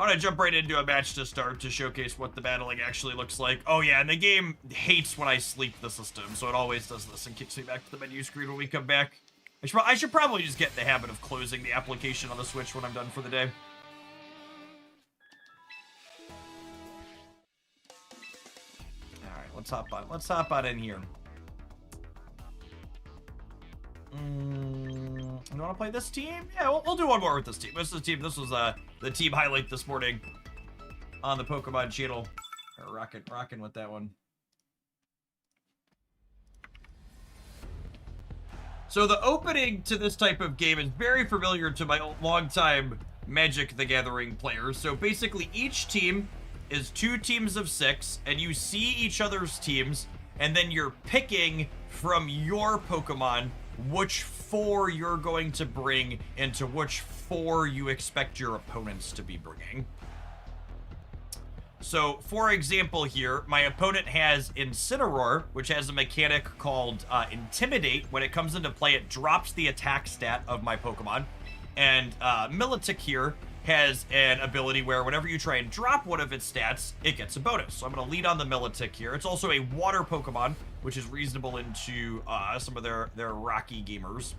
I want to jump right into a match to start to showcase what the battling actually looks like. Oh yeah, and the game hates when I sleep the system, so it always does this and kicks me back to the menu screen when we come back. I should probably just get in the habit of closing the application on the Switch when I'm done for the day. Alright, let's hop on in here. You want to play this team? Yeah, we'll do one more with this team. This was the team highlight this morning on the Pokemon channel. Rocking with that one. So the opening to this type of game is very familiar to my longtime Magic the Gathering players. So basically each team is 2 teams of 6, and you see each other's teams, and then you're picking from your Pokemon which 4 you're going to bring into which 4 you expect your opponents to be bringing. So, for example here, my opponent has Incineroar, which has a mechanic called Intimidate. When it comes into play, it drops the attack stat of my Pokemon. And Milotic here has an ability where whenever you try and drop one of its stats, it gets a bonus. So I'm going to lead on the Milotic here. It's also a water Pokemon, which is reasonable into some of their rocky gamers.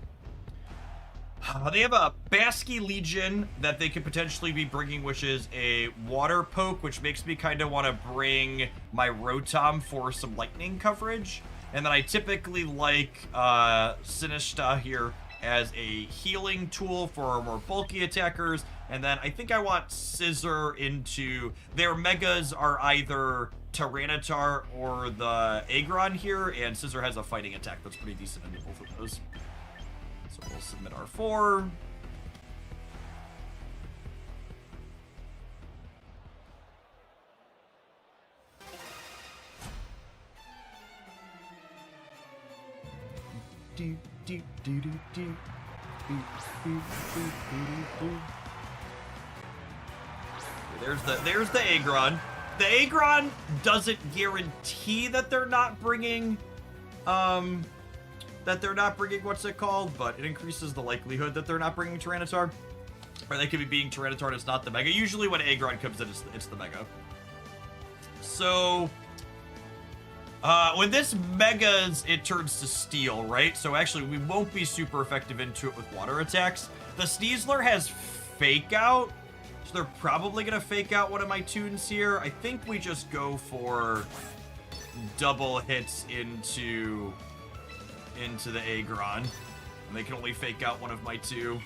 They have a Basky Legion that they could potentially be bringing, which is a water poke, which makes me kind of want to bring my Rotom for some lightning coverage. And then I typically like Sinistcha here as a healing tool for more bulky attackers. And then I think I want Scizor into... Their megas are either Tyranitar or the Aggron here, and Scizor has a fighting attack that's pretty decent into both of those. So we'll submit our 4. There's the Aggron. The Aggron doesn't guarantee that they're not bringing what's it called, but it increases the likelihood that they're not bringing Tyranitar. Or they could be being Tyranitar and it's not the Mega. Usually when Aggron comes in, it's the Mega. So when this Megas, it turns to Steel, right? So actually we won't be super effective into it with water attacks. The Sneasler has Fake Out, so they're probably gonna Fake Out one of my tunes here. I think we just go for double hits into the Aggron. And they can only Fake Out one of my 2.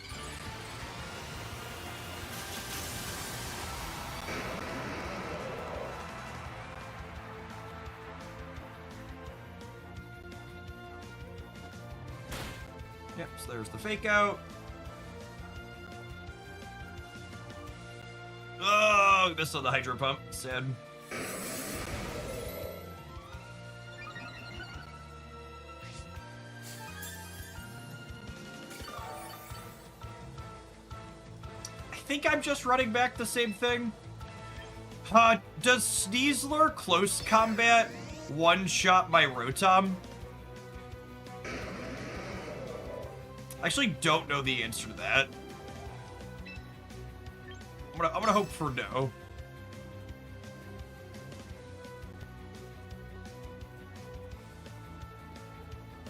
Yep, so there's the Fake Out. Oh, missed on the Hydro Pump. Sad. I think I'm just running back the same thing. Does Sneasler close combat one-shot my Rotom? I actually don't know the answer to that. I'm gonna hope for no.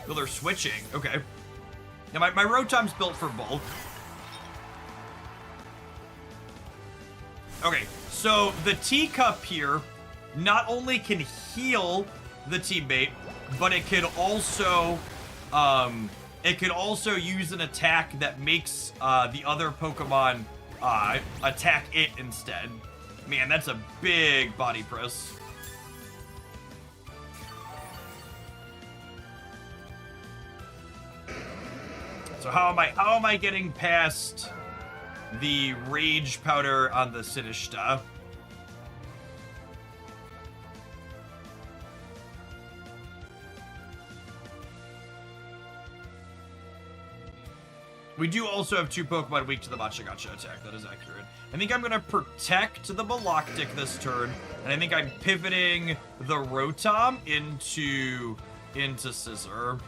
Oh, they're switching. Okay. Now my Rotom's built for bulk. Okay, so the teacup here not only can heal the teammate, but it can also use an attack that makes the other Pokemon attack it instead. Man, that's a big body press. So how am I getting past the Rage Powder on the Sinistcha? We do also have 2 Pokemon weak to the Machagacha attack. That is accurate. I think I'm going to protect the Maloctic this turn, and I think I'm pivoting the Rotom into Scizor.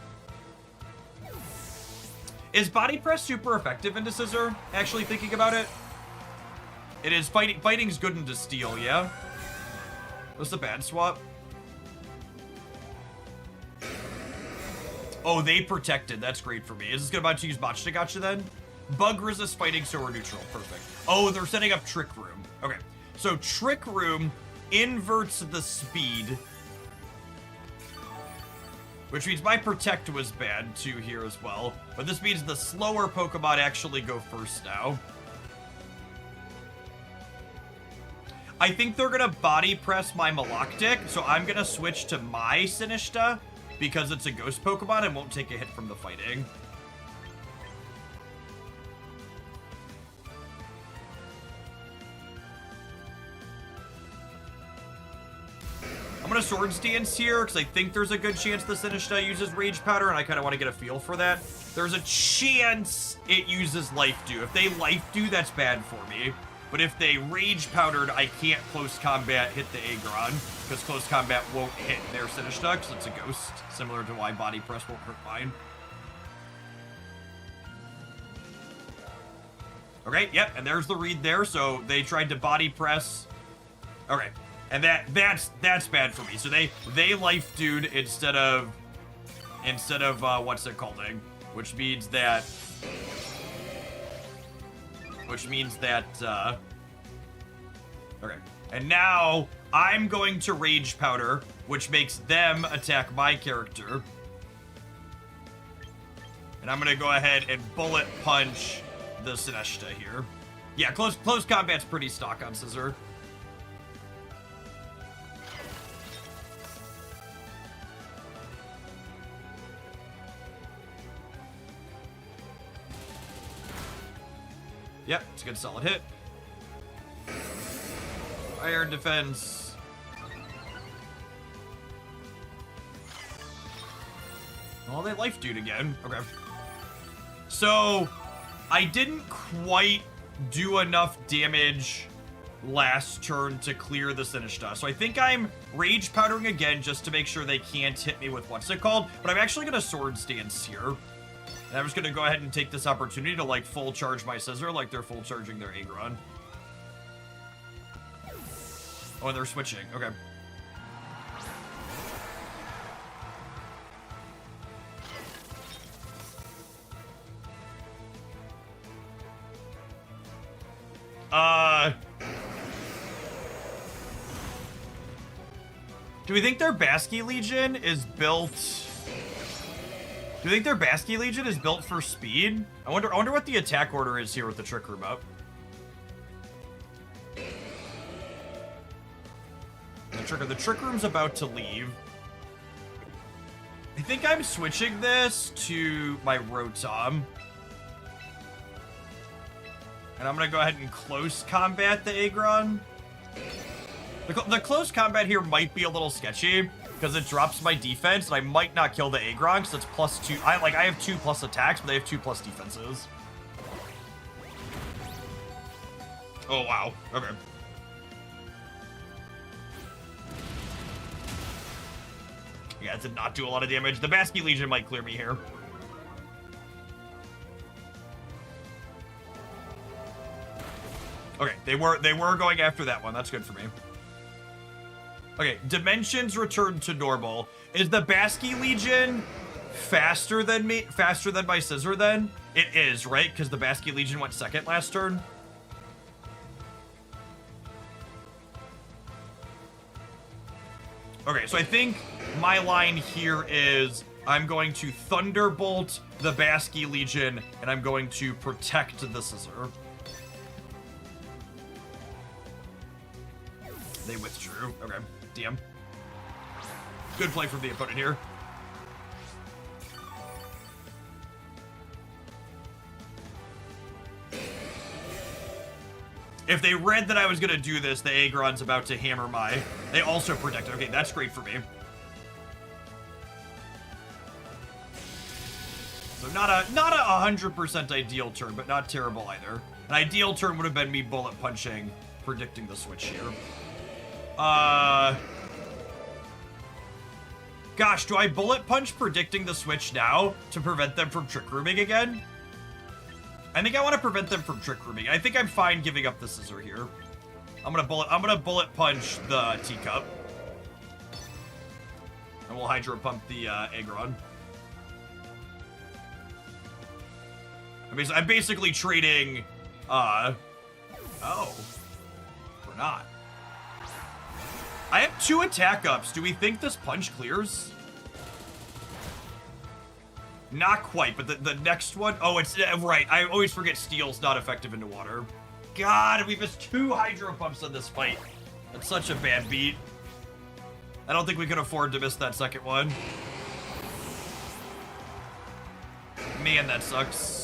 Is Body Press super effective into Scizor? Actually thinking about it. It is fighting's good into steel, yeah? What's the bad swap? Oh, they protected. That's great for me. Is this about to use Botcha Gotcha then? Bug resist fighting, so we're neutral. Perfect. Oh, they're setting up Trick Room. Okay. So Trick Room inverts the speed, which means my Protect was bad too here as well. But this means the slower Pokemon actually go first now. I think they're gonna body press my Maloctic, so I'm gonna switch to my Sinishta because it's a ghost Pokemon and won't take a hit from the fighting. I'm gonna Swords Dance here because I think there's a good chance the Sinishta uses Rage Powder, and I kind of want to get a feel for that. There's a chance it uses Life Dew. If they Life Dew, that's bad for me. But if they Rage Powdered, I can't close combat hit the Aggron, because close combat won't hit their Sinishta, because it's a ghost, similar to why Body Press won't hurt mine. Okay, yep, and there's the read there, so they tried to Body Press. Okay, and that's bad for me. So they Life Dude instead of what's it called, which means that okay. And now I'm going to Rage Powder, which makes them attack my character. And I'm gonna go ahead and Bullet Punch the Sinishta here. Yeah, close combat's pretty stock on Scizor. Yep, it's a good solid hit. Iron Defense. Oh, they Life Dude again. Okay. So, I didn't quite do enough damage last turn to clear the Sinishta. So I think I'm Rage Powdering again just to make sure they can't hit me with what's it called. But I'm actually going to Swords Dance here. And I'm just going to go ahead and take this opportunity to, like, full charge my Scizor like they're full charging their Aggron. Oh, and they're switching. Okay. Do we think their Basky Legion is built... Do you think their Basky Legion is built for speed? I wonder what the attack order is here with the Trick Room up. The Trick Room's about to leave. I think I'm switching this to my Rotom. And I'm gonna go ahead and close combat the Aggron. The close combat here might be a little sketchy because it drops my defense, and I might not kill the Aggron because it's +2. I have 2+ attacks, but they have 2+ defenses. Oh wow. Okay. Yeah, it did not do a lot of damage. The Basky Legion might clear me here. Okay, they were going after that one. That's good for me. Okay, Dimensions return to normal. Is the Basky Legion faster than me? Faster than my Scizor then? It is, right? Because the Basky Legion went second last turn. Okay, so I think my line here is I'm going to Thunderbolt the Basky Legion, and I'm going to protect the Scizor. They withdrew. Okay, DM. Good play from the opponent here. If they read that I was going to do this, the Aggron's about to hammer my... They also protect. Okay, that's great for me. So not a 100% ideal turn, but not terrible either. An ideal turn would have been me bullet punching, predicting the switch here. Gosh, do I bullet punch predicting the switch now to prevent them from trick rooming again? I think I want to prevent them from Trick Rooming. I think I'm fine giving up the Scissor here. I'm gonna bullet punch the Teacup. And we'll Hydro Pump the Aggron. I'm basically trading, oh, we're not. I have 2 attack ups. Do we think this punch clears? Not quite, but the next one, oh, it's, right. I always forget Steel's not effective into water. God, we missed 2 Hydro Pumps in this fight. That's such a bad beat. I don't think we can afford to miss that second one. Man, that sucks.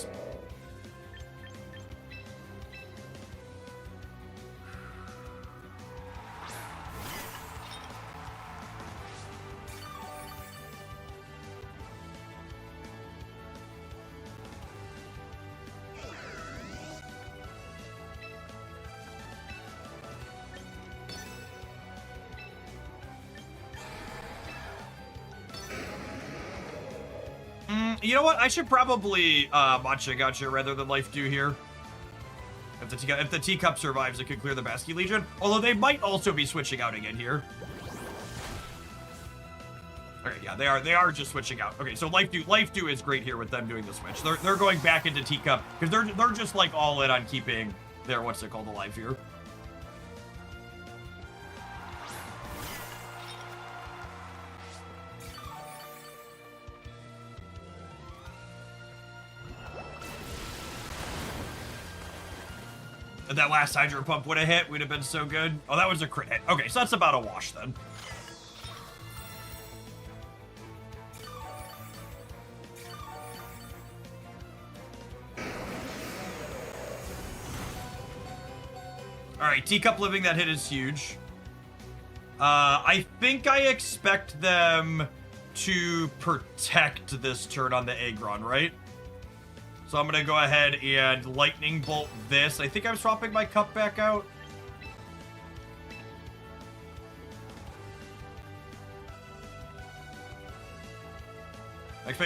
You know what? I should probably Matcha Gotcha rather than Life Dew here. If the Teacup survives, it could clear the Basky Legion. Although they might also be switching out again here. Okay, yeah, they are just switching out. Okay, so Life Dew is great here with them doing the switch. They're going back into Teacup because they're just like all in on keeping their what's it called alive here. If that last Hydro Pump would have hit, we'd have been so good. Oh, that was a crit hit. Okay, so that's about a wash then. Alright, Teacup living that hit is huge. I think I expect them to protect this turn on the Aggron, right? So I'm going to go ahead and Lightning Bolt this. I think I'm swapping my cup back out.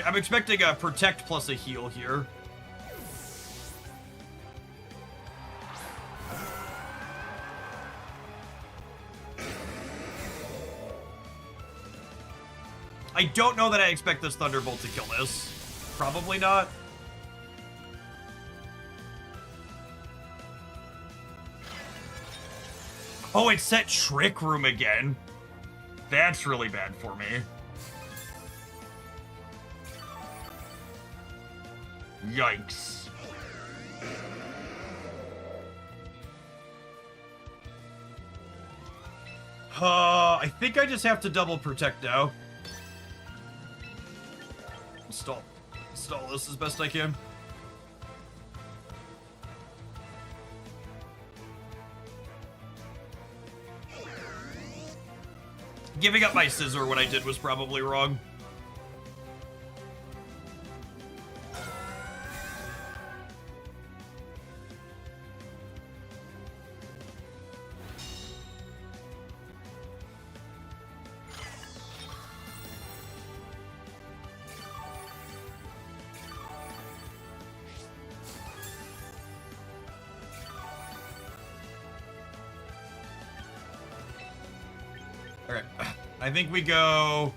I'm expecting a Protect plus a heal here. I don't know that I expect this Thunderbolt to kill this. Probably not. Oh, it set Trick Room again. That's really bad for me. Yikes. I think I just have to double protect now. Install this as best I can. Giving up my Scissor when I did was probably wrong. Alright, I think we go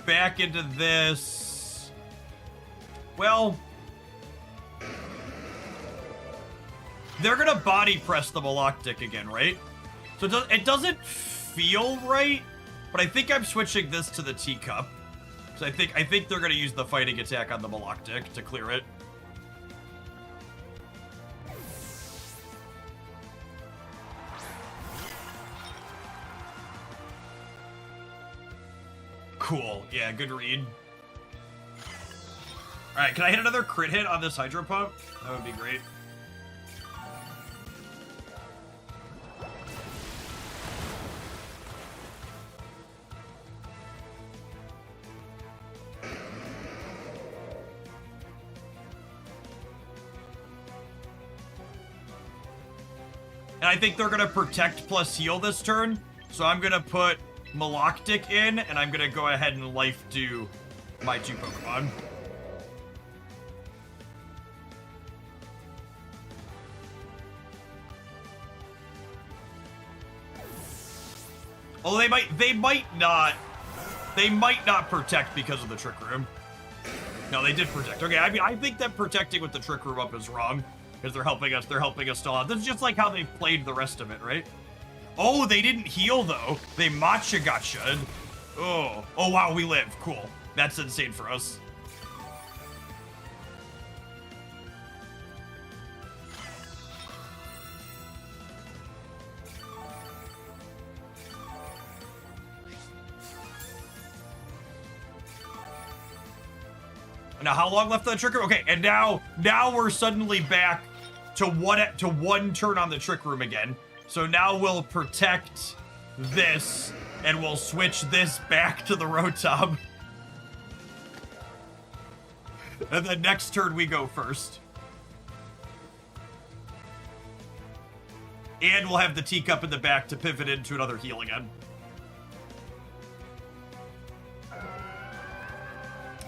back into this. Well, they're gonna body press the Maloctic again, right? So it doesn't feel right, but I think I'm switching this to the Teacup. So I think they're gonna use the fighting attack on the Maloctic to clear it. Cool. Yeah, good read. Alright, can I hit another crit hit on this Hydro Pump? That would be great. And I think they're going to protect plus heal this turn. So I'm going to put Maloctic in, and I'm going to go ahead and Life Dew my 2 Pokemon. Oh, they might not. They might not protect because of the Trick Room. No, they did protect. Okay, I mean, I think that protecting with the Trick Room up is wrong because they're helping us stall out. This is just like how they've played the rest of it, right? Oh, they didn't heal though. They matcha gotcha'd. Oh, wow, we live. Cool. That's insane for us. Now, how long left on the Trick Room? Okay, and now we're suddenly back to one turn on the Trick Room again. So now we'll protect this, and we'll switch this back to the Rotom. And then next turn we go first. And we'll have the teacup in the back to pivot into another heal again.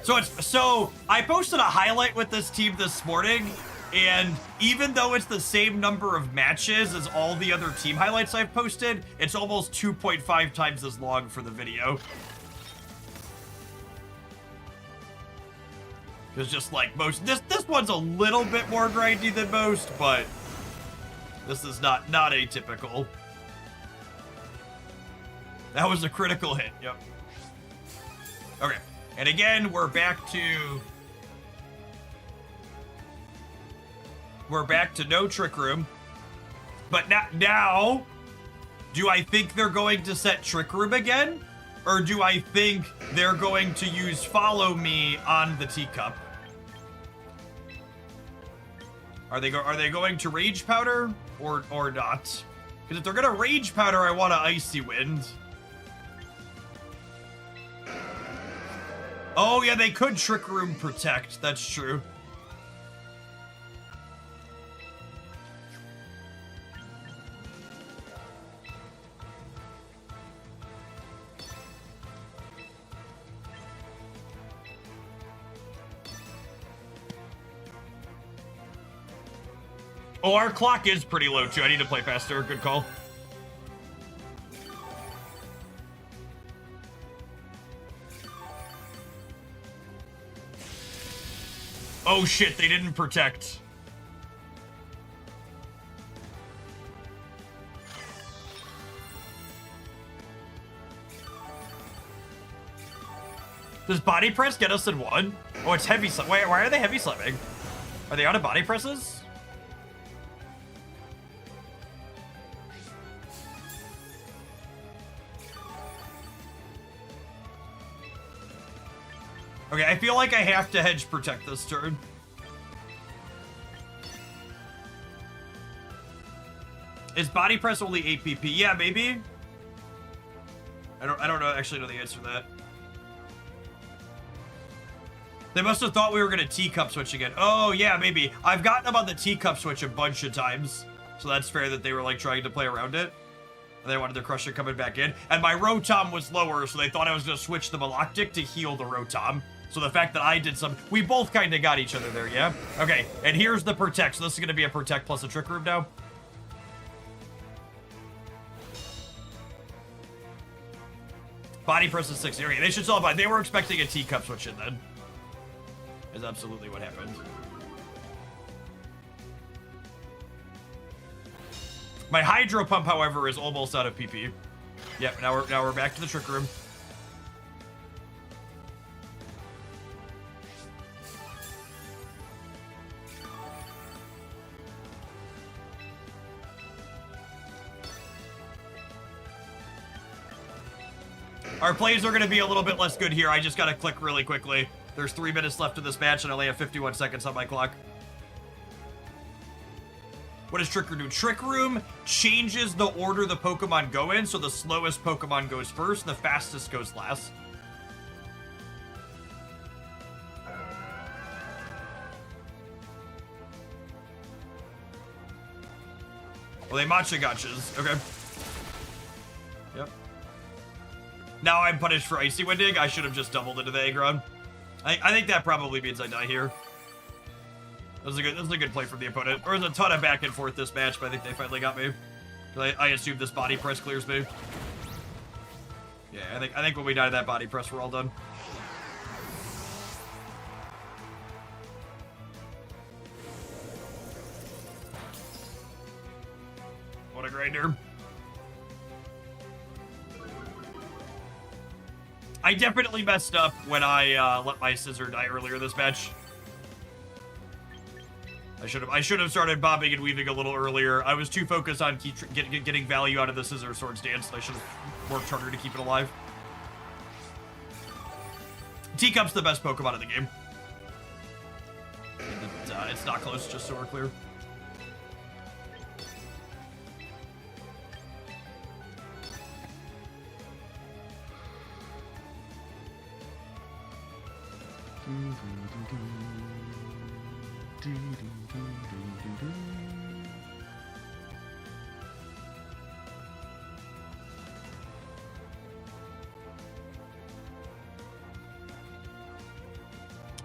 So I posted a highlight with this team this morning, and even though it's the same number of matches as all the other team highlights I've posted, it's almost 2.5 times as long for the video. It's just like most, this one's a little bit more grindy than most, but this is not atypical. That was a critical hit, yep. Okay. And again, we're back to no Trick Room. But now, do I think they're going to set Trick Room again? Or do I think they're going to use Follow Me on the teacup? Are they going to Rage Powder or not? Because if they're gonna Rage Powder, I want an Icy Wind. Oh, yeah, they could Trick Room Protect. That's true. Oh, our clock is pretty low, too. I need to play faster. Good call. Oh shit, they didn't protect. Does Body Press get us in one? Oh, it's Heavy Slam. Why are they Heavy Slamming? Are they out of Body Presses? Okay, I feel like I have to Hedge Protect this turn. Is Body Press only 8 PP? Yeah, maybe. I don't know, actually know the answer to that. They must have thought we were gonna teacup switch again. Oh yeah, maybe. I've gotten them on the teacup switch a bunch of times, so that's fair that they were like trying to play around it. And they wanted their Crusher coming back in. And my Rotom was lower, so they thought I was gonna switch the Maloctic to heal the Rotom. So the fact that I did some, we both kind of got each other there, yeah? Okay, and here's the Protect. So this is going to be a Protect plus a Trick Room now. Body Press is 60. Okay, they should still have, they were expecting a teacup switch in then. Is absolutely what happened. My Hydro Pump, however, is almost out of PP. Yep, now we're back to the Trick Room. Our plays are going to be a little bit less good here. I just got to click really quickly. There's 3 minutes left of this match, and I only have 51 seconds on my clock. What does Trick Room do? Trick Room changes the order the Pokemon go in, so the slowest Pokemon goes first, the fastest goes last. Well, they matcha gotchas. Okay. Yep. Now I'm punished for Icy Winding. I should have just doubled into the Aggron. I think that probably means I die here. This is a good play from the opponent. There was a ton of back and forth this match, but I think they finally got me. I assume this Body Press clears me. Yeah, I think when we die to that body press, we're all done. What a grinder. I definitely messed up when I let my scissor die earlier this match. I should have started bobbing and weaving a little earlier. I was too focused on getting value out of the scissor sword stance. I should have worked harder to keep it alive. Teacup's the best Pokemon in the game. And it's not close, just so we're clear.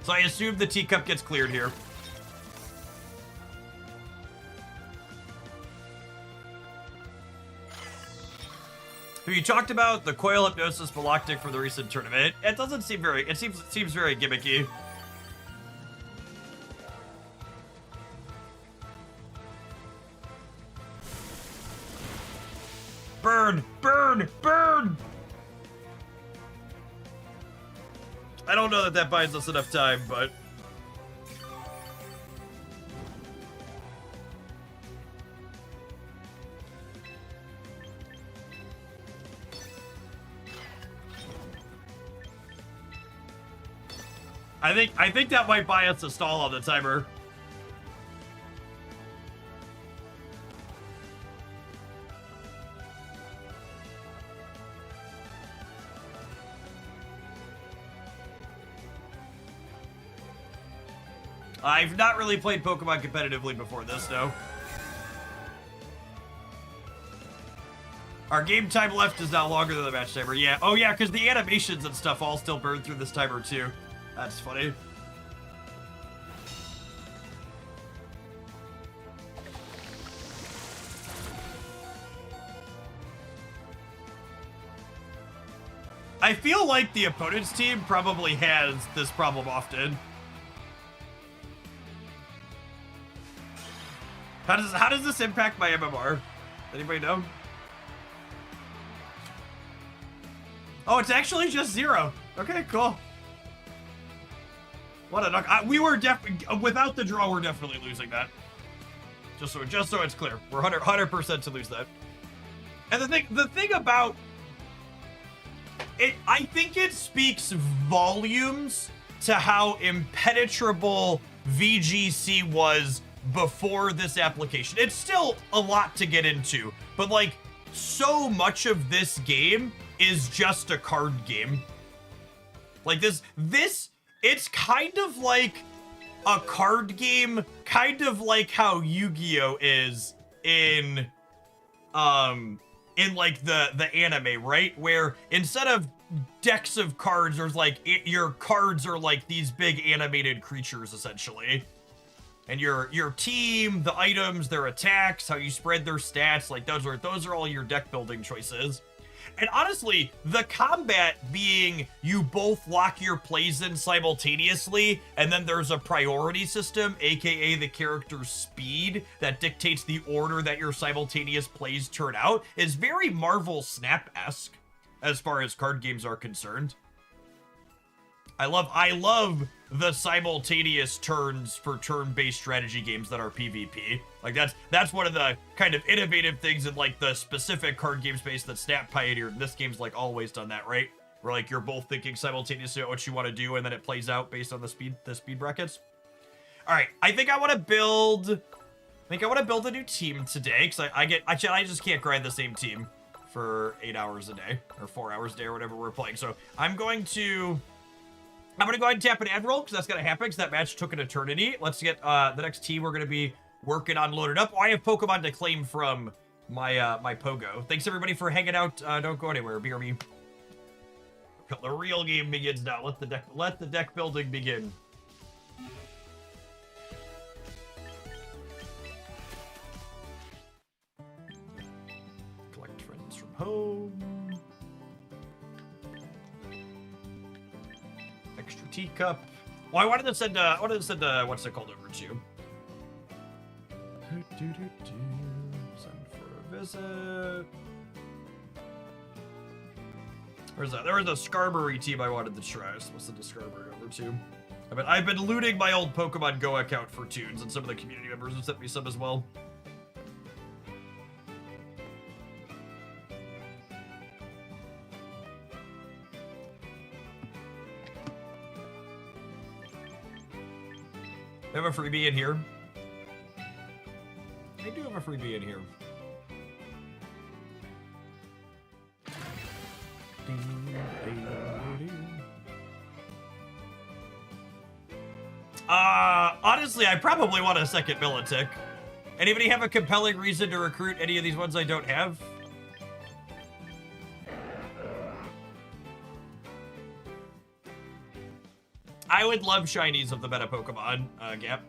So I assume the teacup gets cleared here. Have you talked about the coil hypnosis Galactic for the recent tournament? It doesn't seem very, it seems very gimmicky. Burn! Burn! Burn! I don't know that that buys us enough time, but... I think that might buy us a stall on the timer. I've not really played Pokemon competitively before this, though. Our game time left is now longer than the match timer. Yeah. Oh, yeah, because the animations and stuff all still burn through this timer, too. That's funny. I feel like the opponent's team probably has this problem often. How does this impact my MMR? Anybody know? Oh, it's actually just 0. Okay, cool. What a knock! We were definitely without the draw. We're definitely losing that. Just so it's clear, we're 100% to lose that. And the thing about it, I think it speaks volumes to how impenetrable VGC was before this application. It's still a lot to get into, but like so much of this game is just a card game. Like this it's kind of like a card game, kind of like how Yu-Gi-Oh is in like the anime, right? Where instead of decks of cards, there's like your cards are like these big animated creatures essentially. And your team, the items, their attacks, how you spread their stats, like those are all your deck building choices. And honestly, the combat being you both lock your plays in simultaneously, and then there's a priority system, aka the character's speed, that dictates the order that your simultaneous plays turn out, is very Marvel Snap-esque as far as card games are concerned. I love the simultaneous turns for turn-based strategy games that are PvP. Like that's one of the kind of innovative things in like the specific card game space that Snap pioneered. This game's like always done that, right? Where like you're both thinking simultaneously what you want to do, and then it plays out based on the speed brackets. All right, I think I want to build a new team today because I just can't grind the same team for 8 hours a day or 4 hours a day or whatever we're playing. So I'm going to go ahead and tap an Admiral because that's going to happen because that match took an eternity. Let's get the next team we're going to be working on loaded up. Oh, I have Pokemon to claim from my my Pogo. Thanks everybody for hanging out. Don't go anywhere. BRB. The real game begins now. Let the deck building begin. Collect friends from home. Extra teacup. Well, I wanted to send what's it called over to you. Send for a visit. Where's that? There was a Scarberry team I wanted to try. So we'll send a Scarberry over to. I've been looting my old Pokemon Go account for tunes, and some of the community members have sent me some as well. I have a freebie in here. I do have a freebie in here. Honestly, I probably want a second Militic. Anybody have a compelling reason to recruit any of these ones I don't have? I would love shinies of the meta Pokemon, Gap.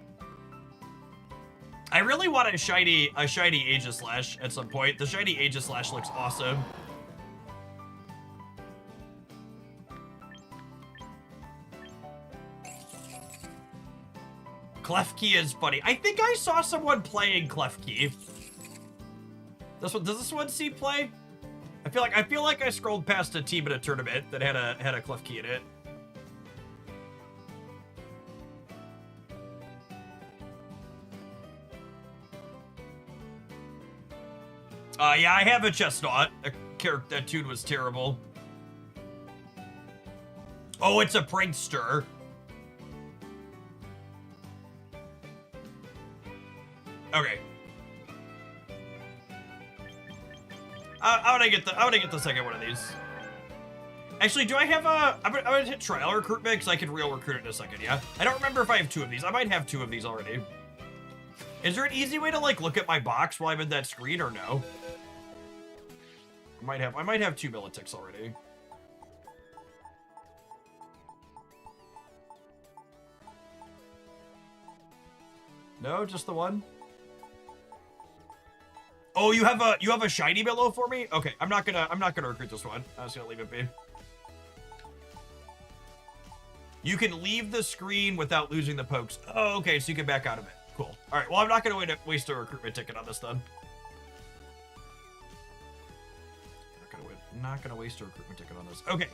I really want a shiny Aegislash at some point. The shiny Aegislash looks awesome. Klefki is funny. I think I saw someone playing Klefki. Does this one see play? I feel like I scrolled past a team in a tournament that had a Klefki in it. Yeah, I have a Chestnut. That tune was terrible. Oh, it's a prankster. Okay. I want to get the second one of these. Actually, do I have a? I'm gonna hit trial recruitment because I can real recruit it in a second. Yeah. I don't remember if I have 2 of these. I might have 2 of these already. Is there an easy way to like look at my box while I'm in that screen or no? I might have 2 Militics already. No, just the one. Oh, you have a shiny Millow for me? Okay, I'm not gonna recruit this one. I'm just gonna leave it be. You can leave the screen without losing the pokes. Oh, okay, so you can back out of it. Cool. All right, well, I'm not gonna waste a recruitment ticket on this then. Not gonna waste a recruitment ticket on this. Okay.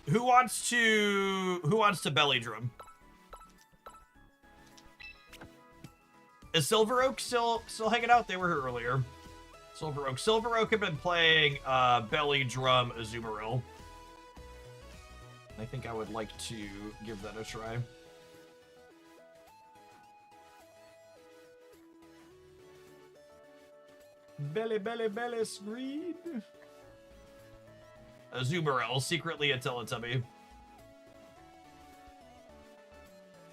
Who wants to belly drum? Is Silver Oak still hanging out? They were here earlier. Silver Oak had been playing belly drum Azumarill. I think I would like to give that a try. Belly screen. Azumarill, secretly a Teletubby.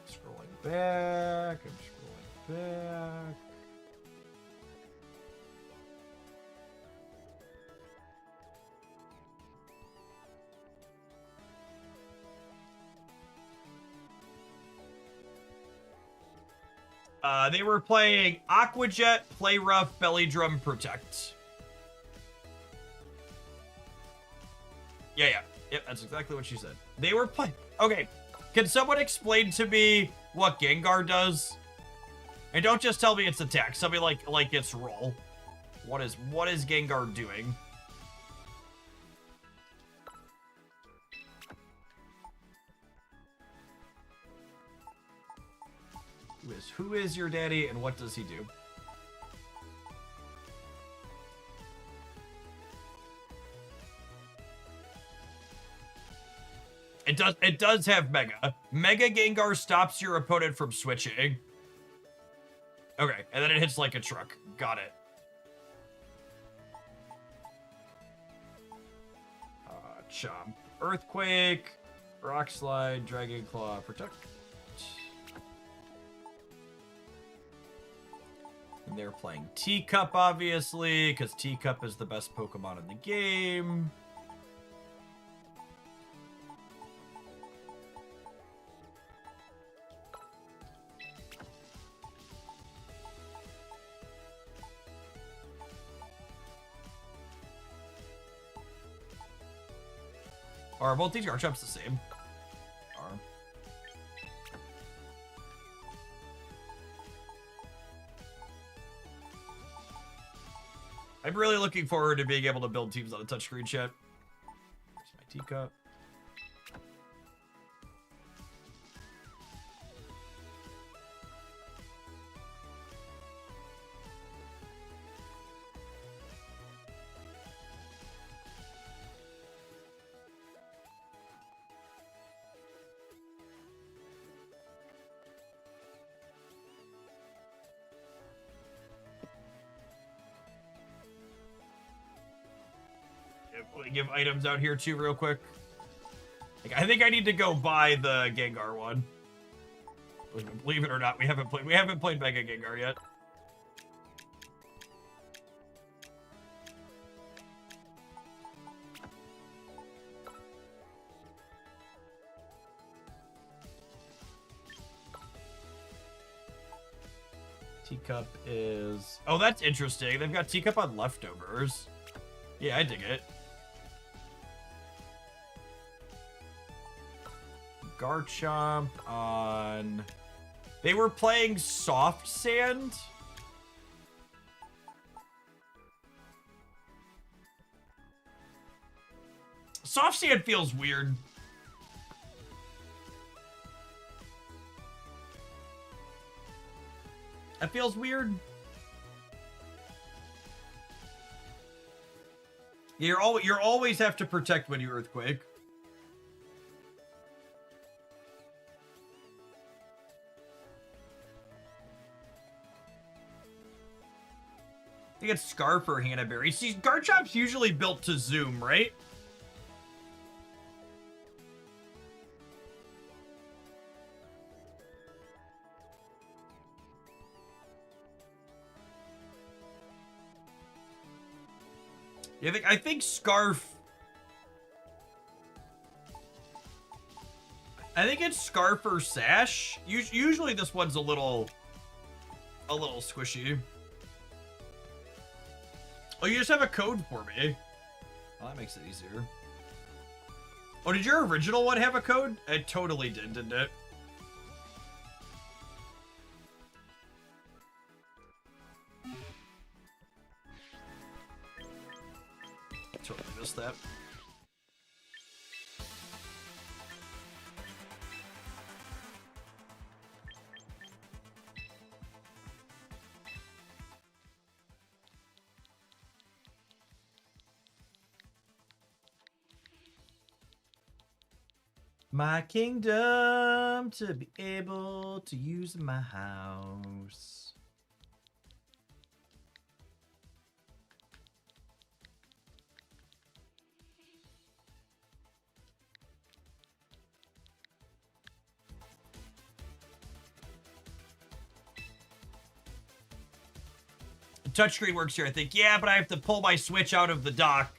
Scrolling back, I'm scrolling back. They were playing Aquajet, Play Rough, Belly Drum, Protect. Yeah, that's exactly what she said. They were playing. Okay, can someone explain to me what Gengar does? And don't just tell me it's attack. Tell me like it's roll. What is Gengar doing? Who is your daddy and what does he do? It does have Mega. Mega Gengar stops your opponent from switching. Okay, and then it hits like a truck. Got it. Chomp. Earthquake. Rock Slide. Dragon Claw. Protect. And they're playing Teacup, obviously, because Teacup is the best Pokemon in the game. Are both these Garchomp's the same? I'm really looking forward to being able to build teams on a touchscreen, chat. Here's my teacup. Give items out here too real quick. Like, I think I need to go buy the Gengar one. Believe it or not, we haven't played Mega Gengar yet. Teacup is... Oh, that's interesting. They've got Teacup on leftovers. Yeah, I dig it. Garchomp on... They were playing Soft Sand? Soft Sand feels weird. That feels weird. You're always have to protect when you Earthquake. I think it's Scarf or Hanaberry. See, Garchomp's usually built to zoom, right? Yeah, I think Scarf... I think it's Scarf or Sash. Usually this one's a little squishy. Oh, you just have a code for me. Well, that makes it easier. Oh, did your original one have a code? It totally did, didn't it? Totally missed that. My kingdom to be able to use my house. Touchscreen works here, I think. Yeah, but I have to pull my Switch out of the dock.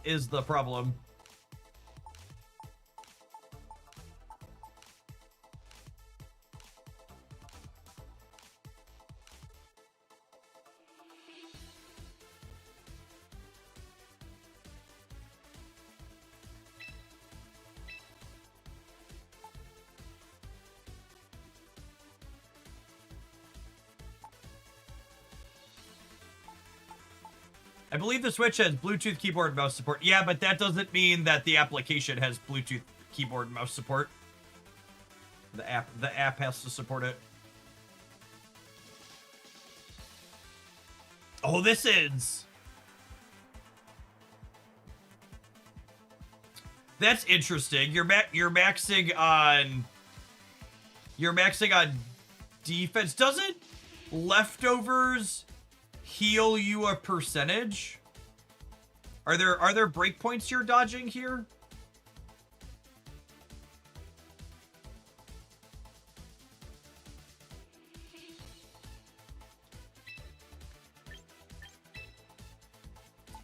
Is the problem. I believe the Switch has Bluetooth keyboard and mouse support. Yeah, but that doesn't mean that the application has Bluetooth keyboard and mouse support. The app has to support it. Oh, this is... That's interesting. You're maxing on defense. Doesn't leftovers heal you a percentage? Are there breakpoints you're dodging here?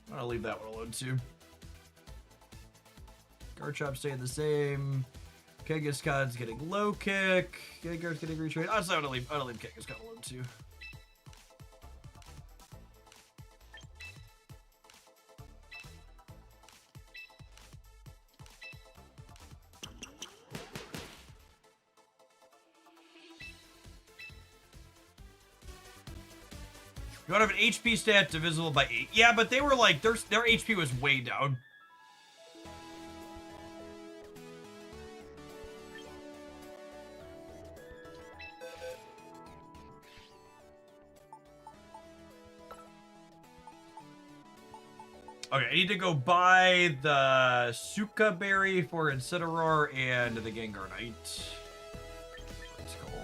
I'm gonna leave that one alone too. Garchomp staying the same. Kangaskhan's getting low kick. Gengar's getting retrained. Honestly, I'm gonna leave Kangaskhan alone too. You don't have an HP stat divisible by 8. Yeah, but they were like, their HP was way down. Okay, I need to go buy the Suka Berry for Incineroar and the Gengar Knight. It's called.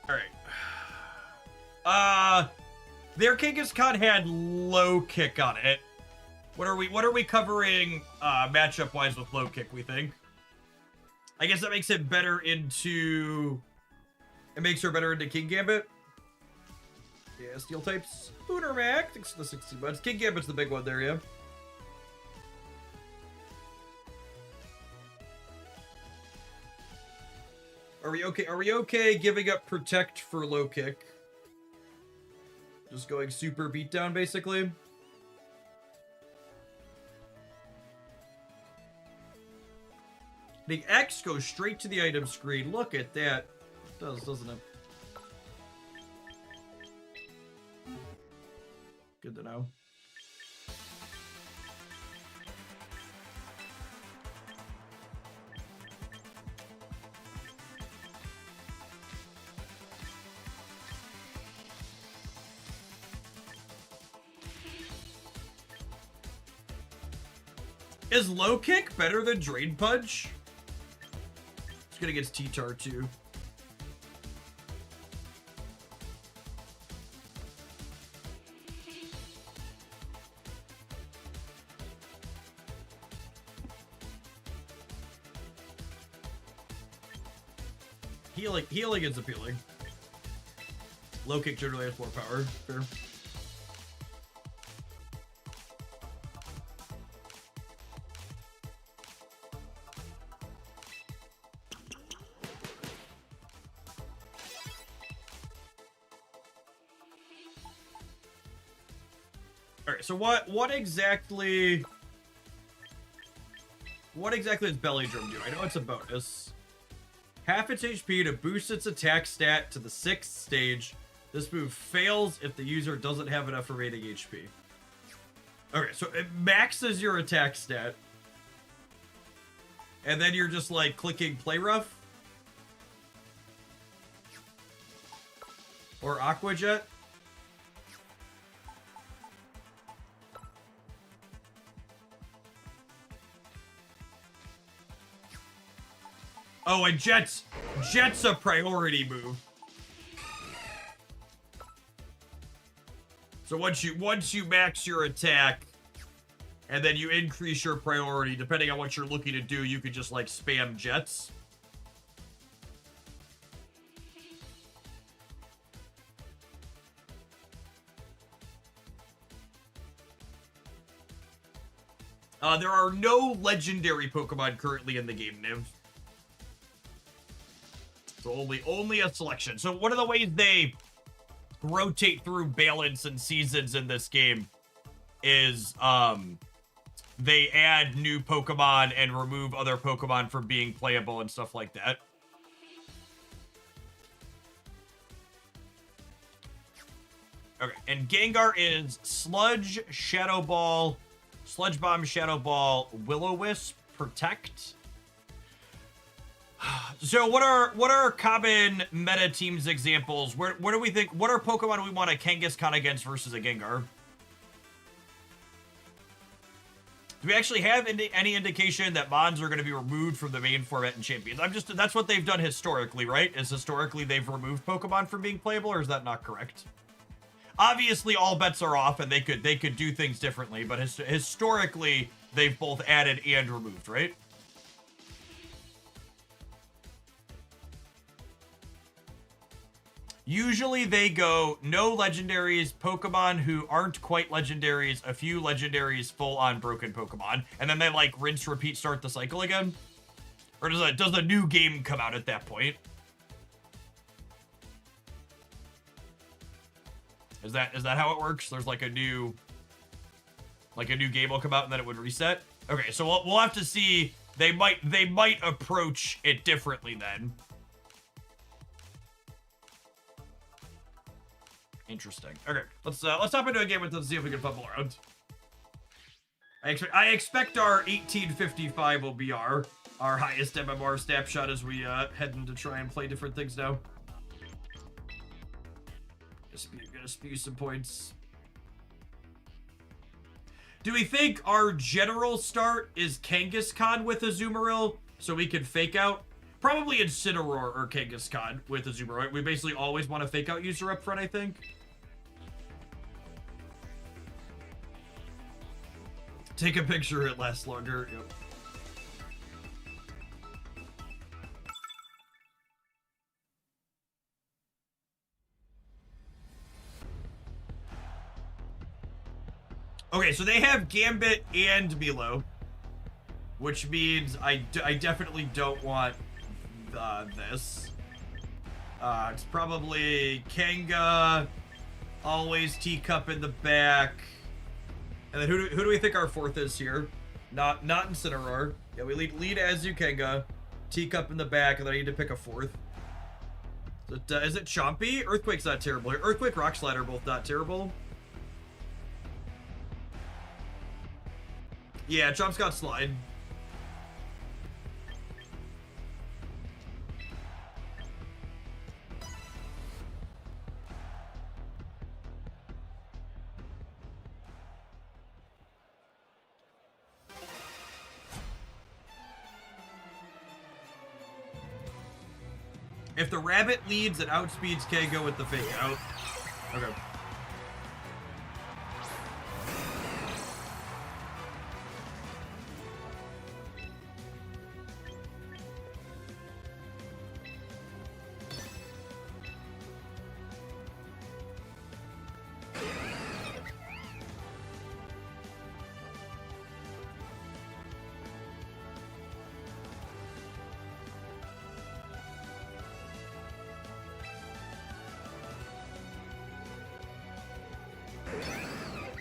Alright. Their Kangaskhan had low kick on it. What are we covering matchup wise with low kick, we think? I guess that makes it better into her better into King Gambit. Yeah, steel types. Booner Mac, thanks for the 60 bucks. King Gambit's the big one there, yeah. Are we okay? Are we okay giving up protect for low kick? Just going super beatdown, basically. I think X goes straight to the item screen. Look at that. It does, doesn't it? Good to know. Is low kick better than Drain Punch? It's good against T-Tar too. Healing is appealing. Low kick generally has more power. Fair. Alright, so what exactly does Belly Drum do? I know it's a bonus. Half its HP to boost its attack stat to the 6th stage. This move fails if the user doesn't have enough remaining HP. Okay, so it maxes your attack stat. And then you're just like clicking Play Rough. Or Aqua Jet. Oh, and Jet's a priority move. So once you max your attack, and then you increase your priority, depending on what you're looking to do, you could just like spam Jets. There are no legendary Pokemon currently in the game, Niv. So only a selection. So one of the ways they rotate through balance and seasons in this game is they add new Pokemon and remove other Pokemon from being playable and stuff like that. Okay, and Gengar is Sludge, Shadow Ball, Sludge Bomb, Shadow Ball, Will-O-Wisp, Protect. So what are common meta teams examples? Where do we think, what are Pokemon we want a Kangaskhan against versus a Gengar? Do we actually have any indication that Mons are going to be removed from the main format in Champions? That's what they've done historically, right? Is historically they've removed Pokemon from being playable, or is that not correct? Obviously, all bets are off, and they could do things differently, but historically, they've both added and removed, right? Usually they go no legendaries, Pokemon who aren't quite legendaries, a few legendaries, full-on broken Pokemon, and then they like rinse, repeat, start the cycle again? Or does a new game come out at that point? Is that how it works? There's like a new game will come out and then it would reset? Okay, so we'll have to see. They might approach it differently then. Interesting. Okay, let's hop into a game with them and see if we can fumble around. I expect our 1855 will be our highest MMR snapshot as we head in to try and play different things now. Gonna spew some points. Do we think our general start is Kangaskhan with Azumarill so we can fake out? Probably Incineroar or Kangaskhan with Azumarill. We basically always want to fake out user up front, I think. Take a picture, it lasts longer. Yep. Okay, so they have Gambit and Milo, which means I definitely don't want this. It's probably Kanga, always Teacup in the back. And then who do we think our fourth is here? Not Incineroar. Yeah, we lead as Kanga, Teacup in the back, and then I need to pick a fourth. Is it Chompy? Earthquake's not terrible here. Earthquake, Rock Slide are both not terrible. Yeah, Chomp's got Slide. If the rabbit leads, it outspeeds Kango with the fake out. Okay.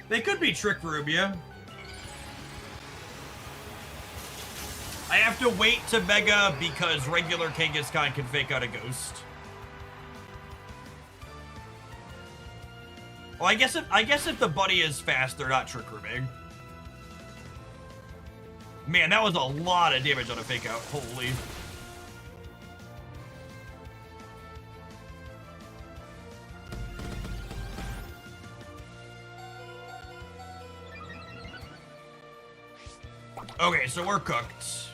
They could be Trick Room, yeah. I have to wait to Mega because regular Kangaskhan can fake out a Ghost. Well, I guess if the buddy is fast, they're not Trick Rooming. Man, that was a lot of damage on a fake out. Holy. Okay, so we're cooked.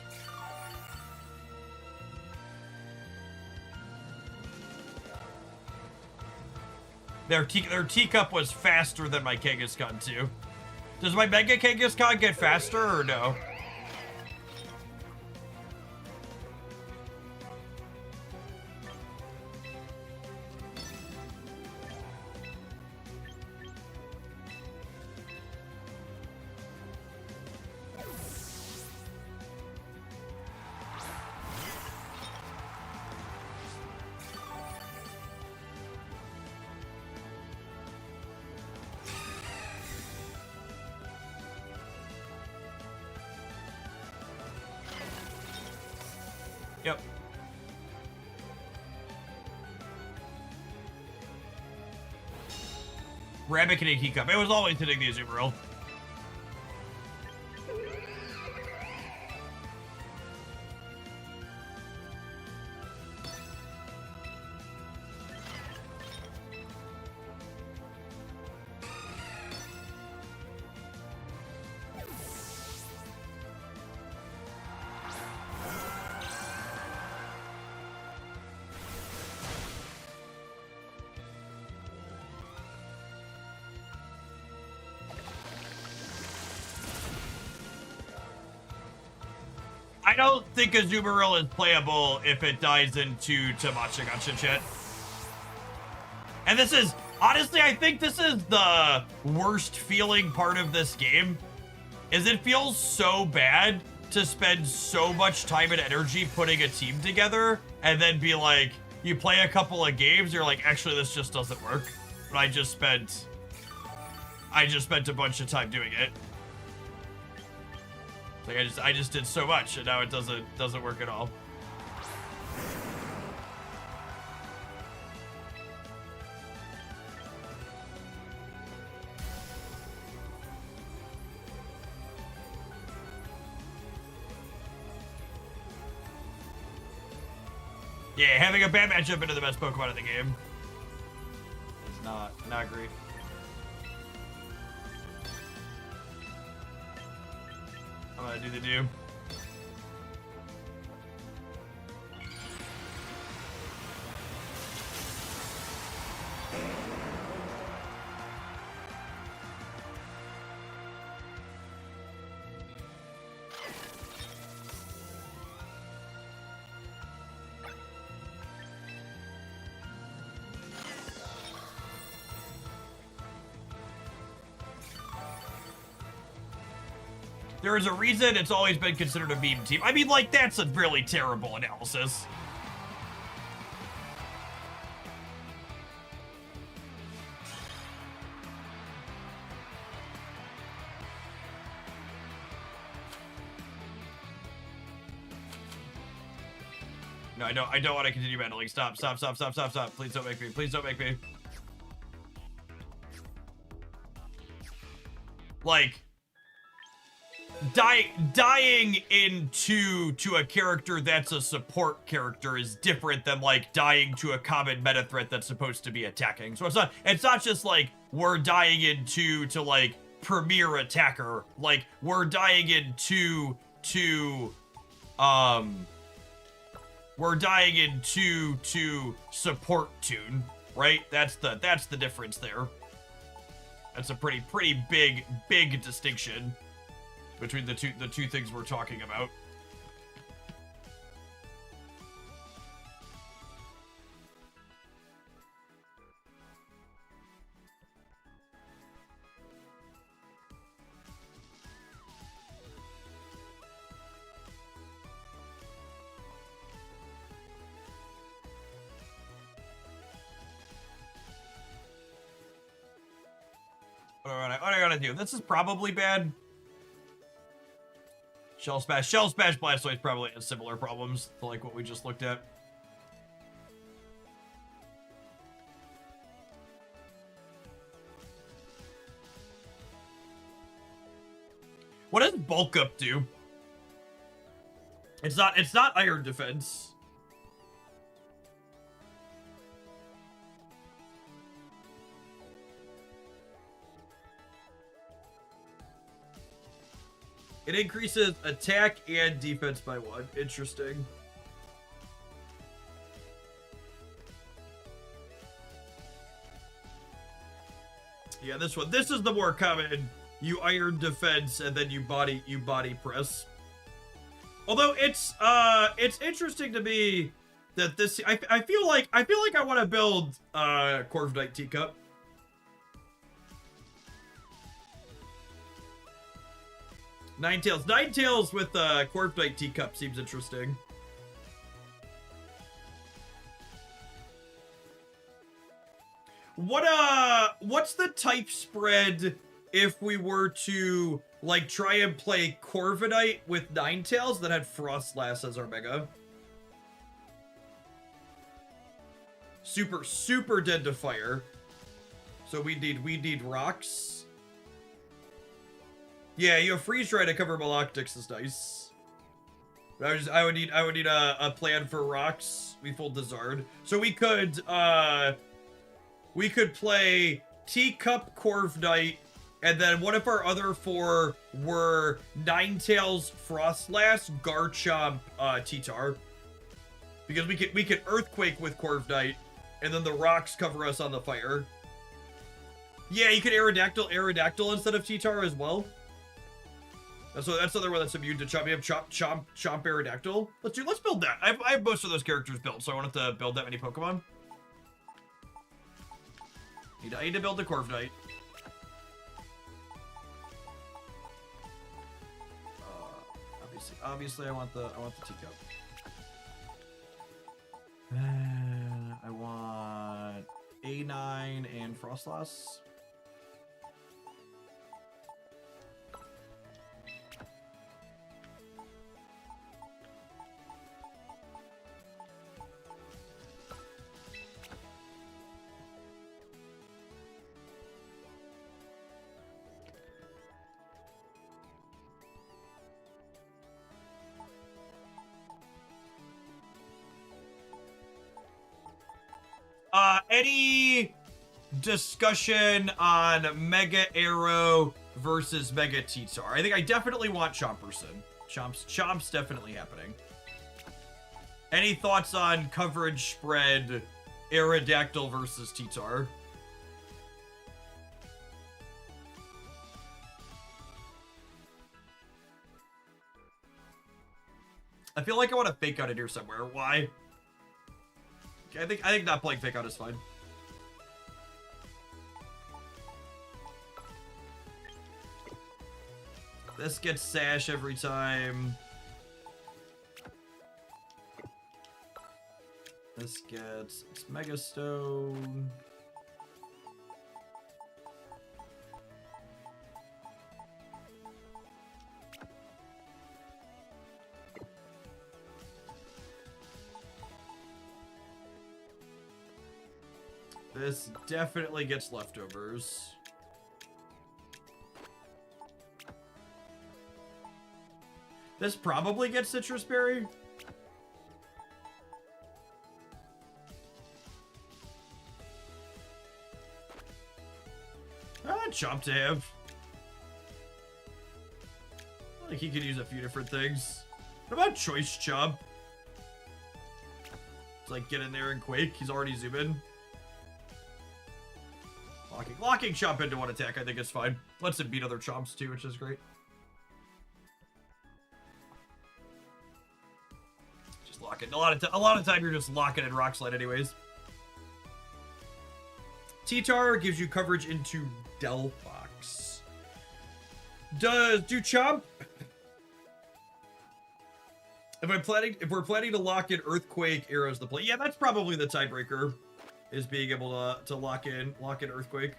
Their Teacup was faster than my Kangaskhan too. Does my Mega Kangaskhan get faster or no? Yep. Rabbit can eat Teacup. It was always hitting the Azumarill. I don't think Azumarill is playable if it dies into Tamagotchi shit. And this is, honestly, I think this is the worst feeling part of this game, is it feels so bad to spend so much time and energy putting a team together and then be like, you play a couple of games, you're like, actually, this just doesn't work. But I just spent a bunch of time doing it. Like I just did so much, and now it doesn't work at all. Yeah, having a bad matchup into the best Pokemon in the game is not great. I'm gonna do the do. There is a reason it's always been considered a meme team. I mean, like, that's a really terrible analysis. No, I don't want to continue battling. Stop. Please don't make me. Please don't make me. Like, dying into a character that's a support character is different than like dying to a common meta threat that's supposed to be attacking. So it's not just like we're dying into like premier attacker. Like we're dying into support tune, right? That's the difference there. That's a pretty big distinction between the two things we're talking about. What do I gotta do? This is probably bad. Shell Smash Blastoise probably has similar problems to like what we just looked at. What does Bulk Up do? It's not Iron Defense. It increases attack and defense by 1. Interesting. Yeah, this one. This is the more common. You Iron Defense and then you body press. Although it's interesting to me that this I feel like I want to build Corviknight Teacup. Ninetales with Corviknight Teacup seems interesting. What's the type spread if we were to like try and play Corviknight with Ninetales that had Frostlass as our mega? Super dead to fire. So we need rocks. Yeah, you have Freeze Dry to cover Maloctix is nice. I would need a plan for rocks. We full Dizard. So we could play Teacup, Corviknight, and then what if our other 4 were Ninetales, Frostlass, Garchomp, T-Tar? Because we could Earthquake with Corviknight, and then the rocks cover us on the fire. Yeah, you could Aerodactyl instead of T-Tar as well. That's another one that's immune to Chomp. You have Chomp Aerodactyl. Let's build that. I have most of those characters built, so I wanted to build that many Pokemon. I need to build the Corviknight. Obviously, I want the teacup. I want A9 and Frostlass. Any discussion on Mega Arrow versus Mega Titar? I think I definitely want Chomperson. Chomp's definitely happening. Any thoughts on coverage spread Aerodactyl versus Titar? I feel like I want to fake out it here somewhere. Why? I think not playing fake out is fine. This gets Sash every time. This gets Mega Stone. This definitely gets leftovers. This probably gets Citrus Berry. Chomp to have. I think he could use a few different things. What about Choice Chomp? It's like get in there and Quake. He's already zooming. Locking Chomp into one attack, I think is fine. Lets him beat other Chomps too, which is great. Just lock it. A lot of time you're just locking in Rock Slide anyways. Titar gives you coverage into Delphox. Do Chomp? If we're planning to lock in Earthquake, Arrows the play. Yeah, that's probably the tiebreaker. Is being able to lock in Earthquake.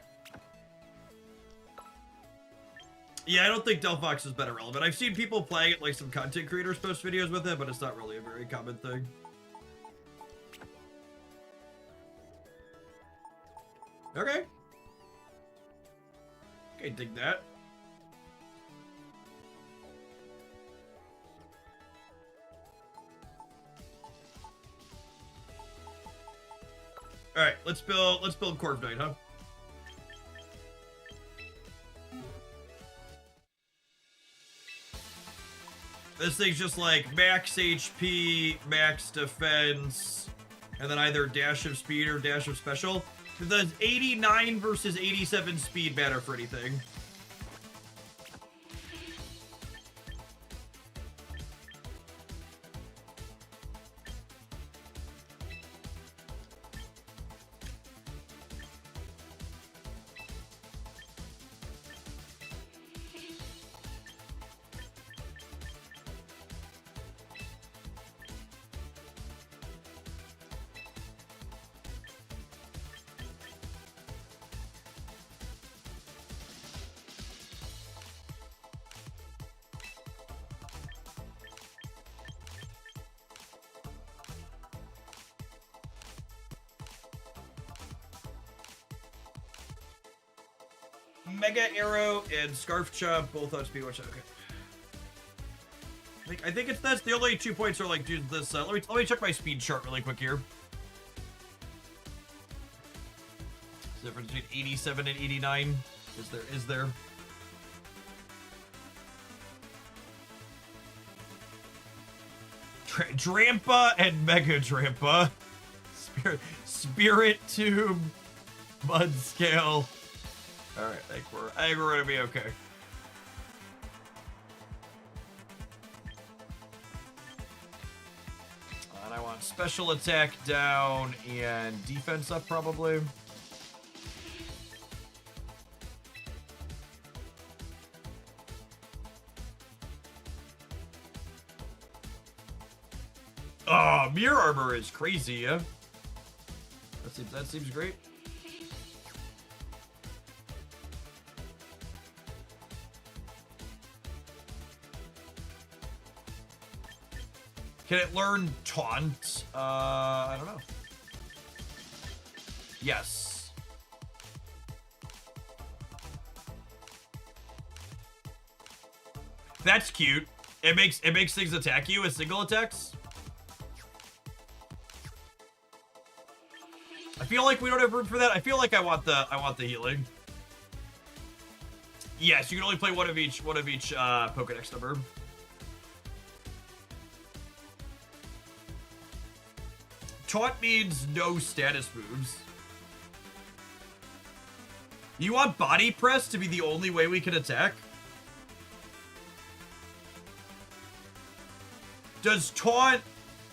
Yeah, I don't think Delphox has been irrelevant. I've seen people playing it, like some content creators post videos with it, but it's not really a very common thing. Okay. Okay, dig that. All right, let's build Corviknight, huh? This thing's just like max HP, max defense, and then either dash of speed or dash of special. Does 89 versus 87 speed matter for anything? Mega Arrow and Scarf Chomp both outspeed one shot. Okay. I think that's the only 2 points are like, dude, this. Let me check my speed chart really quick here. The difference between 87 and 89 is there? Drampa and Mega Drampa. Spirit Tube. Mudscale. Alright, I think we're gonna be okay. special attack down and defense up, probably. Oh, mirror armor is crazy, yeah? That seems great. Can it learn taunt? I don't know. Yes. That's cute. It makes things attack you with single attacks. I feel like we don't have room for that. I feel like I want the healing. Yes, you can only play one of each Pokédex number. Taunt means no status moves. You want body press to be the only way we can attack? Does taunt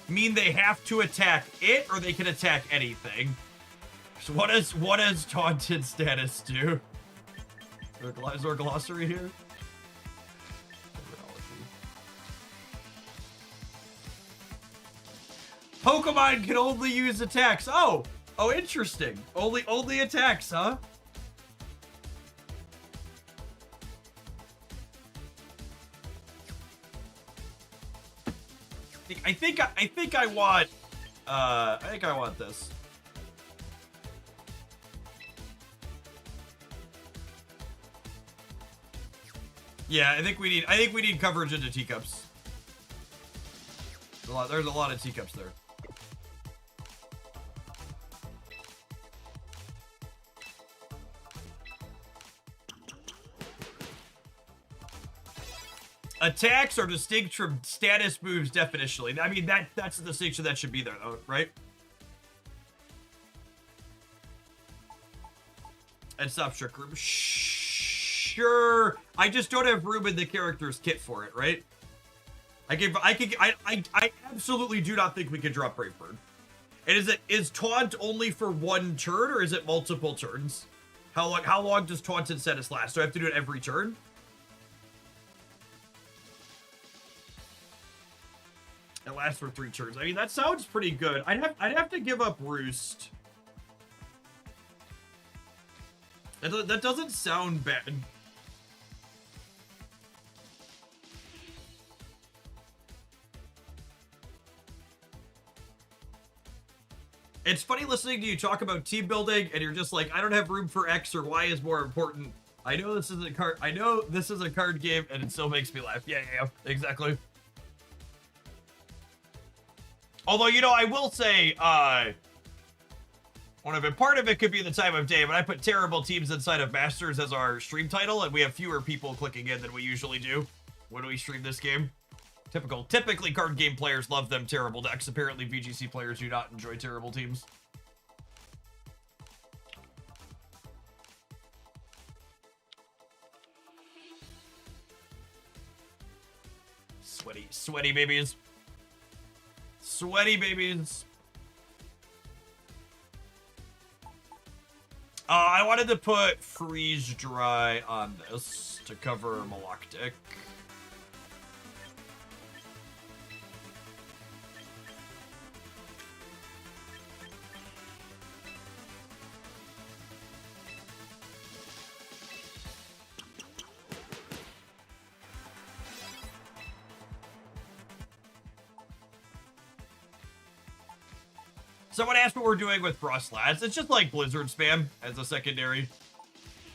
mean they have to attack it, or they can attack anything? So what does taunted status do? Is there a glossary here? Pokemon can only use attacks. Oh, interesting. Only attacks, huh? I think I want this. Yeah, I think we need coverage into teacups. There's a lot of teacups there. Attacks are distinct from status moves definitionally. I mean, that's the distinction that should be there, though, right? And stop trick room. Sure. I just don't have room in the character's kit for it, right? I absolutely do not think we can drop Brave Bird. And is taunt only for one turn, or is it multiple turns? How long does taunted status last? Do I have to do it every turn? It lasts for 3 turns. I mean, that sounds pretty good. I'd have to give up Roost. That doesn't sound bad. It's funny listening to you talk about team building, and you're just like, I don't have room for X or Y is more important. I know this is a card game, and it still makes me laugh. Yeah, exactly. Although, you know, I will say, part of it could be the time of day, but I put terrible teams inside of Masters as our stream title, and we have fewer people clicking in than we usually do when we stream this game. Typically, card game players love them terrible decks. Apparently, VGC players do not enjoy terrible teams. Sweaty babies. Sweaty babies. I wanted to put freeze dry on this to cover Maloctic. Someone asked what we're doing with Frostlads. It's just like Blizzard spam as a secondary.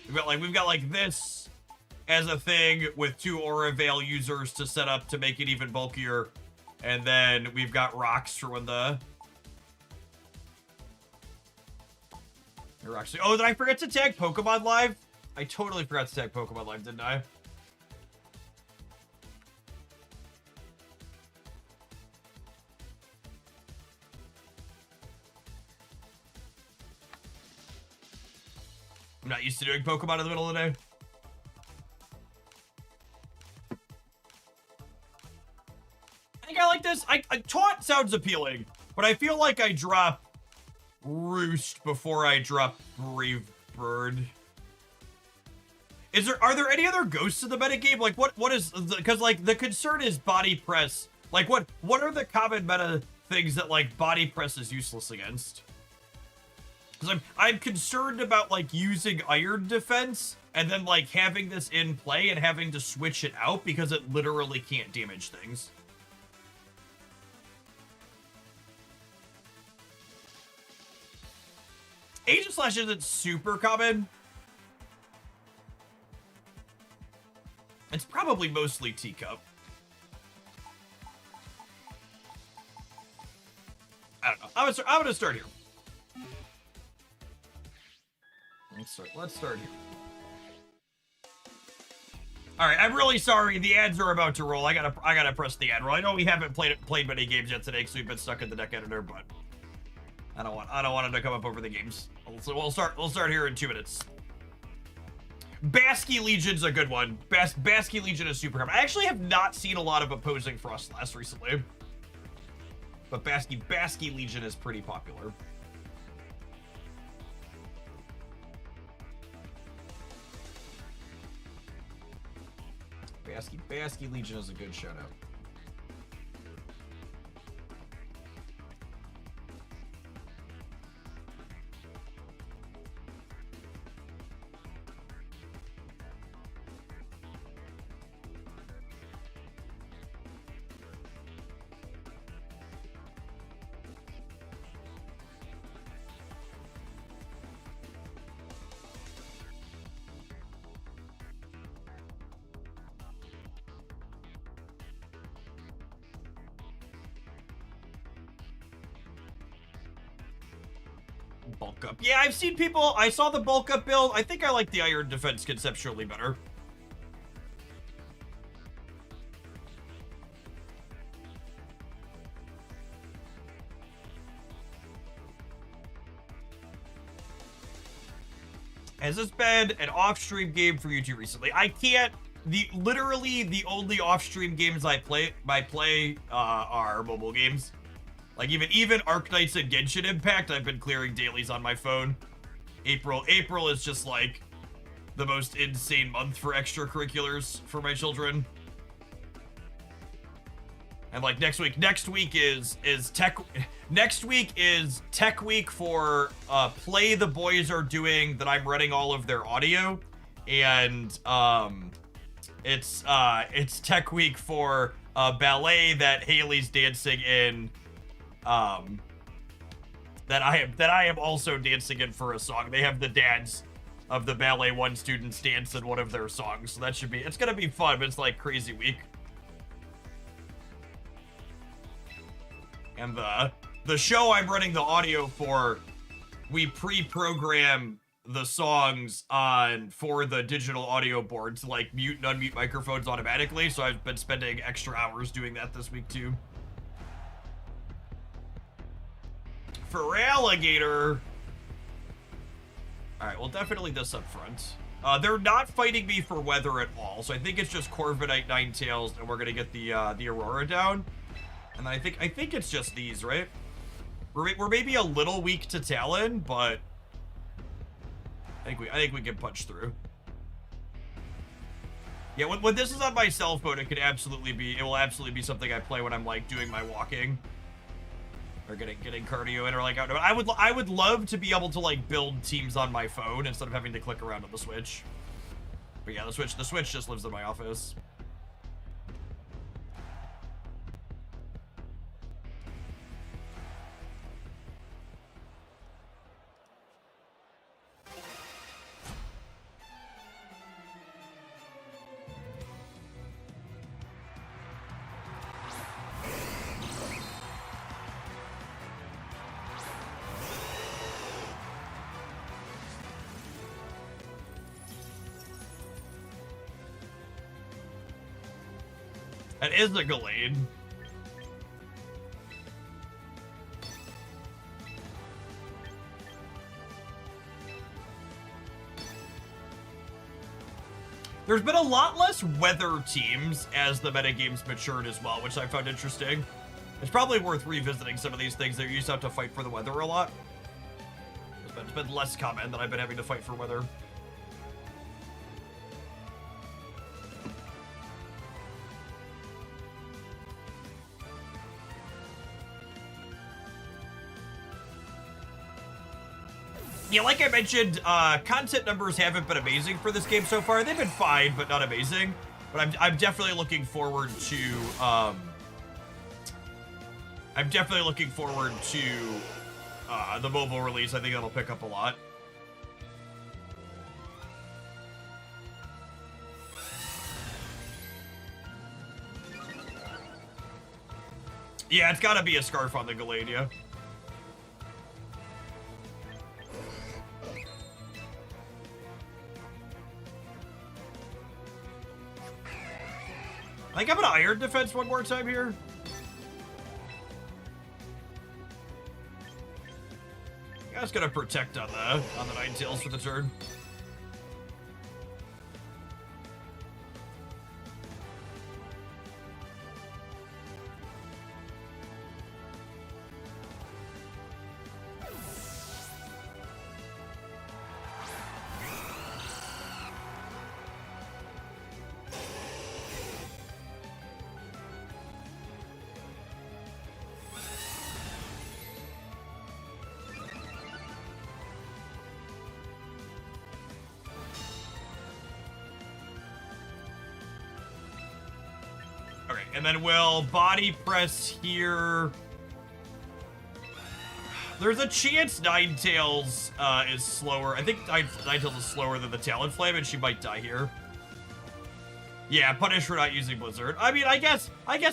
We've got like this as a thing with 2 Aura Veil users to set up to make it even bulkier. And then we've got rocks for when the... Oh, did I forget to tag Pokemon Live? I totally forgot to tag Pokemon Live, didn't I? I'm not used to doing Pokemon in the middle of the day. I think I like this. Taunt sounds appealing. But I feel like I drop Roost before I drop Brave Bird. Are there any other ghosts in the metagame? Like, what is, because, like, the concern is body press. Like, what are the common meta things that, like, body press is useless against? Because I'm concerned about, like, using iron defense and then, like, having this in play and having to switch it out because it literally can't damage things. Aegislash isn't super common. It's probably mostly teacup. I don't know. I'm gonna start here. Let's start here. All right, I'm really sorry. The ads are about to roll. I gotta press the ad roll. I know we haven't played many games yet today, because we've been stuck in the deck editor, but I don't want it to come up over the games. So we'll start here in 2 minutes. Basky Legion's a good one. Basky Legion is super common. I actually have not seen a lot of opposing Frostlass recently, but Basky Legion is pretty popular. Basky Legion is a good shout out. Bulk up. Yeah, I've seen people. I saw the bulk up build. I think I like the iron defense conceptually better. Has this been an off-stream game for you two recently? I can't. Literally the only off-stream games I play are mobile games. Like, even Arknights and Genshin Impact, I've been clearing dailies on my phone. April is just, like, the most insane month for extracurriculars for my children. And, like, next week is tech week for play the boys are doing that I'm running all of their audio. And, it's tech week for ballet that Haley's dancing in. That I am also dancing in for a song. They have the dads of the Ballet 1 students dance in one of their songs, so that should be, it's gonna be fun, but it's like crazy week. And the show I'm running the audio for, we pre-program the songs for the digital audio board to, like, mute and unmute microphones automatically, so I've been spending extra hours doing that this week too. For Alligator, all right, well, definitely this up front. They're not fighting me for weather at all, so I think it's just Corviknight, Ninetales, and we're gonna get the Aurora down. And I think it's just these, right? We're maybe a little weak to Talon, but I think we can punch through. Yeah, when this is on my cell phone, it will absolutely be something I play when I'm, like, doing my walking. Or getting cardio in, or like, I would love to be able to, like, build teams on my phone instead of having to click around on the Switch. But yeah, the Switch just lives in my office. That is a Gallade. There's been a lot less weather teams as the metagame's matured as well, which I found interesting. It's probably worth revisiting some of these things that you used to have to fight for the weather a lot. It's been less common that I've been having to fight for weather. Yeah, like I mentioned, content numbers haven't been amazing for this game so far. They've been fine, but not amazing. But I'm definitely looking forward to, the mobile release. I think that'll pick up a lot. Yeah, it's gotta be a scarf on the Galadia. I think I'm gonna Iron Defense one more time here. I was gonna protect on the Ninetales for the turn. And then we'll body press here. There's a chance Ninetales is slower. I think Ninetales is slower than the Talonflame, and she might die here. Yeah, punish for not using Blizzard. I mean, I guess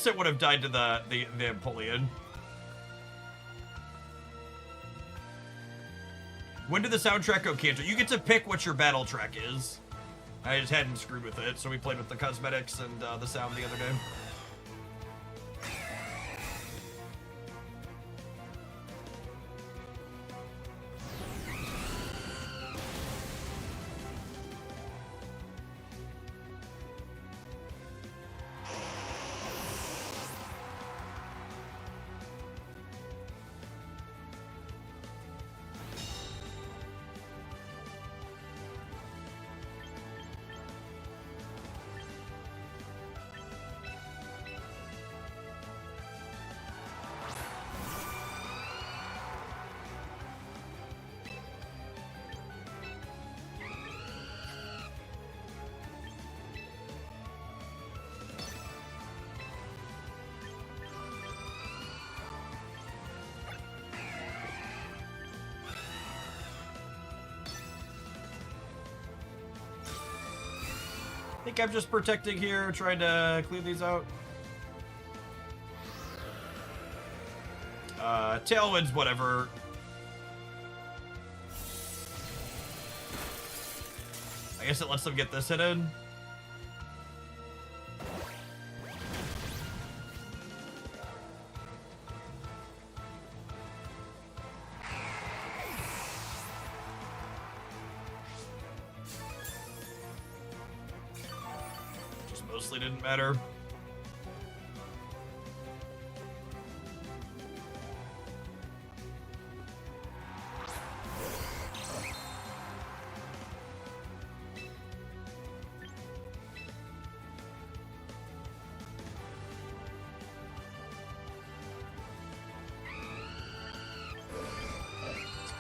it would have died to the Empoleon. When did the soundtrack go cancer? You get to pick what your battle track is. I just hadn't screwed with it, so we played with the cosmetics and the sound the other day. I think I'm just protecting here, trying to clear these out. Tailwinds, whatever. I guess it lets them get this hit in. Just mostly didn't matter.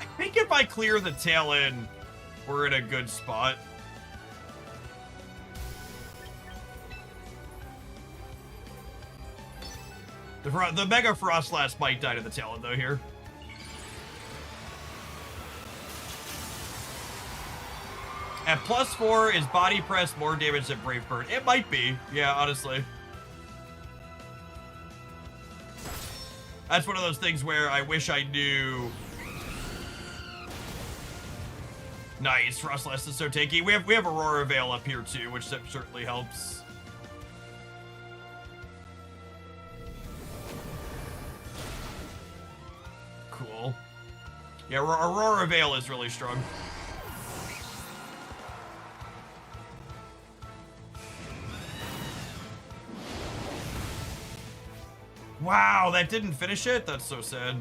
I think if I clear the tail end, we're in a good spot. The Mega Frostlass might die to the tail end, though, here. At +4, is Body Press more damage than Brave Bird? It might be. Yeah, honestly. That's one of those things where I wish I knew. Nice, Frostlass is so tanky. We have Aurora Veil up here too, which certainly helps. Cool. Yeah, Aurora Veil is really strong. Wow, that didn't finish it? That's so sad.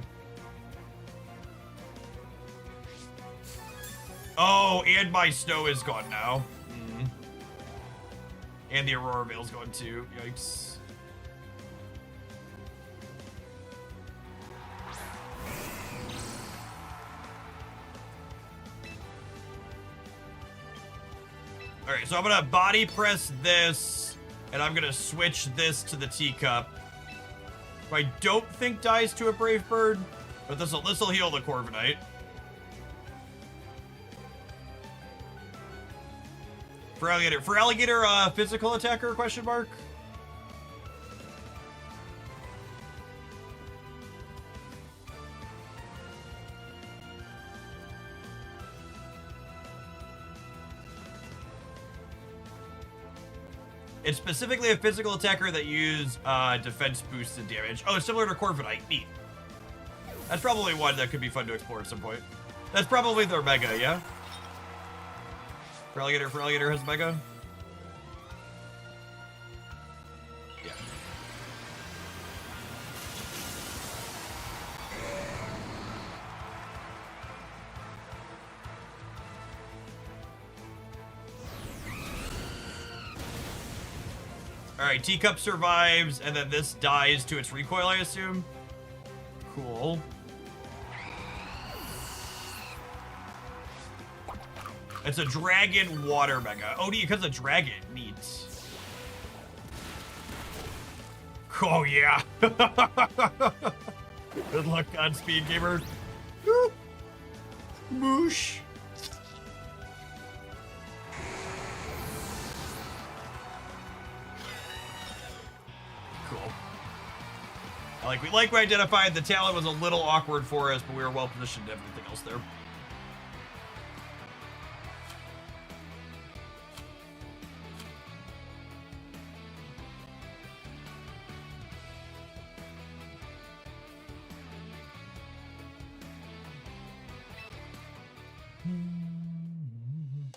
Oh, and my snow is gone now. Mm. And the Aurora Veil's gone too. Yikes. Alright, so I'm gonna body press this, and I'm gonna switch this to the teacup. I don't think dies to a Brave Bird, but this'll heal the Corviknight. For alligator, physical attacker, question mark? It's specifically a physical attacker that uses defense boosts and damage. Oh, it's similar to Corviknight. Neat. That's probably one that could be fun to explore at some point. That's probably their Mega, yeah? For alligator has Mega? Yeah. Alright, Teacup survives, and then this dies to its recoil, I assume. Cool. It's a dragon water mega. Oh, because a dragon. Neat. Oh, yeah. Good luck, Godspeed, gamer. Moosh. Cool. We identified the talent was a little awkward for us, but we were well positioned to everything else there.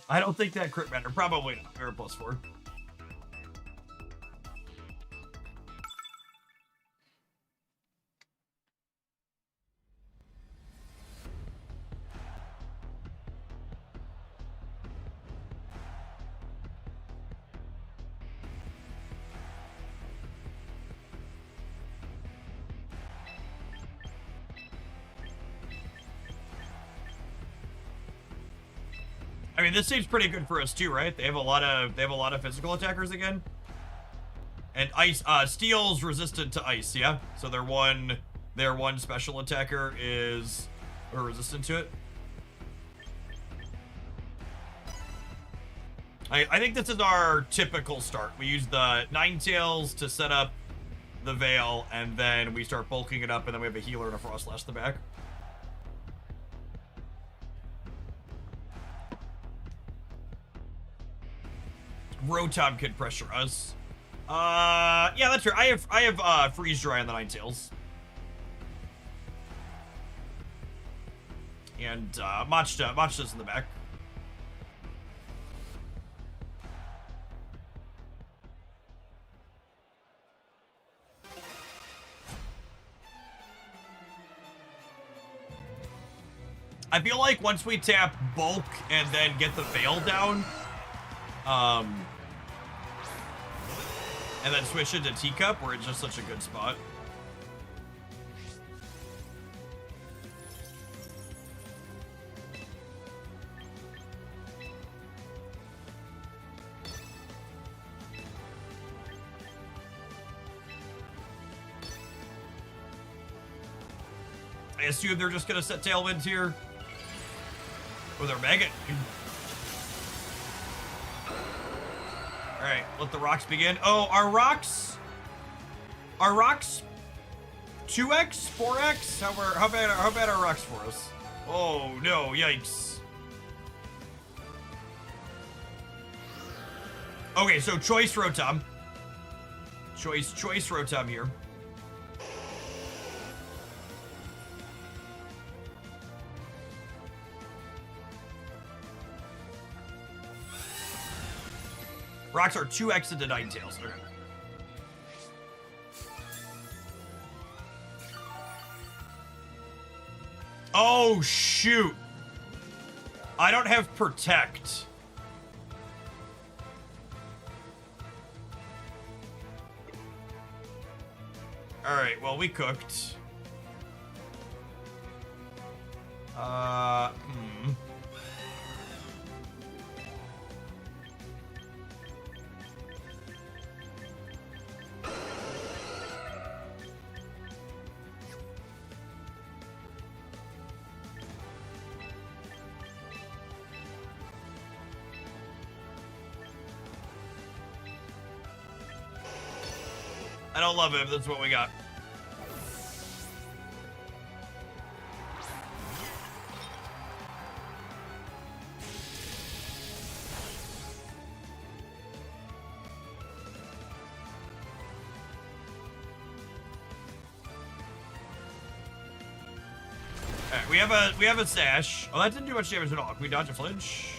I don't think that crit mattered. Probably not. Or +4. I mean, this seems pretty good for us too, right? They have a lot of physical attackers again. And ice steel's resistant to ice, yeah? So their one special attacker is resistant to it. I think this is our typical start. We use the Ninetales to set up the Veil, and then we start bulking it up, and then we have a healer and a Frostlash in the back. Rotom can pressure us. Yeah, that's true. I have Freeze Dry on the Ninetales. And Machta's in the back. I feel like once we tap Bulk and then get the Veil down, and then switch into Teacup, where it's just such a good spot. I assume they're just gonna set Tailwinds here. Or they're Mega. Alright, let the rocks begin. Oh, are rocks 2x? 4x? How bad are rocks for us? Oh no, yikes. Okay, so choice Rotom. Choice Rotom here. Rocks are 2x into Ninetales. Okay. Oh, shoot. I don't have protect. All right, well, we cooked. I don't love him. That's what we got. All right, we have a sash. Oh, that didn't do much damage at all. Can we dodge a flinch?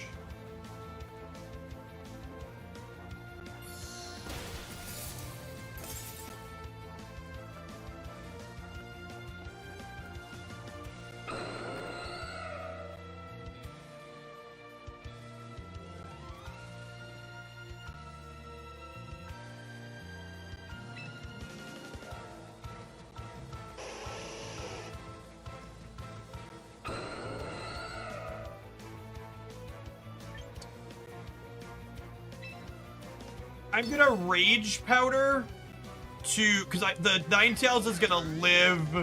I'm gonna rage powder to, because the Ninetales is gonna live.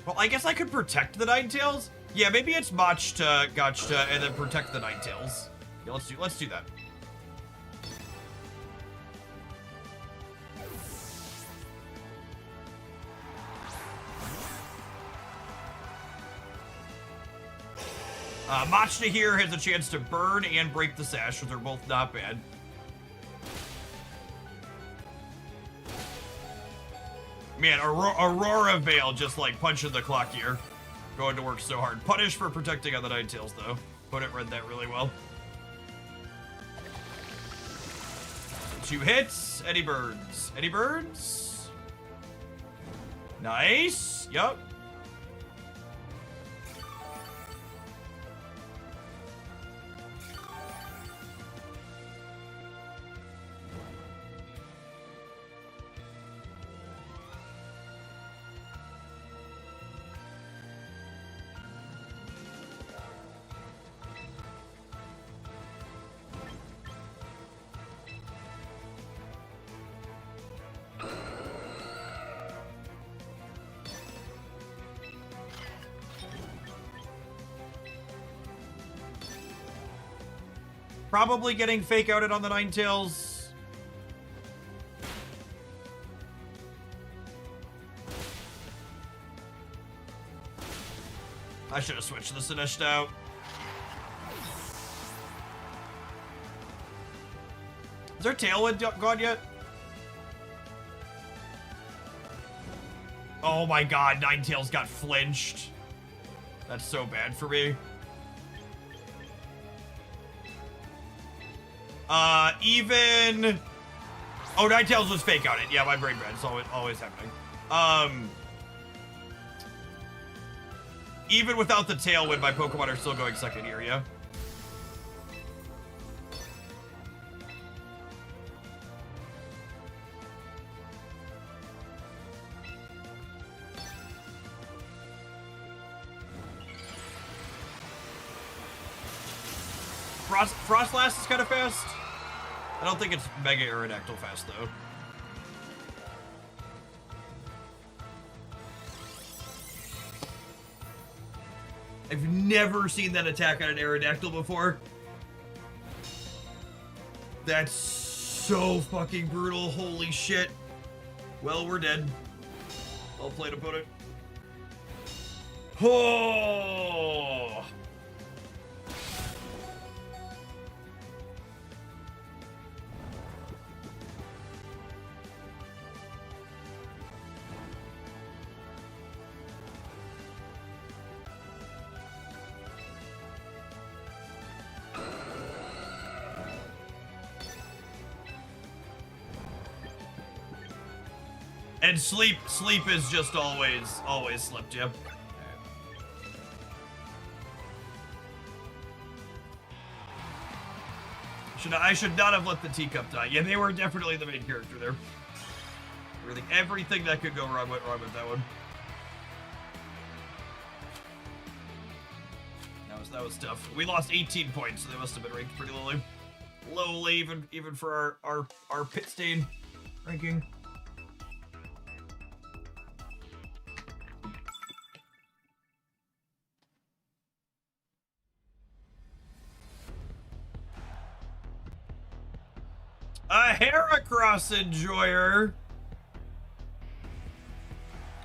Well, I guess I could protect the Ninetales. Yeah, maybe it's Machta, Gotcha, and then protect the Ninetales. Yeah, let's do that. Machta here has a chance to burn and break the sash, so they're both not bad. Man, Aurora Veil just like punching the clock here. Going to work so hard. Punish for protecting on the Ninetales though. Opponent read that really well. 2 hits. Eddie Birds. Eddie Birds. Nice. Yup. Probably getting fake outed on the Ninetales. I should have switched the Sinistcha out. Is there Tailwind gone yet? Oh my god, Ninetales got flinched. That's so bad for me. Even... Oh, Ninetales was fake on it. Yeah, my brain bad. It's always happening. Even without the Tailwind, my Pokemon are still going second here, yeah? Frostlass is kind of fast. I don't think it's Mega Aerodactyl fast, though. I've never seen that attack on an Aerodactyl before. That's so fucking brutal. Holy shit. Well, we're dead. Well played, opponent. Oh! And sleep is just always slipped, yeah. I should not have let the teacup die. Yeah, they were definitely the main character there. Everything that could go wrong went wrong with that one. That was tough. We lost 18 points, so they must have been ranked pretty lowly. Lowly, even for our pit stain ranking. A Heracross enjoyer.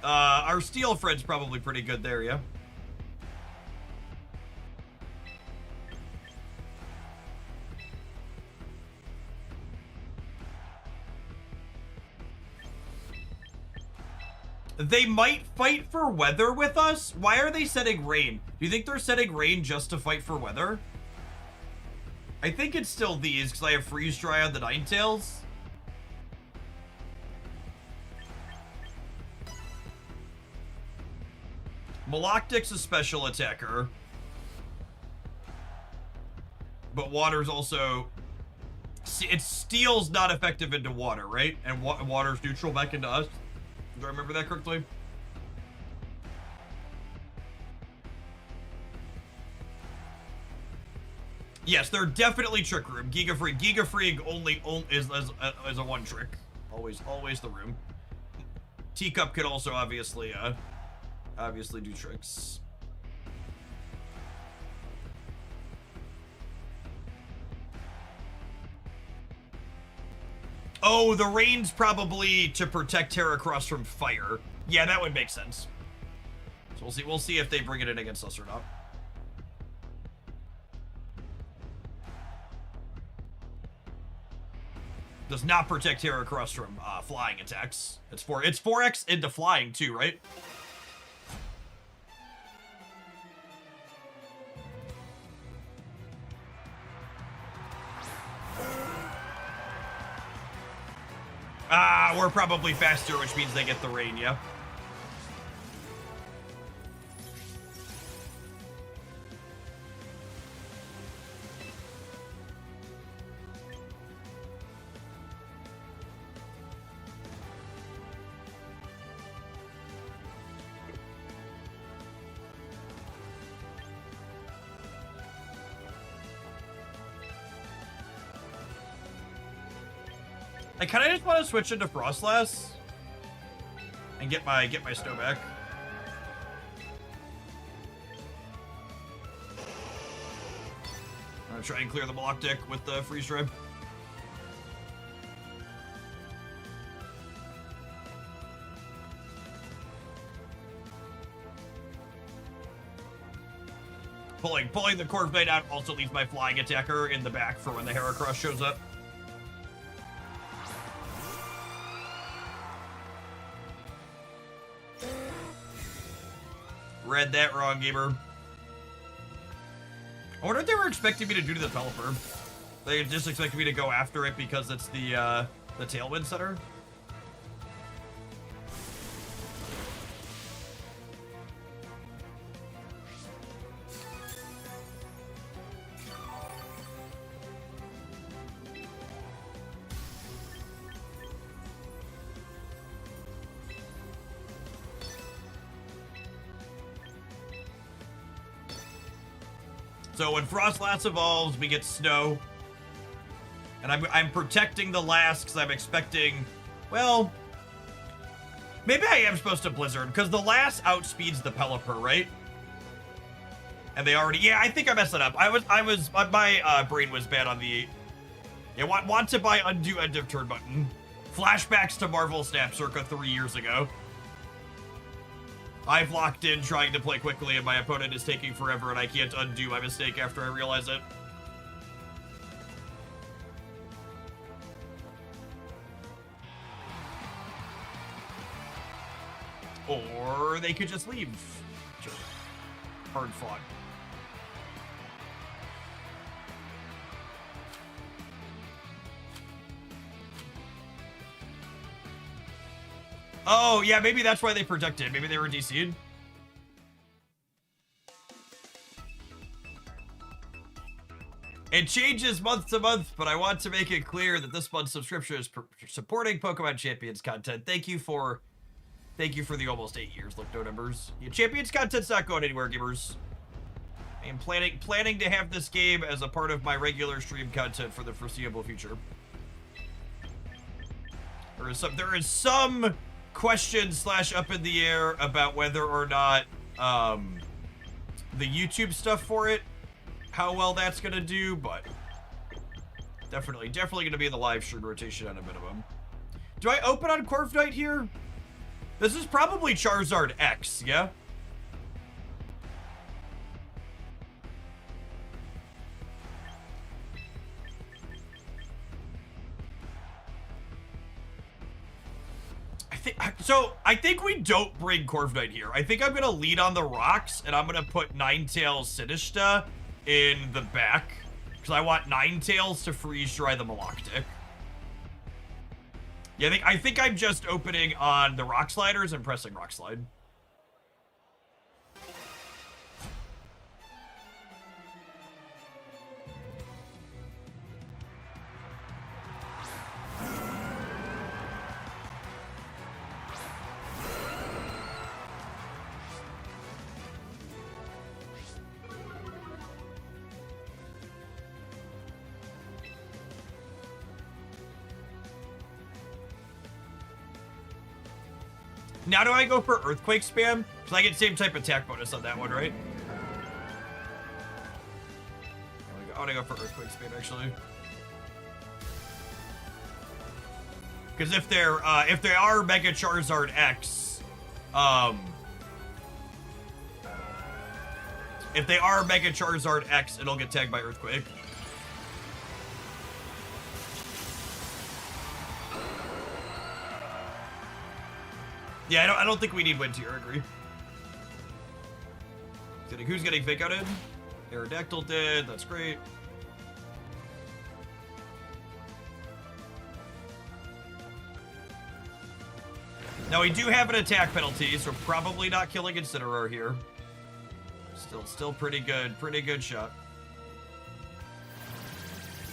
Our steel friend's probably pretty good there, yeah. They might fight for weather with us? Why are they setting rain? Do you think they're setting rain just to fight for weather? I think it's still these, because I have Freeze Dry on the Ninetales. Maloctic's a special attacker. But water's also... It's Steel's not effective into water, right? And water's neutral back into us. Do I remember that correctly? Yes, they're definitely Trick Room. Giga Freak only is a one trick. Always the room. Teacup could also obviously do tricks. Oh, the rain's probably to protect Heracross from fire. Yeah, that would make sense. So we'll see if they bring it in against us or not. Does not protect Heracross from flying attacks. It's 4x into flying too, right? We're probably faster, which means they get the rain, yeah. I kind of just want to switch into Frostlass and get my snow back. I'm gonna try and clear the block deck with the freeze dry. Pulling the Corviknight out also leaves my flying attacker in the back for when the Heracross shows up. Read that wrong, gamer. I wonder what they were expecting me to do to the Pelipper. They just expected me to go after it because it's the Tailwind Center. So when Frostlass evolves, we get snow. And I'm protecting the last because I'm expecting, well, maybe I am supposed to Blizzard because the last outspeeds the Pelipper, right? And they already, yeah, I think I messed it up. My brain was bad on the, yeah, want to buy undo end of turn button. Flashbacks to Marvel Snap circa 3 years ago. I've locked in trying to play quickly and my opponent is taking forever and I can't undo my mistake after I realize it. Or they could just leave. Sure. Hard fought. Oh, yeah, maybe that's why they protected. Maybe they were DC'd. It changes month to month, but I want to make it clear that this month's subscription is supporting Pokemon Champions content. Thank you for the almost 8 years. Look, no numbers. Yeah, Champions content's not going anywhere, gamers. I am planning to have this game as a part of my regular stream content for the foreseeable future. There is some question / up in the air about whether or not the YouTube stuff for it, how well that's gonna do, but definitely gonna be in the live stream rotation at a minimum. Do I open on Corviknight here? This is probably Charizard X, yeah? I think we don't bring Corviknight here. I think I'm gonna lead on the rocks, and I'm gonna put Ninetales Sinistcha in the back, because I want Ninetales to freeze dry the Maloctic. Yeah, I think I'm just opening on the Rock Sliders and pressing Rock Slide. Now do I go for Earthquake spam? Because I get same type attack bonus on that one, right? I want to go for Earthquake spam, actually. Because if they are Mega Charizard X, if they are Mega Charizard X, it'll get tagged by Earthquake. Yeah, I don't think we need Wind Tier, I agree. Who's getting Fake Outed? Aerodactyl did, that's great. Now we do have an attack penalty, so probably not killing Incineroar here. Still pretty good shot.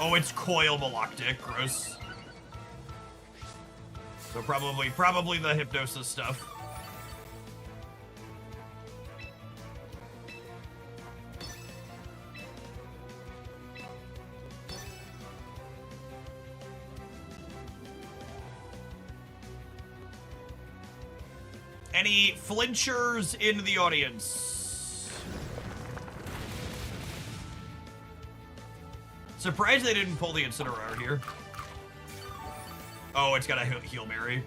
Oh, it's Coil Maloctic, gross. So probably the Hypnosis stuff. Any flinchers in the audience? Surprised they didn't pull the Incineroar here. Oh, it's got a Heal Mary.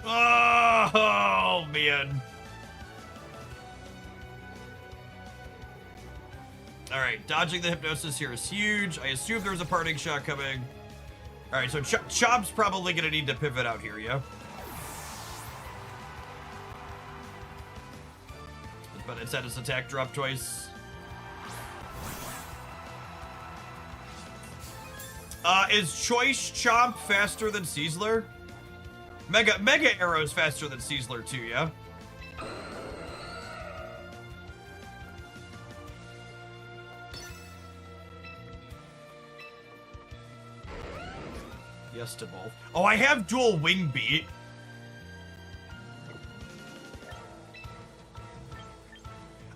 Oh, man. Alright, dodging the Hypnosis here is huge. I assume there's a parting shot coming. Alright, so Chop's probably going to need to pivot out here, yeah? But it's had its attack drop twice. Is Choice Chomp faster than Sizzler? Mega Arrow's faster than Sizzler too, yeah? Yes to both. Oh, I have dual Wing Beat.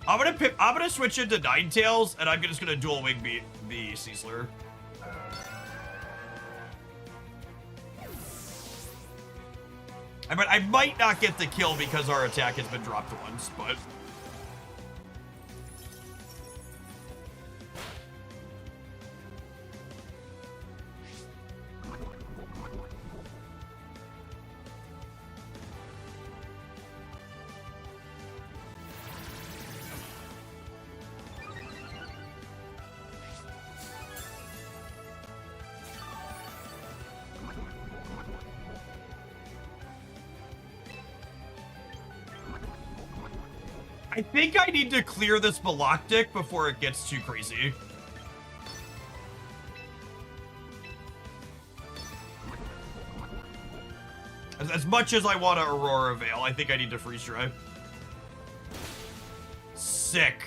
I'm gonna switch into Ninetales, and I'm just gonna dual Wing Beat the Sizzler. I might not get the kill because our attack has been dropped once, but... I think I need to clear this Maloctic before it gets too crazy. As much as I want to Aurora Veil, I think I need to freeze dry. Sick.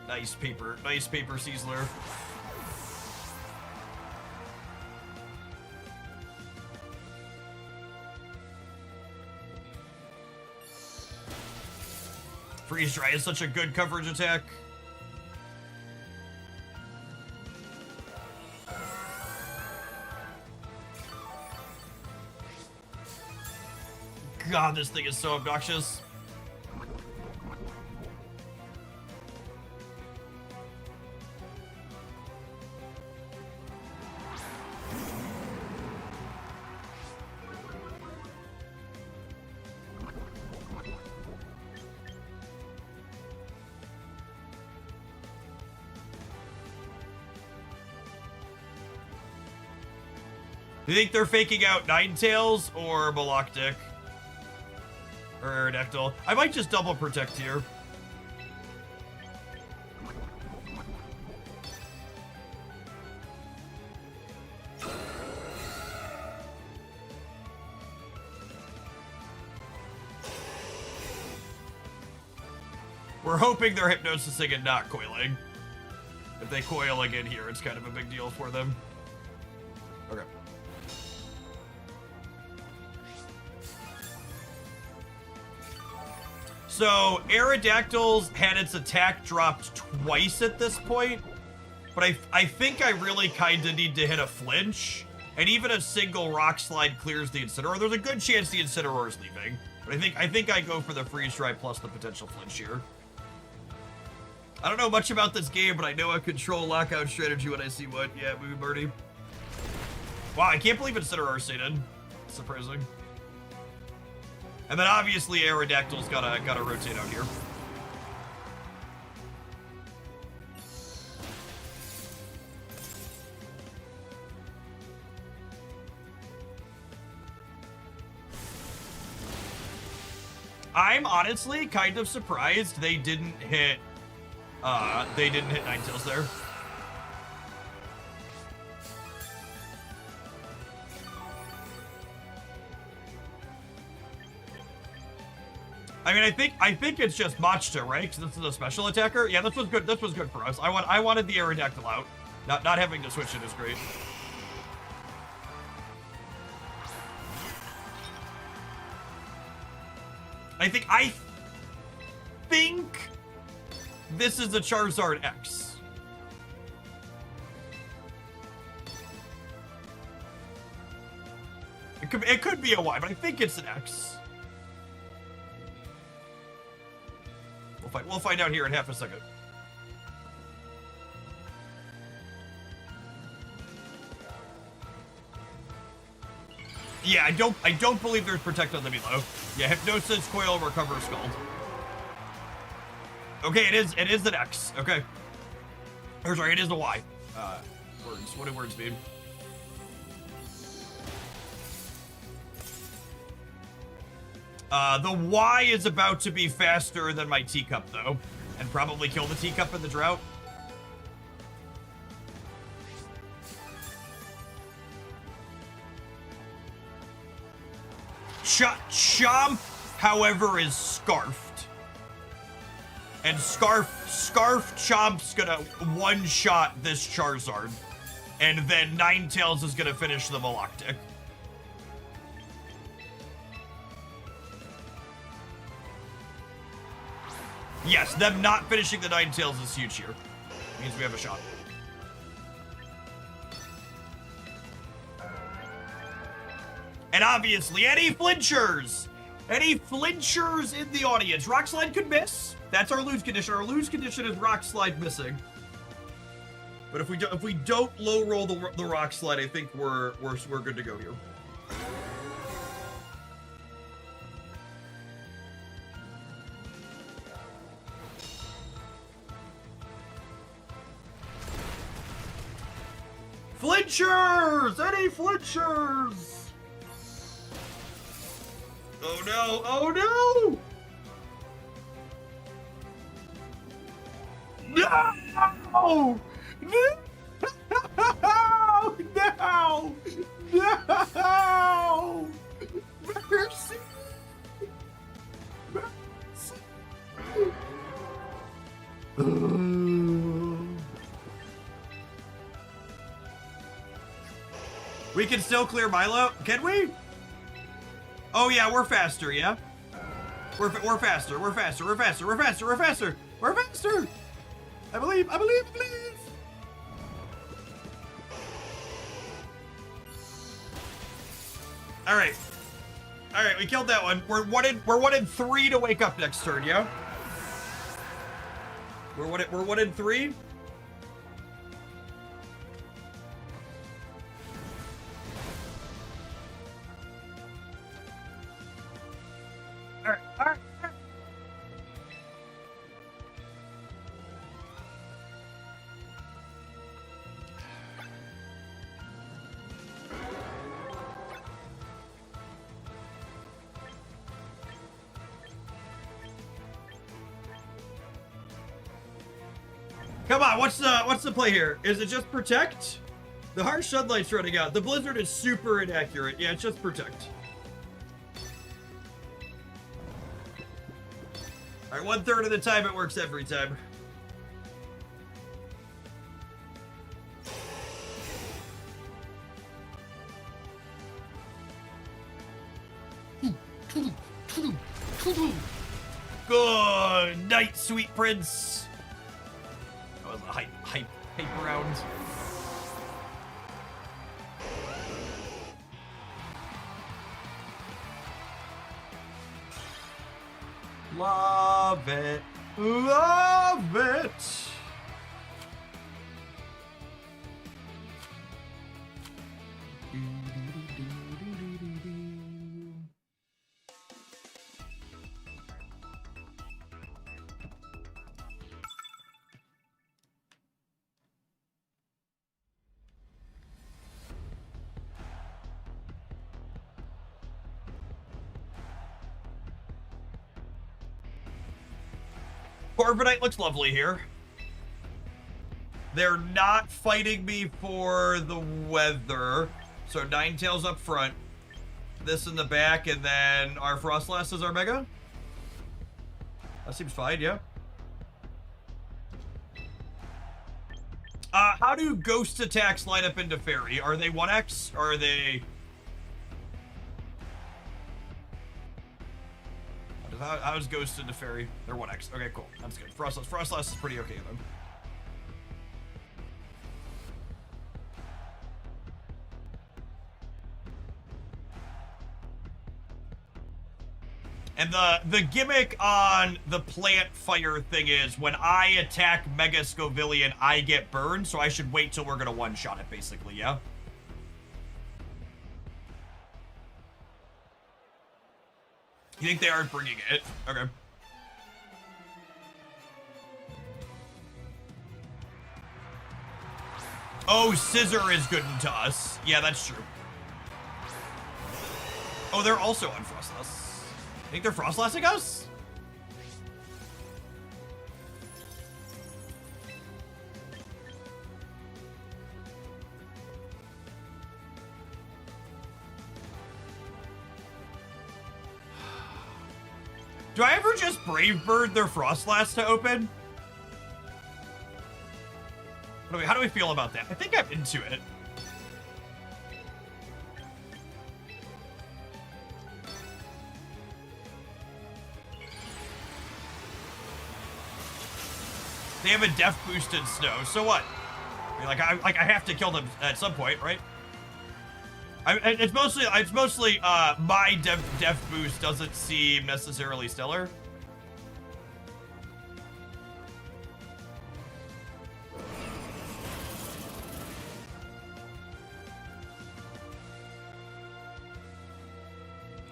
Nice paper Seasler. Freeze dry is such a good coverage attack. God, this thing is so obnoxious. Do you think they're faking out Ninetales or Maloctic? Or Aerodactyl? I might just double protect here. We're hoping they're hypnosising and not coiling. If they coil again here, it's kind of a big deal for them. Okay. So, Aerodactyl's had its attack dropped twice at this point, but I think I really kind of need to hit a flinch, and even a single Rock Slide clears the Incineroar. There's a good chance the Incineroar is leaving, but I think I go for the Freeze Dry plus the potential flinch here. I don't know much about this game, but I know a control lockout strategy when I see one. Yeah, Movie Birdie. Wow, I can't believe Incineroar stayed in. Surprising. And then obviously Aerodactyl's gotta rotate out here. I'm honestly kind of surprised they didn't hit Ninetales there. I mean, I think it's just Machta, right? Because this is a special attacker. Yeah, this was good. This was good for us. I wanted the Aerodactyl out. Not having to switch it is great. I think this is a Charizard X. It could be a Y, but I think it's an X. We'll find out here in half a second. Yeah, I don't believe there's Protect on the Milo. Yeah, Hypnosis, Coil, Recover, Scald. Okay, it is an X. Okay. Or sorry, it is a Y. Words. What do words mean? The Y is about to be faster than my teacup, though, and probably kill the teacup in the drought. Chomp, however, is scarfed. And Scarf Chomp's gonna one-shot this Charizard. And then Ninetales is gonna finish the Maloctic. Yes, them not finishing the Ninetales is huge here. Means we have a shot. And obviously, any flinchers in the audience. Rock Slide could miss. That's our lose condition. Our lose condition is Rock Slide missing. But if we don't low roll the Rock Slide, I think we're good to go here. Flinchers! Any flinchers? Oh no! Oh no! No! No! No! No! We can still clear Milo? Can we? Oh yeah, we're faster, yeah? We're faster, we're faster, we're faster, we're faster, we're faster, we're faster! I believe, I believe, I believe! Alright. Alright, we killed that one. We're one in 3 to wake up next turn, yeah? We're one in 3? Alright, alright. Come on, what's the play here? Is it just protect? The harsh sunlight's running out. The blizzard is super inaccurate. Yeah, it's just protect. Alright, 1/3 of the time it works every time. Good night, sweet prince. That was a hype round. Love it. Love it. Corviknight looks lovely here. They're not fighting me for the weather. So Ninetales up front. This in the back, and then our Frostlass is our Mega. That seems fine, yeah. How do ghost attacks line up into Fairy? Are they 1x? Or are they... How's Ghost into Fairy? They're 1x. Okay, cool. That's good. Frostlass is pretty okay then. And the gimmick on the plant fire thing is when I attack Mega Scovillian, I get burned, so I should wait till we're gonna one-shot it, basically, yeah? You think they aren't bringing it? Okay. Oh, Scissor is good to us. Yeah, that's true. Oh, they're also on Frostlass. Think they're Frostlassing us? Do I ever just Brave Bird their Frostlass to open? How do we feel about that? I think I'm into it. They have a def boost in snow, so what? I mean, I have to kill them at some point, right? It's mostly my def boost doesn't seem necessarily stellar.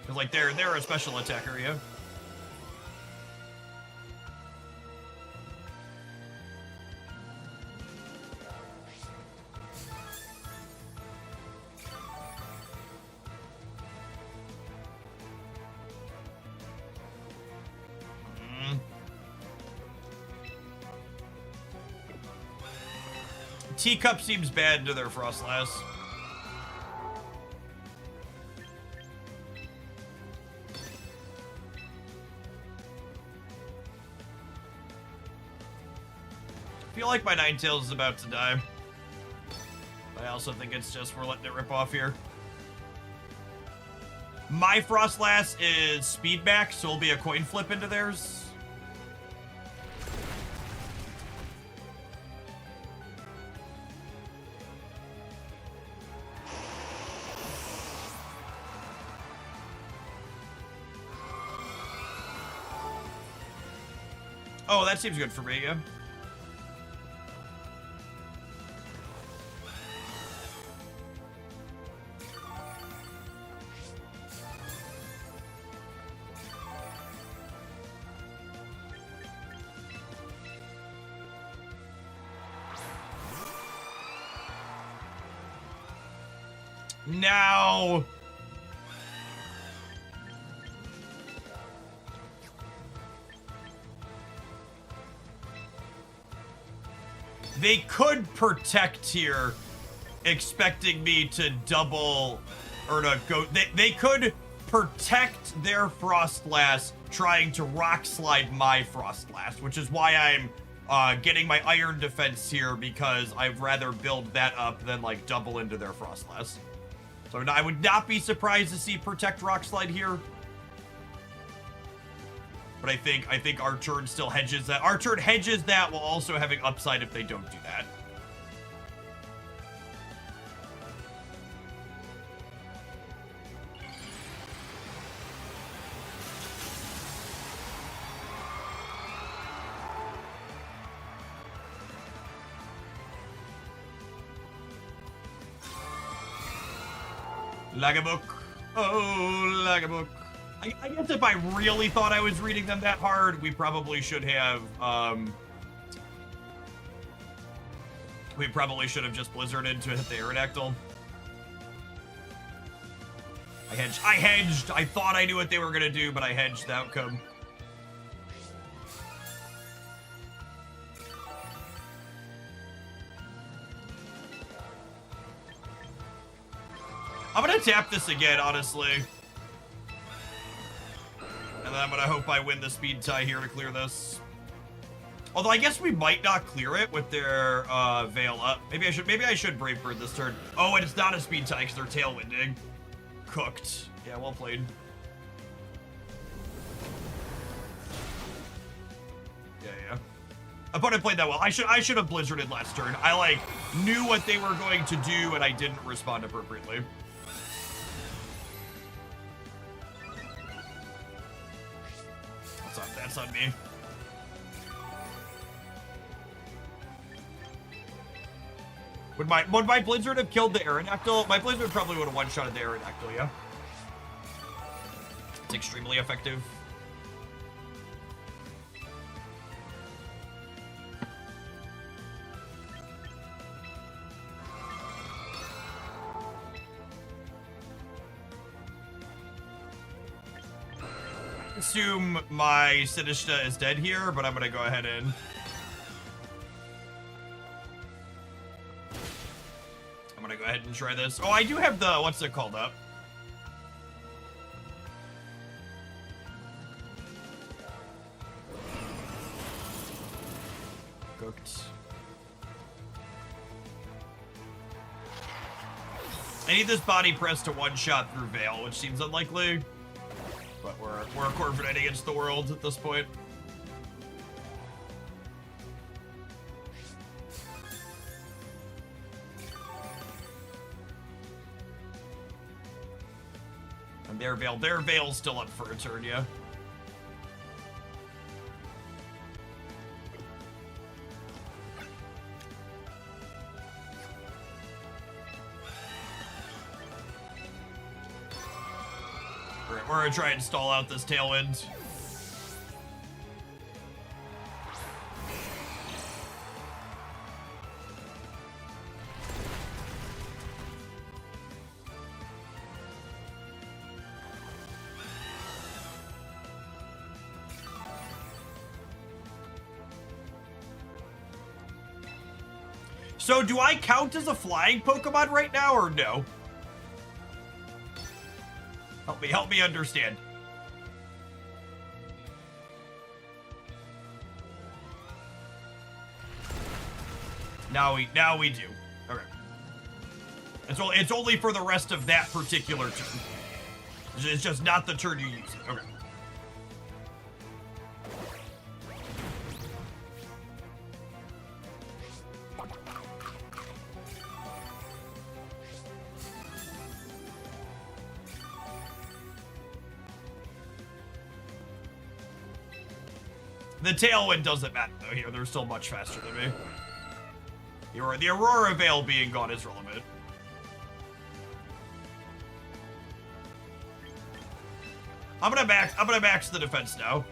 Cause like they're a special attacker, yeah. Teacup seems bad to their Frostlass. I feel like my Ninetales is about to die. But I also think it's just we're letting it rip off here. My Frostlass is speed max, so it'll be a coin flip into theirs. Oh, that seems good for me, yeah. Now... they could protect here, expecting me to double, or to go, they could protect their Frostlass, trying to rock slide my Frostlass, which is why I'm getting my Iron Defense here, because I'd rather build that up than, like, double into their Frostlass. So I would not be surprised to see Protect Rock Slide here. But I think our turn still hedges that. Our turn hedges that while also having upside if they don't do that. Lagabook. Oh, Lagabook. I guess if I really thought I was reading them that hard, we probably should have, just Blizzarded to hit the Aerodactyl. I hedged. I thought I knew what they were gonna do, but I hedged the outcome. I'm gonna tap this again, honestly. And then I'm gonna hope I win the speed tie here to clear this. Although I guess we might not clear it with their Veil up. Maybe I should Brave Bird this turn. Oh, and it's not a speed tie because they're tailwinding. Cooked. Yeah, well played. Yeah. Opponent played that well. I should have Blizzarded last turn. I like knew what they were going to do and I didn't respond appropriately. That's on me. Would my Blizzard have killed the Aerodactyl? My Blizzard probably would have one-shotted the Aerodactyl, yeah. It's extremely effective. Assume my Sinistcha is dead here, but I'm gonna go ahead and try this. Oh, I do have the what's it called up? Cooked. I need this body press to one-shot through Veil, which seems unlikely. But we're a Corviknight against the world at this point. And their Veil's still up for a turn, yeah. We're gonna try and stall out this Tailwind. So do I count as a flying Pokemon right now or no? Help me understand. Now we do. Okay. It's only for the rest of that particular turn. It's just not the turn you use it. Okay. The Tailwind doesn't matter, though, here. They're still much faster than me. The Aurora Veil being gone is relevant. I'm gonna max the defense now.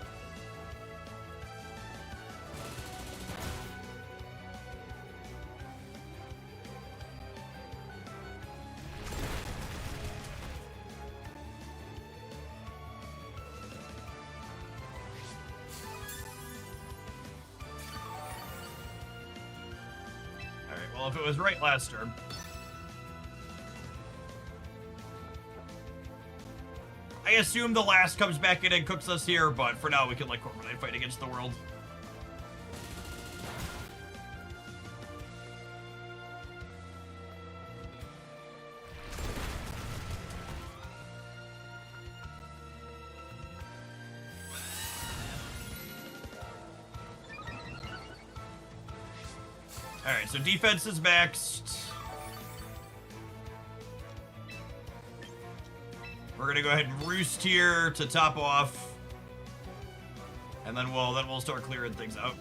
Well, if it was right last turn. I assume the last comes back in and cooks us here, but for now we can let Corviknight fight against the world. Alright, so defense is maxed. We're gonna go ahead and roost here to top off. And then we'll start clearing things out.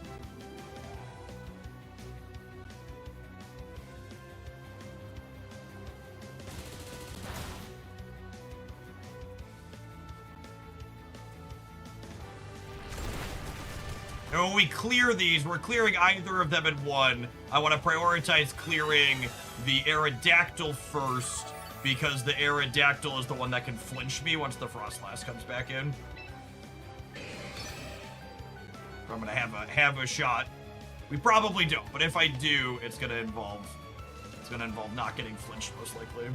And when we clear these, we're clearing either of them in one. I want to prioritize clearing the Aerodactyl first, because the Aerodactyl is the one that can flinch me once the Frostlass comes back in. I'm gonna have a shot. We probably don't, but if I do, it's gonna involve not getting flinched most likely.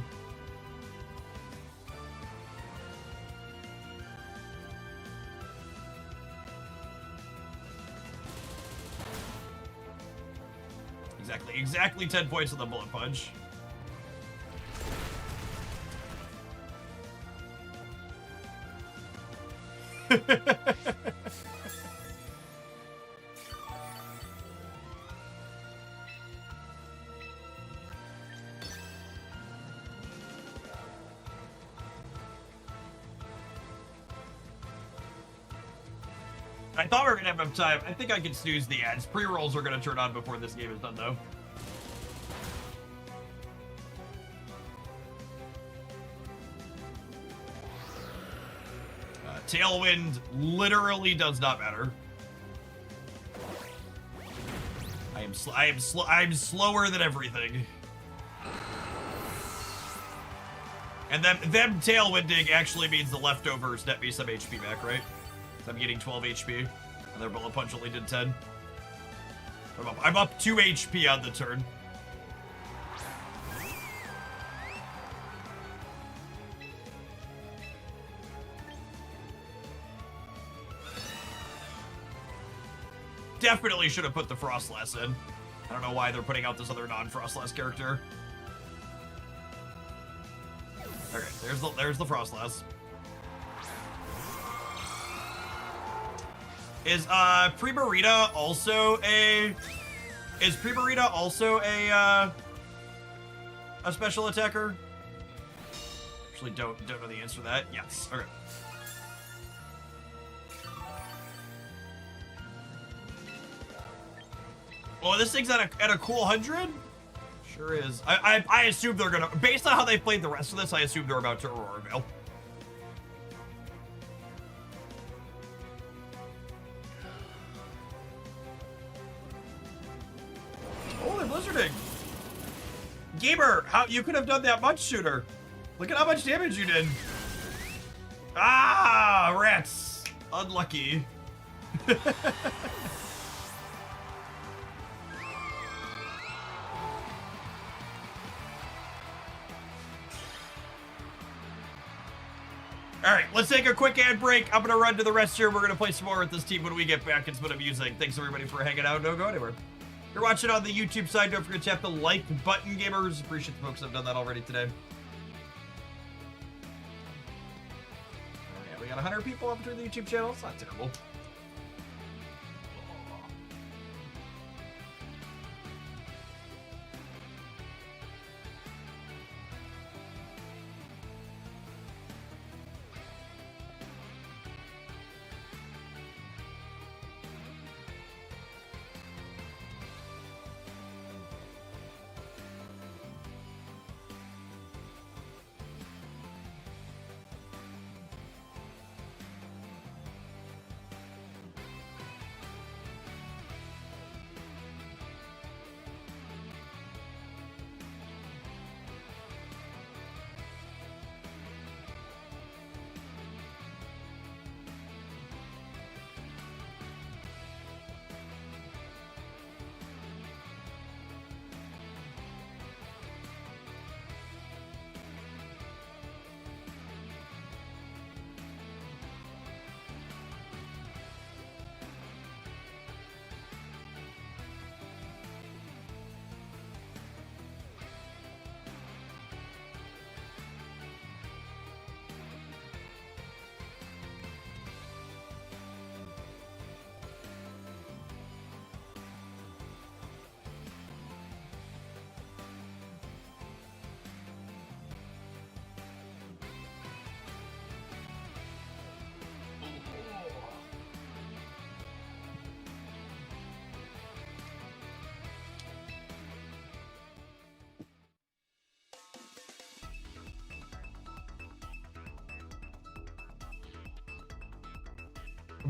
Exactly 10 points of the Bullet Punch. I thought we were gonna have enough time. I think I can snooze the ads. Pre-rolls are gonna turn on before this game is done, though. Tailwind literally does not matter. I'm slower than everything. And them tailwinding actually means the leftovers net me some HP back, right? So I'm getting 12 HP, and their Bullet Punch only did 10. I'm up 2 HP on the turn. Definitely should have put the Frostlass in. I don't know why they're putting out this other non-Frostlass character. Okay, there's the Frostlass. Is Primarina also a special attacker? Actually don't know the answer to that. Yes. Okay. Oh, this thing's at a cool 100? Sure is. I assume they're gonna, based on how they played the rest of this, I assume they're about to Aurora Veil. Oh, they're blizzarding. Gamer, how you could have done that much sooner. Look at how much damage you did. Ah, rats. Unlucky. All right, let's take a quick ad break. I'm going to run to the rest here. We're going to play some more with this team when we get back. It's been amusing. Thanks, everybody, for hanging out. Don't go anywhere. You're watching on the YouTube side, don't forget to tap the like button, gamers. Appreciate the folks that have done that already today. We got 100 people up to the YouTube channel. It's not terrible.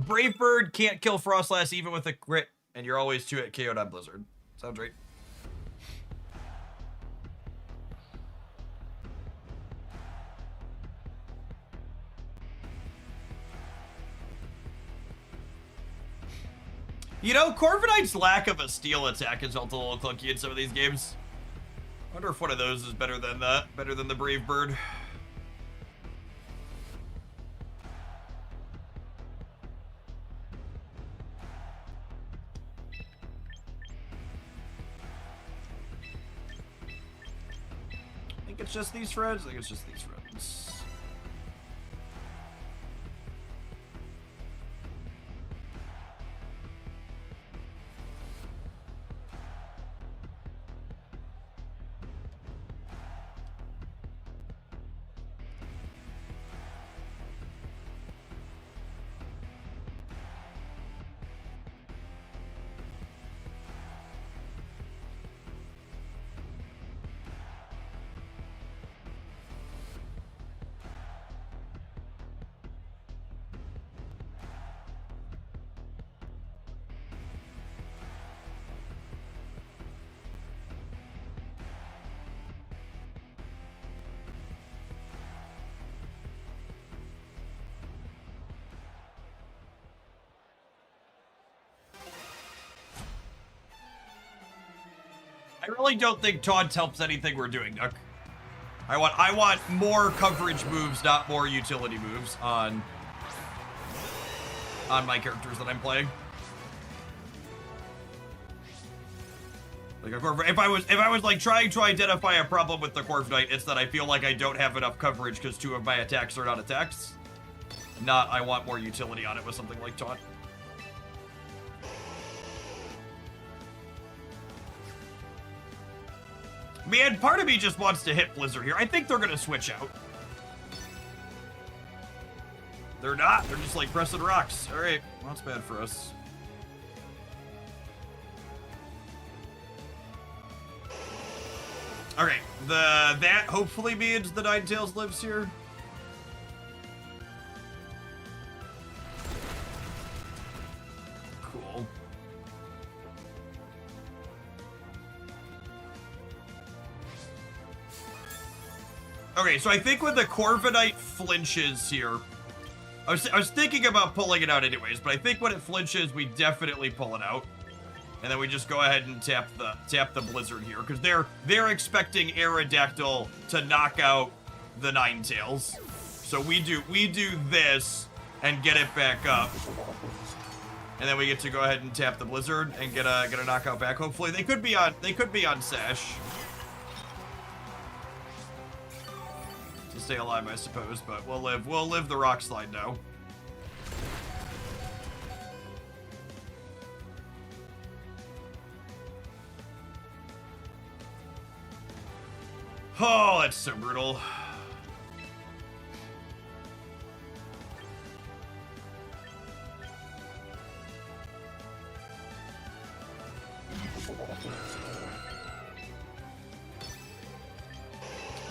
Brave Bird can't kill Frostlass even with a crit, and you're always 2-hit KO'd on Blizzard. Sounds right. You know, Corviknight's lack of a steel attack is also a little clunky in some of these games. I wonder if one of those is better than the Brave Bird. I think it's just these friends. I think it's just these friends. I really don't think taunts helps anything we're doing, Duck. I want more coverage moves, not more utility moves on my characters that I'm playing. Like, if I was like trying to identify a problem with the Corviknight, it's that I feel like I don't have enough coverage because 2 of my attacks are not attacks. Not I want more utility on it with something like taunt. Man, part of me just wants to hit Blizzard here. I think they're gonna switch out. They're not. They're just like pressing rocks. All right, well, that's bad for us. All right, that hopefully means the Ninetales lives here. Cool. Okay, so I think when the Corviknight flinches here, I was thinking about pulling it out anyways, but I think when it flinches, we definitely pull it out. And then we just go ahead and tap the Blizzard here, because they're expecting Aerodactyl to knock out the Ninetales. So we do this and get it back up. and then we get to go ahead and tap the Blizzard and get a knockout back. Hopefully, they could be on Sash to stay alive, I suppose. But we'll live the Rock Slide now. Oh, that's so brutal. I'm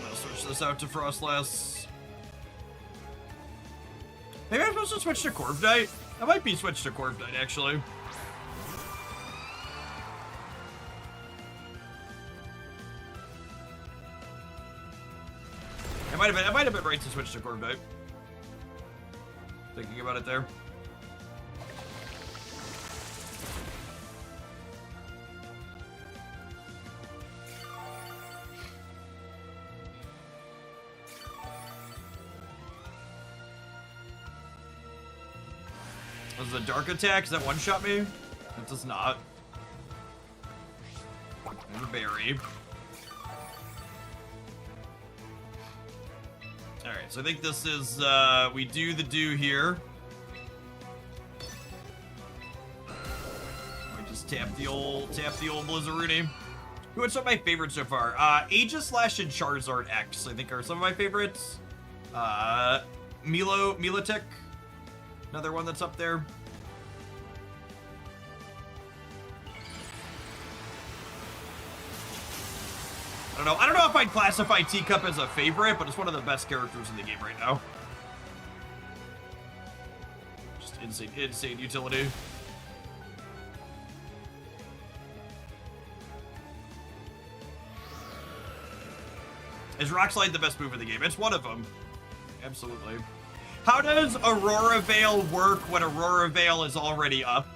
gonna switch this out to Frostless. Maybe I'm supposed to switch to Corviknight? I might be switched to Corviknight, actually. I might have been right to switch to Corviknight. Thinking about it there. Was it a dark attack? Does that one-shot me? It does not. And a berry. Alright, so I think this is, we do the do here. We just tap the old Blizzaroonie. What's some of my favorites so far? Aegislash and Charizard X, I think, are some of my favorites. Milotic, another one that's up there. I don't know if I'd classify Teacup as a favorite, but it's one of the best characters in the game right now. Just insane utility. Is Rock Slide the best move in the game? It's one of them. Absolutely. How does Aurora Veil work when Aurora Veil is already up?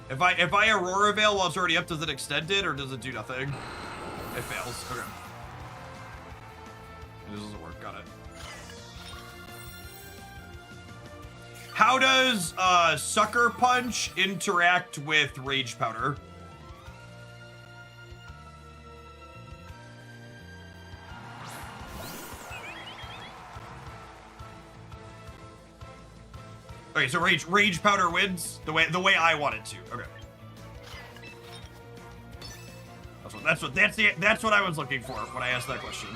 If I Aurora Veil while it's already up, does it extend it or does it do nothing? It fails. Okay. This doesn't work. Got it. How does Sucker Punch interact with Rage Powder? Okay, so Rage Powder wins the way I want it to. Okay. That's what I was looking for when I asked that question.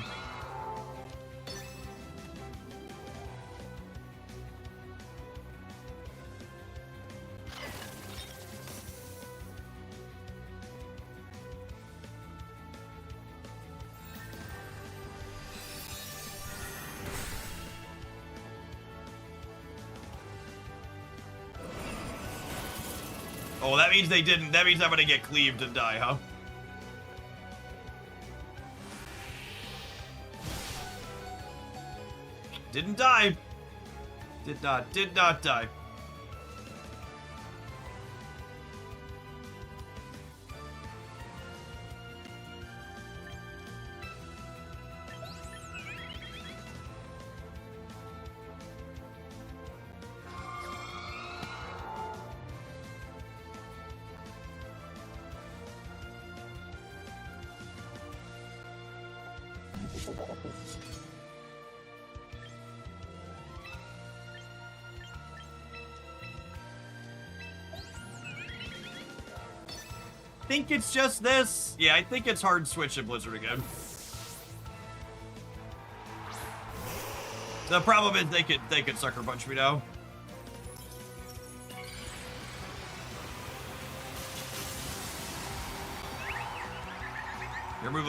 Oh, that means they didn't. That means I'm gonna get cleaved and die, huh? Didn't die. Did not die. Think it's just this. Yeah, I think it's hard switch in Blizzard again. The problem is they could Sucker Punch me now.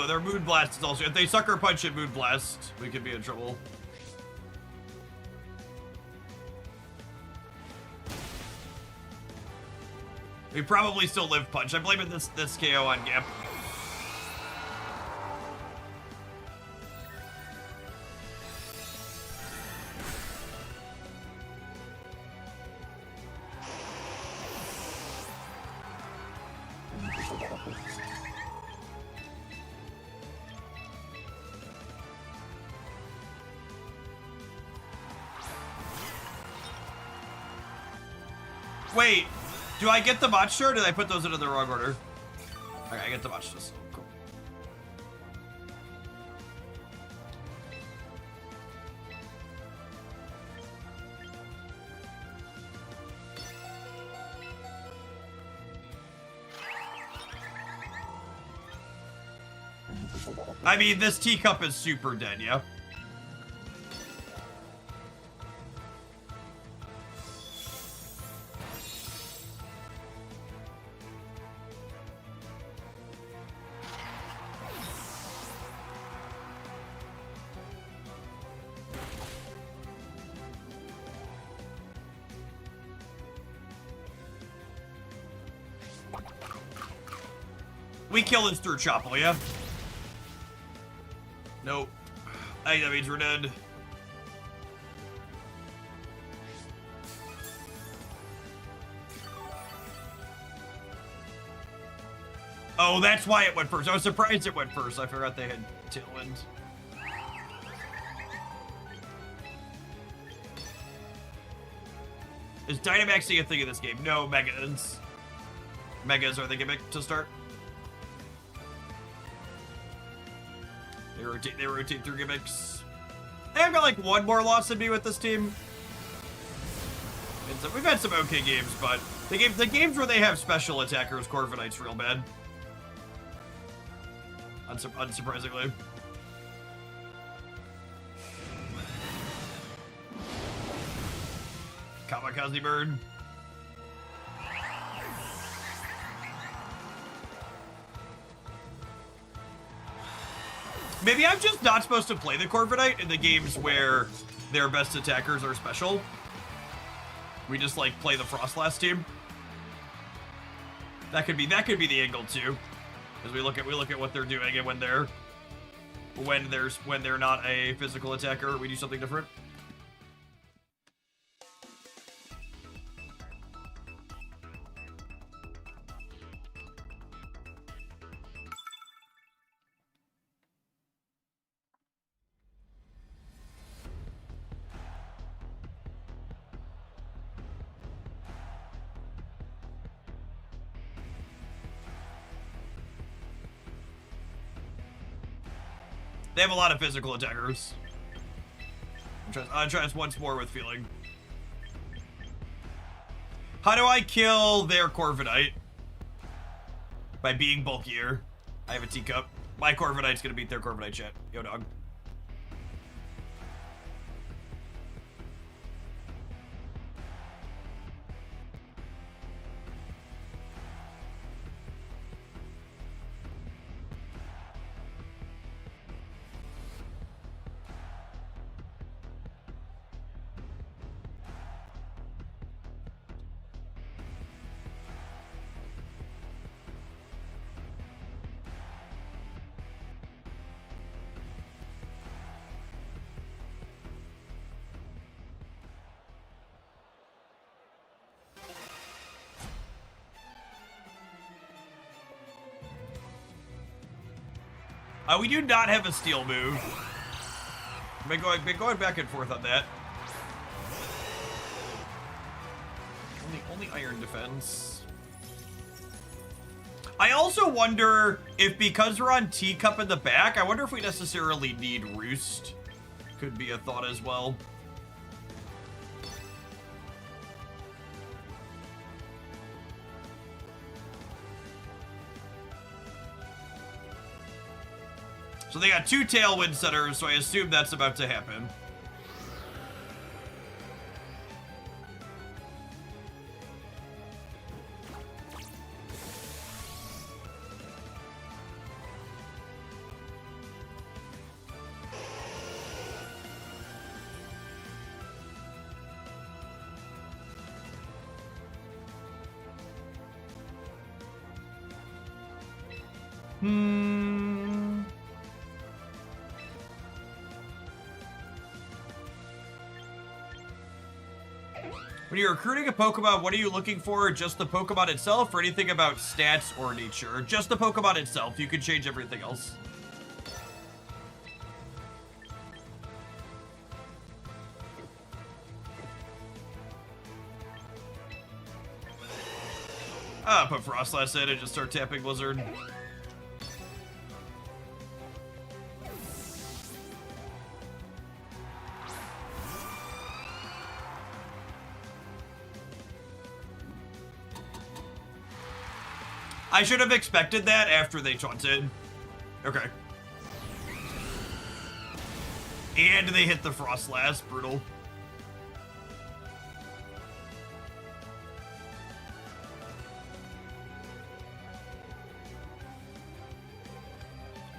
Their Moon Blast is also. If they Sucker Punch at Moon Blast, we could be in trouble. We probably still live Punch. I'm blaming this KO on Gap. Wait, do I get the matcha or did I put those into the wrong order? Okay, I get the matchas. Cool. I mean, this teacup is super dead, yeah? We kill this through Chopple, yeah? Nope. I think that means we're dead. Oh, that's why it went first. I was surprised it went first. I forgot they had Tailwind. Is Dynamaxing a thing in this game? No, Megas. Megas are the gimmick to start. They rotate through gimmicks. I've got like one more loss than me with this team. And so we've had some okay games, but the games where they have special attackers, Corviknight's real bad. Unsurprisingly. Kamikaze Bird. Maybe I'm just not supposed to play the Corviknight in the games where their best attackers are special. We just like play the Frostlass team. That could be the angle too, as we look at what they're doing and when they're not a physical attacker, we do something different. They have a lot of physical attackers. I'll try this once more with feeling. How do I kill their Corviknight? By being bulkier. I have a teacup. My Corviknight's gonna beat their Corviknight, chat. Yo, dog. We do not have a steel move. I've been going back and forth on that. Only iron defense. I also wonder if, because we're on teacup in the back, I wonder if we necessarily need roost. Could be a thought as well. So they got 2 Tailwind Centers, so I assume that's about to happen. When you're recruiting a Pokemon, what are you looking for? Just the Pokemon itself, or anything about stats or nature? Just the Pokemon itself. You can change everything else. Put Frostlass in and just start tapping Blizzard. I should have expected that after they taunted. Okay. And they hit the Frostlass. Brutal.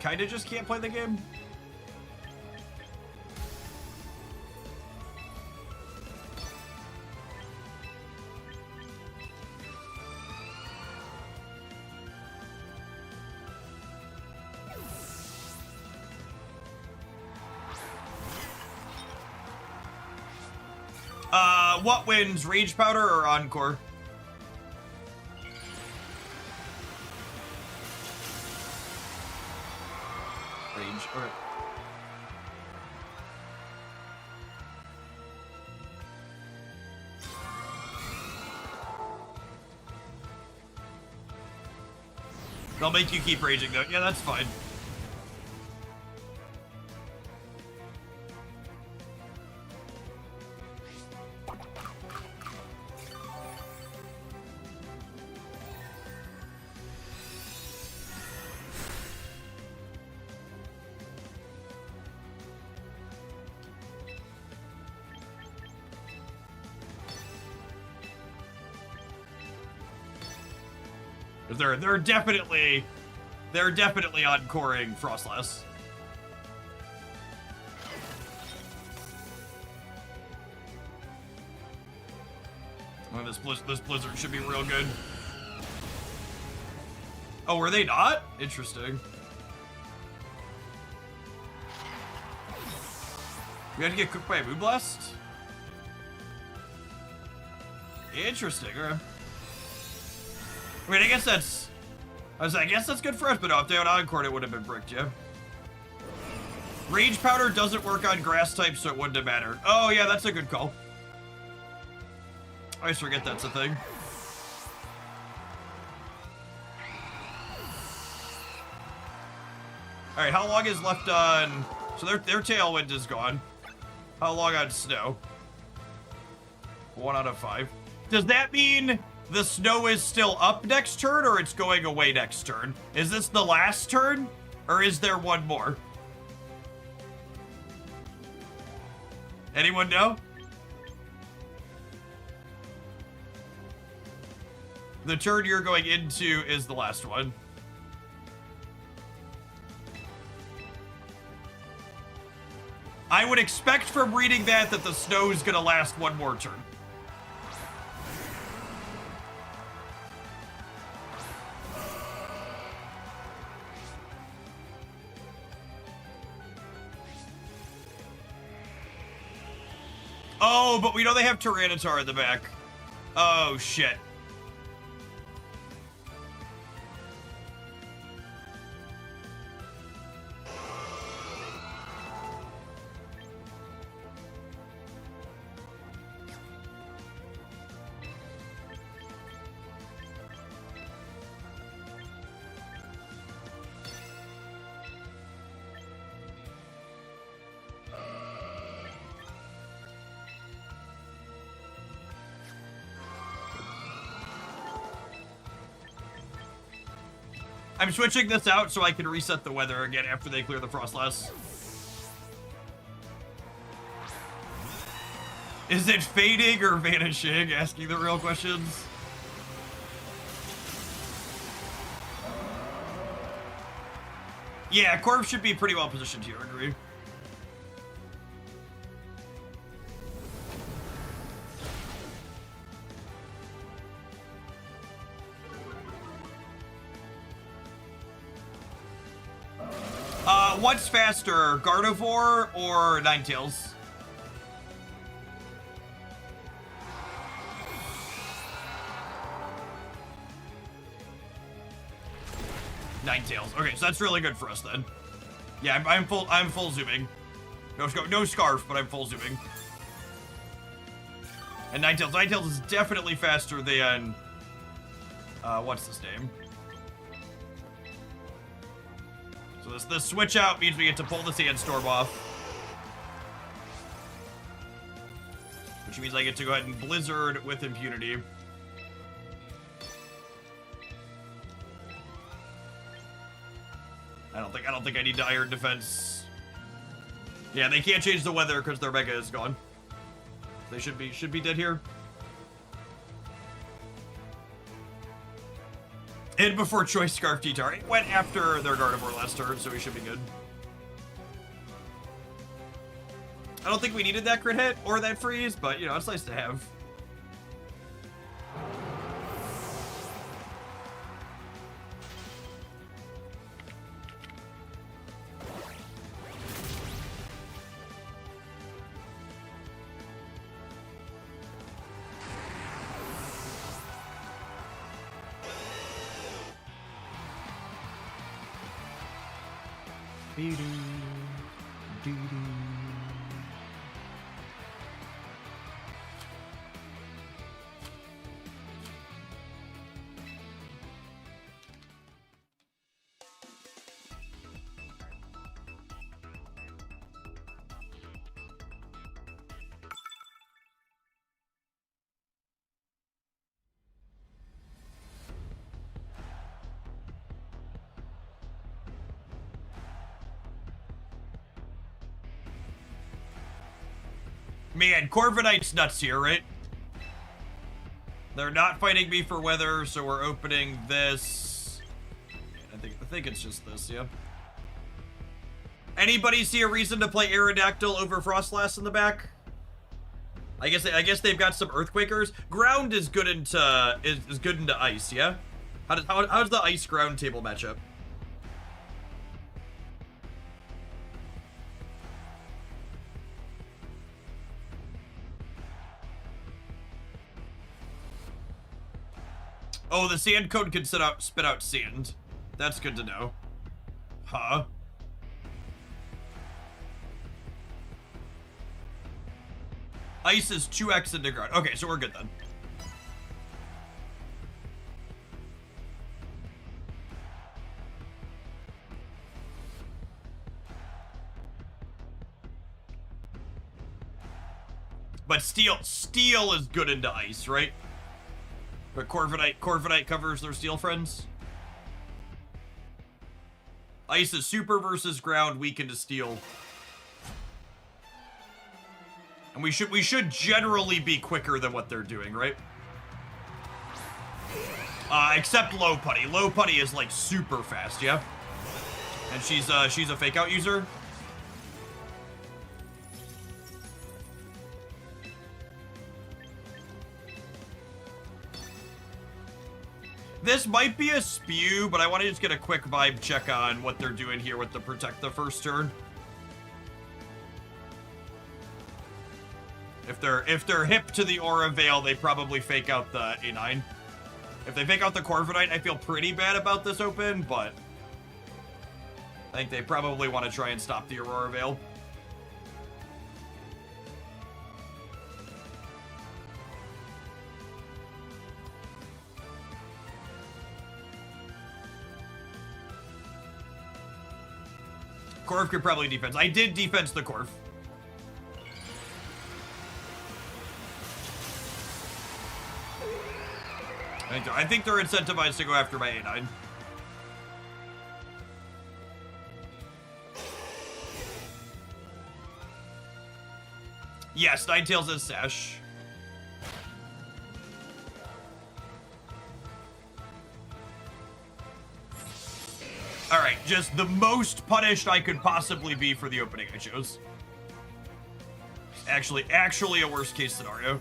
Kinda just can't play the game. What wins, Rage Powder or Encore? Rage, alright. They'll make you keep raging though. Yeah, that's fine. They're definitely encoring Frostlass. Oh, this Blizzard should be real good. Oh, were they not? Interesting. We had to get cooked by a Moonblast? Interesting, alright. I mean, I guess that's good for us, but if they had Encore, it would have been bricked, yeah. Rage Powder doesn't work on grass type, so it wouldn't have mattered. Oh, yeah, that's a good call. I always forget that's a thing. Alright, how long is left on... So their Tailwind is gone. How long on Snow? 1 out of 5. Does that mean... the Snow is still up next turn, or it's going away next turn? Is this the last turn, or is there one more? Anyone know? The turn you're going into is the last one. I would expect from reading that the Snow is gonna last one more turn. Oh, but we know they have Tyranitar in the back. Oh, shit. I'm switching this out so I can reset the weather again after they clear the Frostlass. Is it fading or vanishing? Asking the real questions. Yeah, Corv should be pretty well positioned here, I agree. What's faster, Gardevoir or Ninetales? Ninetales. Okay, so that's really good for us then. Yeah, I'm full zooming. No Scarf, but I'm full zooming. And Ninetales is definitely faster than What's this name? So this switch out means we get to pull the Sandstorm off. Which means I get to go ahead and Blizzard with impunity. I don't think I need to Iron Defense. Yeah, they can't change the weather because their Mega is gone. They should be dead here. And before Choice Scarf T-Tar. It went after their Gardevoir last turn, so we should be good. I don't think we needed that crit hit or that freeze, but, you know, it's nice to have. Man, Corviknight's nuts here, right? They're not fighting me for weather, so we're opening this. I think it's just this, yeah. Anybody see a reason to play Aerodactyl over Frostlass in the back? I guess they've got some Earthquakers. Ground is good into is good into ice, yeah? How's the ice ground table matchup? Oh, the sand cone can spit out sand. That's good to know. Huh? Ice is 2x into ground. Okay, so we're good then. But steel is good into ice, right? But Corviknight covers their steel friends. Ice is super versus ground, weak into steel. And we should generally be quicker than what they're doing, right? Except Low Putty. Low Putty is like super fast, yeah? And she's a fake out user. This might be a spew, but I want to just get a quick vibe check on what they're doing here with the Protect the first turn. If they're hip to the Aura Veil, they probably fake out the A9. If they fake out the Corviknight, I feel pretty bad about this open, but I think they probably want to try and stop the Aurora Veil. Corv could probably defense. I did defense the Corv. I think they're incentivized to go after my A9. Yes, Ninetales is Sash. Alright, just the most punished I could possibly be for the opening I chose. Actually a worst case scenario.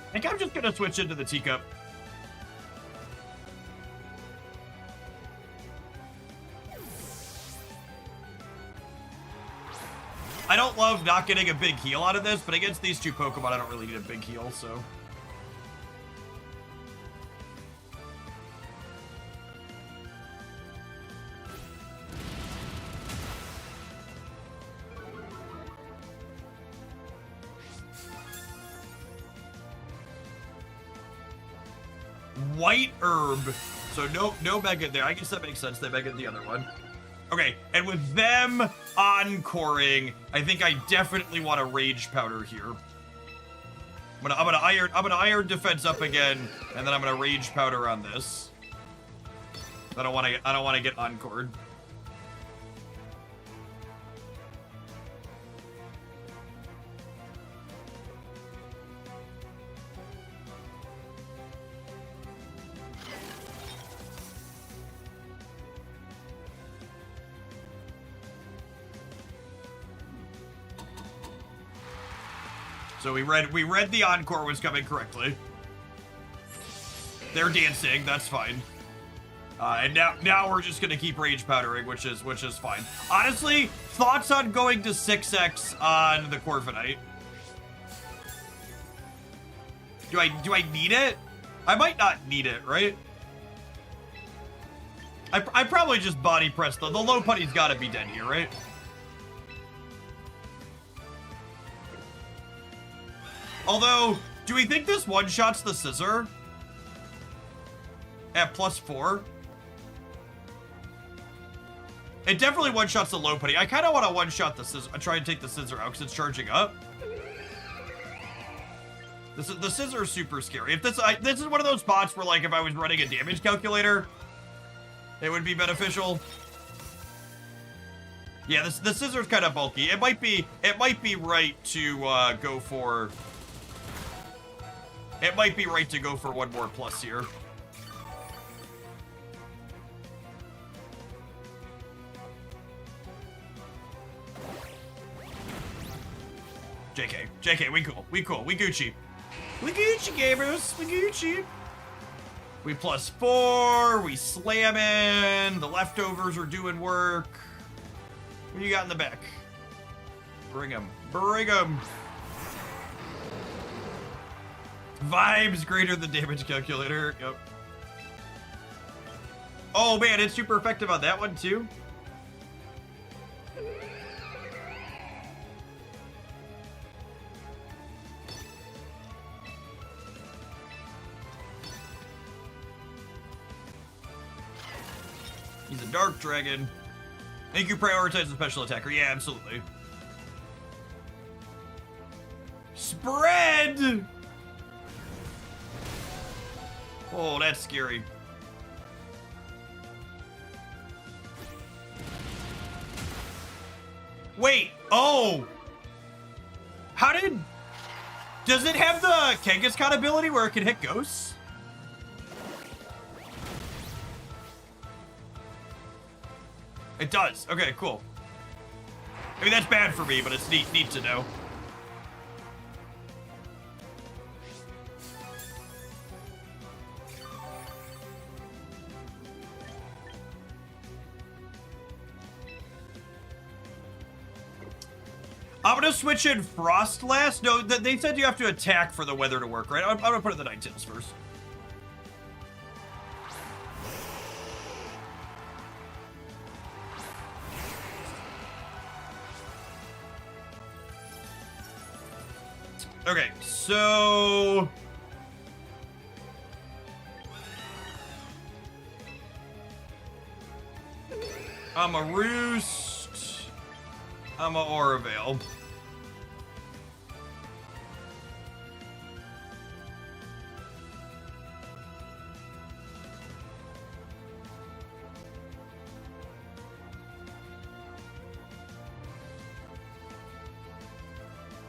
I think I'm just gonna switch into the teacup. I don't love not getting a big heal out of this, but against these two Pokemon, I don't really need a big heal, so. White herb. So no Mega there. I guess that makes sense. They Mega the other one. Okay, and with them encoring, I think I definitely want a Rage Powder here. I'm gonna iron defense up again, and then I'm gonna Rage Powder on this. I don't wanna get encored. So we read the encore was coming correctly. They're dancing, that's fine. And now we're just gonna keep Rage Powdering, which is fine. Honestly, thoughts on going to 6x on the Corviknight? Do I need it? I might not need it, right? I probably just body press the low putty's gotta be dead here, right? Although, do we think this one-shots the Scissor? At +4? It definitely one-shots the low putty. I kind of want to one-shot the Scissor. I try and take the Scissor out because it's charging up. The Scissor is super scary. If this is one of those spots where, like, if I was running a damage calculator, it would be beneficial. Yeah, the Scissor's kind of bulky. It might be right to go for. It might be right to go for one more plus here. JK, we cool, we Gucci. We Gucci, gamers, we Gucci. We +4, we slamming, the leftovers are doing work. What do you got in the back? Bring 'em. Vibes greater than damage calculator. Yep. Oh man, it's super effective on that one too. He's a dark dragon. I think you prioritize the special attacker. Yeah, absolutely. Spread! Oh, that's scary. Wait, oh! Does it have the Kangaskhan ability where it can hit ghosts? It does. Okay, cool. I mean, that's bad for me, but it's neat to know. I'm gonna switch in Frostlass. No, they said you have to attack for the weather to work, right? I'm gonna put in the Ninetales first. Okay, so I'm a Roost. I'm a Auravale.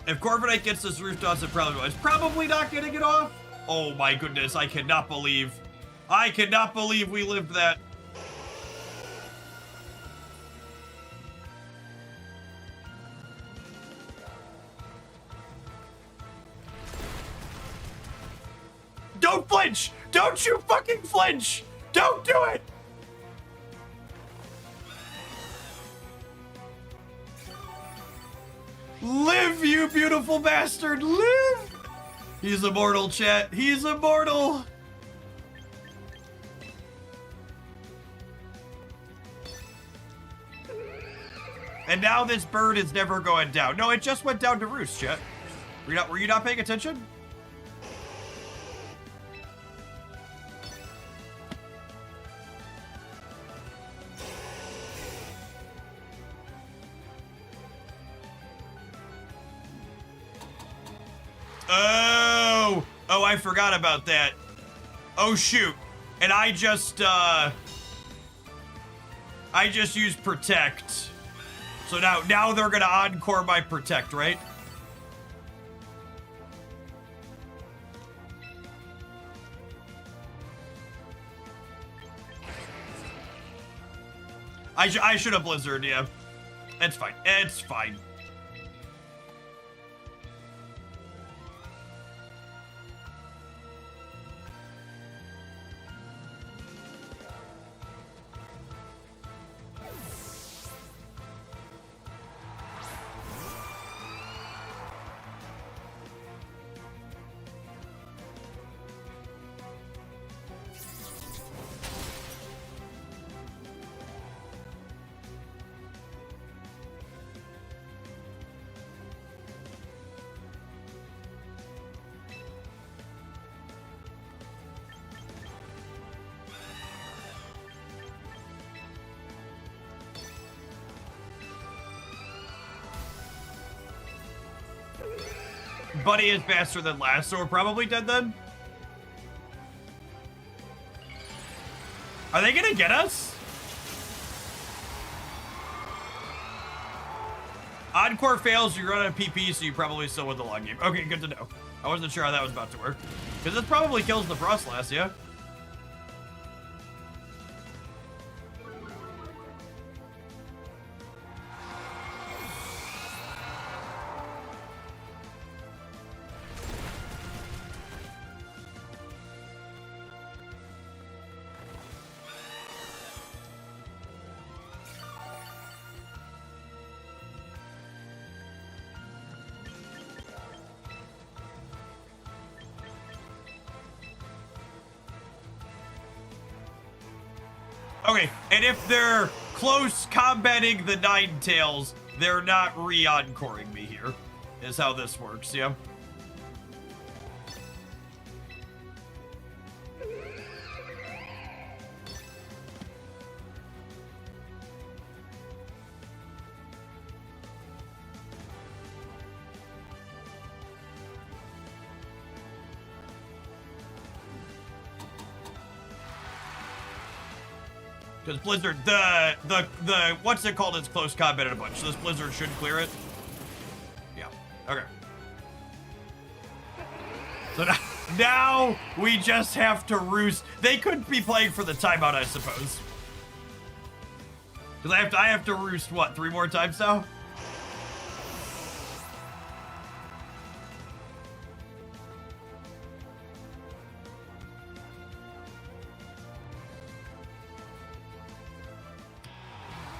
If Corviknight gets this roof toss, it's probably not getting it off. Oh my goodness, I cannot believe we lived that. Don't flinch! Don't you fucking flinch! Don't do it! Live, you beautiful bastard, live! He's immortal, chat. He's immortal. And now this bird is never going down. No, it just went down to roost, chat. Were you not paying attention? Oh, I forgot about that. Oh, shoot. And I just used protect. So now they're gonna encore my protect, right? I should have blizzard, yeah. It's fine. It's fine. Buddy is faster than last, so we're probably dead then? Are they gonna get us? Encore fails, you run out of PP, so you probably still win the long game. Okay, good to know. I wasn't sure how that was about to work. Because this probably kills the Frostlass, yeah? Okay, and if they're close combating the Ninetales, they're not re-encoring me here, is how this works, yeah? Because Blizzard, the what's it called? It's close combat in a bunch. So this Blizzard should clear it. Yeah. Okay. So now we just have to roost. They could be playing for the timeout, I suppose. Because I have to roost what, 3 more times now?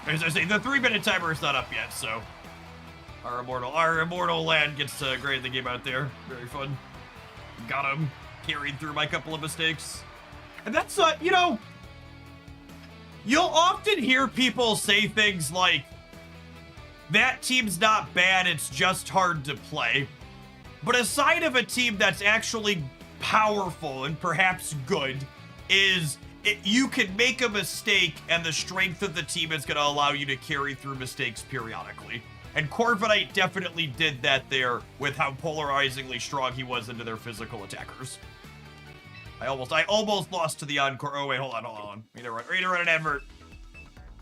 As I say, the 3-minute timer is not up yet, so our immortal lad gets to grade the game out there. Very fun. Got him. Carried through my couple of mistakes. And that's, you know, you'll often hear people say things like, that team's not bad, it's just hard to play. But a sign of a team that's actually powerful and perhaps good is you can make a mistake and the strength of the team is going to allow you to carry through mistakes periodically. And Corviknight definitely did that there with how polarizingly strong he was into their physical attackers. I almost lost to the encore. Oh, wait, hold on. We need to run an advert.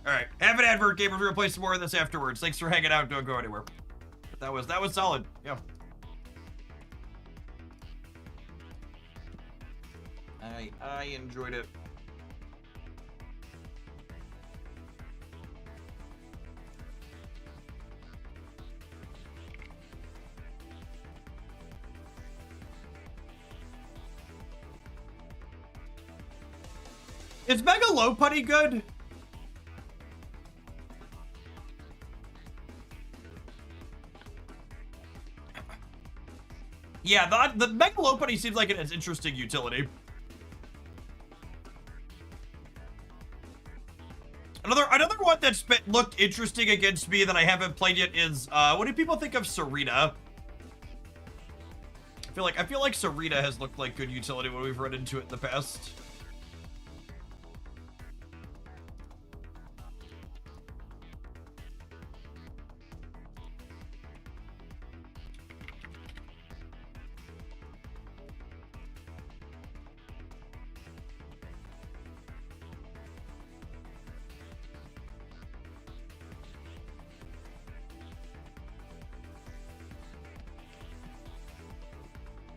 All right, have an advert, gamers. We're going to play some more of this afterwards. Thanks for hanging out. Don't go anywhere. That was solid. Yeah. I enjoyed it. Is Mega Lopunny good? Yeah, the Megalopony seems like it has interesting utility. Another one that's looked interesting against me that I haven't played yet is what do people think of Serena? I feel like Serena has looked like good utility when we've run into it in the past.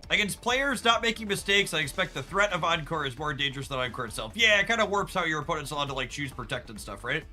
Against players not making mistakes, I expect the threat of Encore is more dangerous than Encore itself. Yeah, it kind of warps how your opponent's allowed to, like, choose Protect and stuff, right?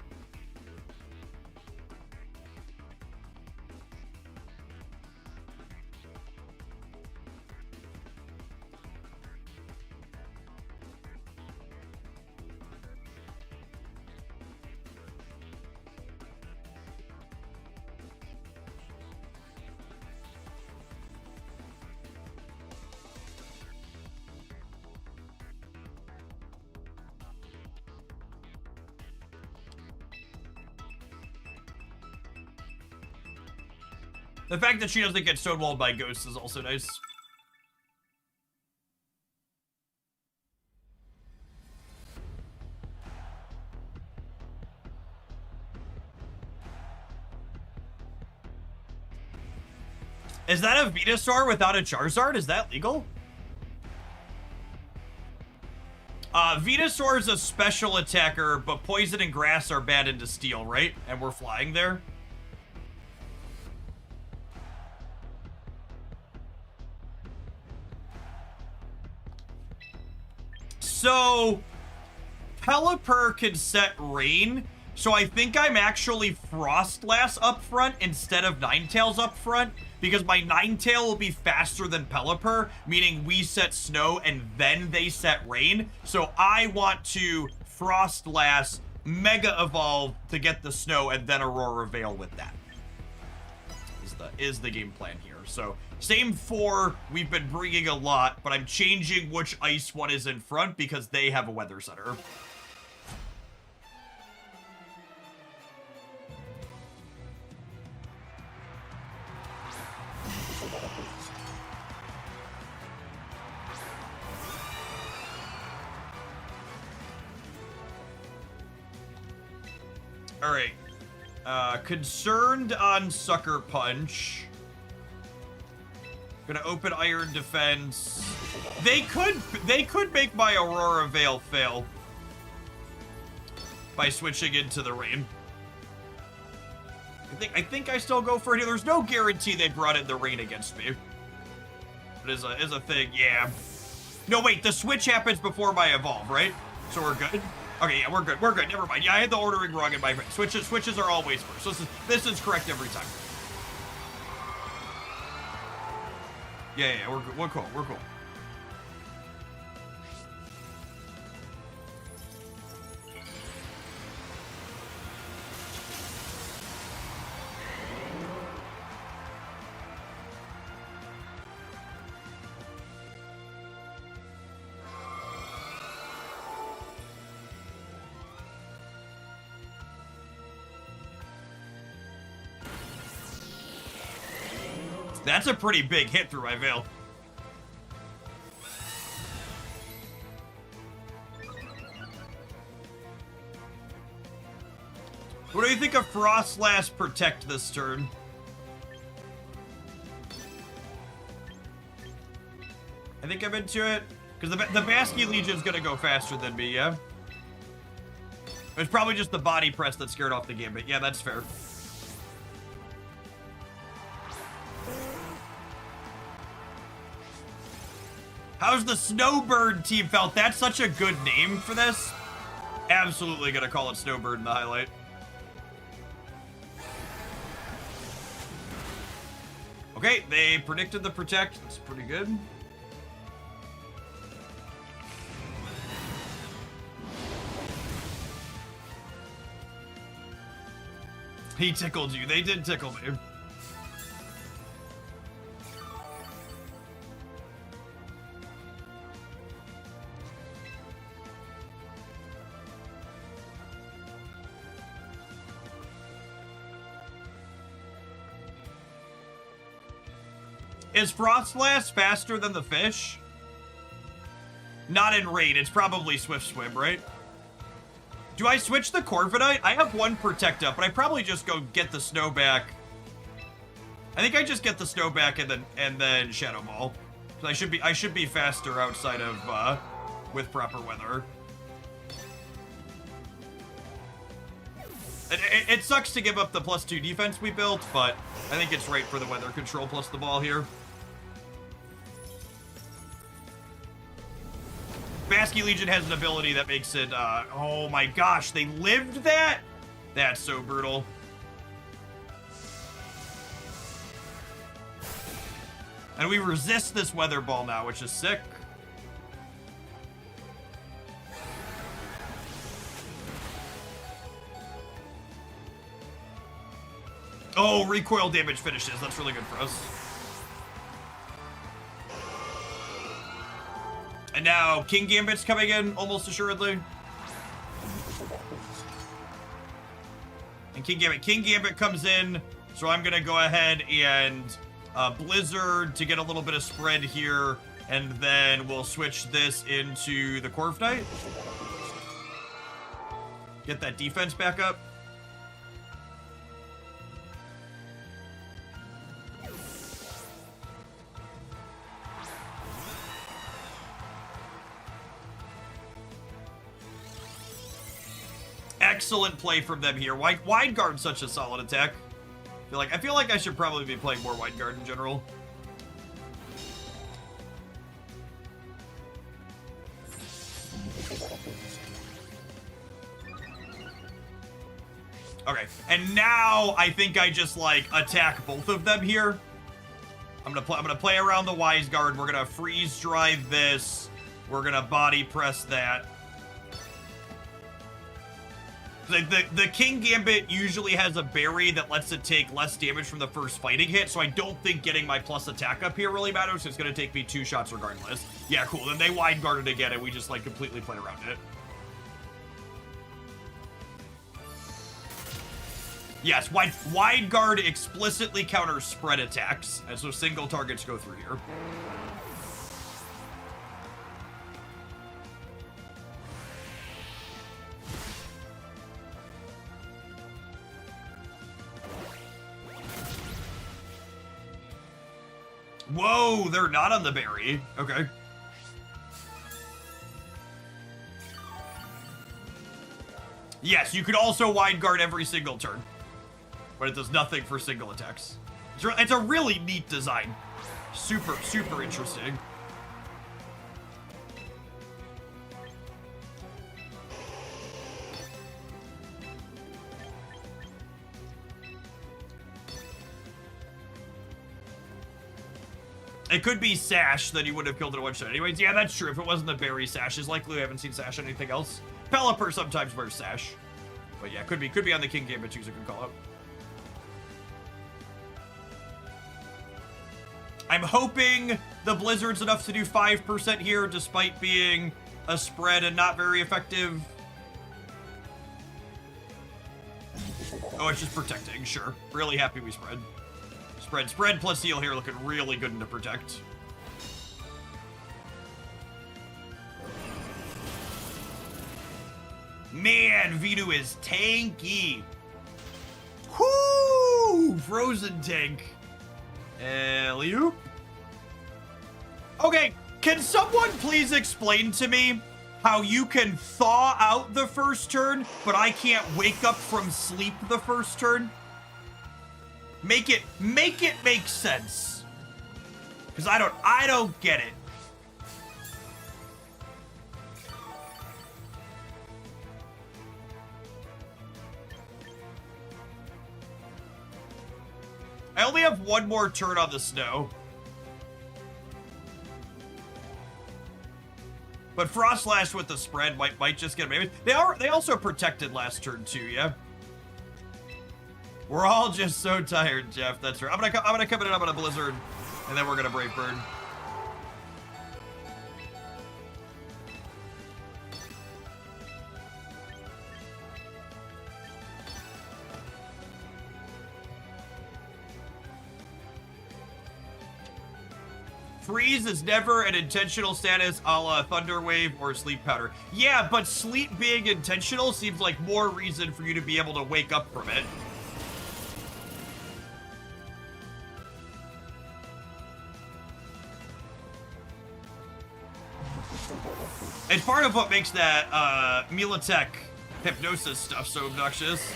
The fact that she doesn't get stonewalled by ghosts is also nice. Is that a Venusaur without a Charizard? Is that legal? Venusaur is a special attacker, but Poison and Grass are bad into Steel, right? And we're flying there. So, Pelipper can set Rain, so I think I'm actually Frostlass up front instead of Ninetales up front, because my Ninetale will be faster than Pelipper, meaning we set Snow and then they set Rain. So I want to Frostlass Mega Evolve to get the Snow and then Aurora Veil with that. Is the game plan here. So same 4, we've been bringing a lot, but I'm changing which ice one is in front because they have a weather center. All right. Concerned on Sucker Punch. Gonna open Iron Defense. They could make my Aurora Veil fail by switching into the Rain. I think I still go for it. There's no guarantee they brought in the Rain against me. But is a thing, yeah. No, wait, the switch happens before my evolve, right? So we're good. Okay, yeah, we're good. We're good. Never mind. Yeah, I had the ordering wrong in my brain. Switches are always first. So this is correct every time. Yeah, we're good. We're cool. We're cool. That's a pretty big hit through my Veil. What do you think of Frostlass Protect this turn? I think I'm into it. Because the Basky Legion's gonna go faster than me, yeah? It's probably just the body press that scared off the Gambit. Yeah, that's fair. How's the Snowbird team felt? That's such a good name for this. Absolutely gonna call it Snowbird in the highlight. Okay, they predicted the Protect. That's pretty good. He tickled you. They did tickle me. Is Frostblast faster than the fish? Not in rain. It's probably Swift Swim, right? Do I switch the Corviknight? I have one Protect up, but I probably just go get the Snow back. I think I just get the Snow back and then Shadow Ball. So I should be faster outside of with proper weather. It sucks to give up the +2 defense we built, but I think it's right for the weather control plus the ball here. Basky Legion has an ability that makes it, oh my gosh, they lived that? That's so brutal. And we resist this weather ball now, which is sick. Oh, recoil damage finishes. That's really good for us. And now King Gambit's coming in, almost assuredly. And King Gambit comes in, so I'm going to go ahead and Blizzard to get a little bit of spread here, and then we'll switch this into the Corviknight. Get that defense back up. Excellent play from them here. Wide guard's such a solid attack. I feel like I should probably be playing more wide guard in general. Okay, and now I think I just like attack both of them here. I'm gonna play around the Wise Guard. We're gonna freeze drive this. We're gonna body press that. The King Gambit usually has a berry that lets it take less damage from the first fighting hit, so I don't think getting my plus attack up here really matters. It's going to take me 2 shots regardless. Yeah, cool. Then they wide guarded again, and we just like completely play around it. Yes, wide guard explicitly counters spread attacks, and so single targets go through here. Whoa, they're not on the berry. Okay. Yes, you could also wide guard every single turn, but it does nothing for single attacks. It's a really neat design. Super, super interesting. It could be Sash that he would have killed it in one shot. Anyways, yeah, that's true. If it wasn't the berry Sash, it's likely we haven't seen Sash on anything else. Pelipper sometimes wears Sash. But yeah, could be on the King Gambit too, so can call up. I'm hoping the Blizzard's enough to do 5% here, despite being a spread and not very effective. Oh, it's just protecting, sure. Really happy we spread. Spread plus heal here looking really good into protect. Man, Vinu is tanky. Whoo! Frozen tank. Alley-oop. Okay, can someone please explain to me how you can thaw out the first turn, but I can't wake up from sleep the first turn? Make it make sense. Because I don't get it. I only have one more turn on the snow. But Frostlash with the spread might just get maybe. They also protected last turn too, yeah? We're all just so tired, Jeff. That's right. I'm gonna come in and I'm gonna Blizzard, and then we're gonna Brave Bird. freeze is never an intentional status a la Thunder Wave or Sleep Powder. Yeah, but sleep being intentional seems like more reason for you to be able to wake up from it. It's part of what makes that Militech hypnosis stuff so obnoxious.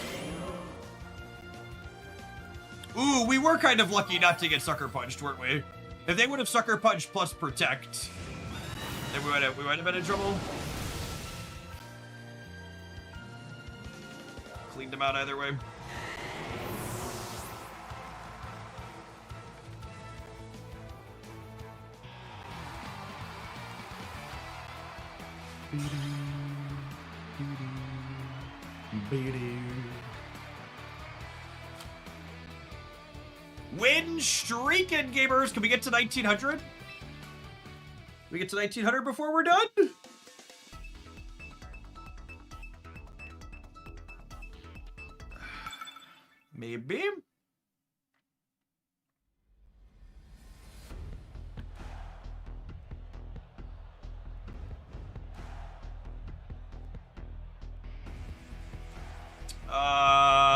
Ooh, we were kind of lucky not to get Sucker Punched, weren't we? If they would have Sucker Punched plus Protect, then we might have been in trouble. Cleaned them out either way. Win streaking, gamers. Can we get to 1900? We get to 1900 before we're done? Maybe.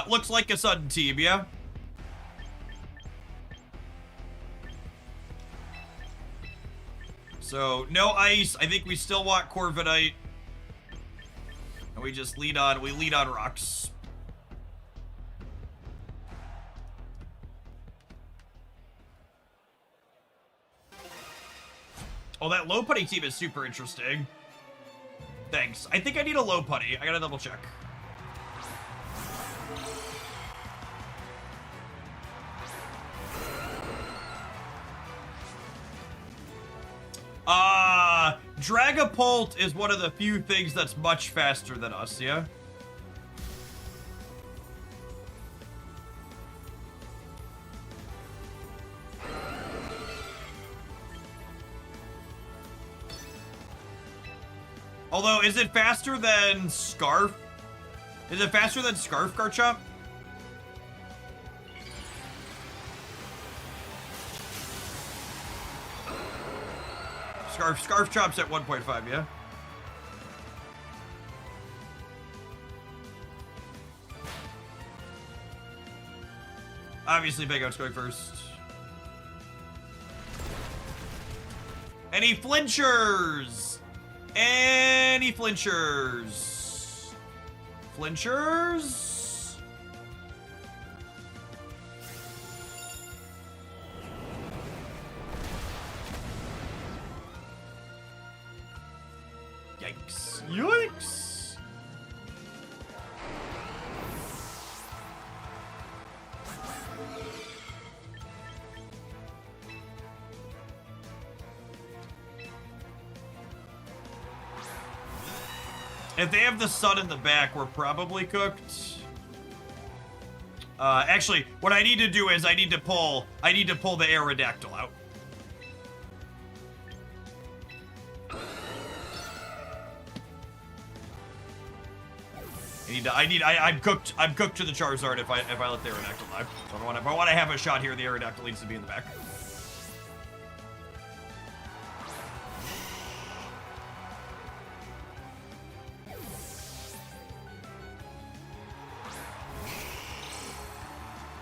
Looks like a sudden team, yeah? So, no ice. I think we still want Corviknight. And we just lead on rocks. Oh, that low putty team is super interesting. Thanks. I think I need a low putty. I gotta double check. Dragapult is one of the few things that's much faster than us, yeah? Although, is it faster than Scarf? Is it faster than Scarf, Garchomp? Scarf Chomp's at 1.5, yeah? Obviously, Big Out's going first. Any flinchers? Any flinchers? Flinchers? Yikes. Yikes! If they have the sun in the back, we're probably cooked. Actually, what I need to do is I need to pull the Aerodactyl out. I'm cooked to the Charizard if I let the Aerodactyl live. So if I want to have a shot here, the Aerodactyl needs to be in the back.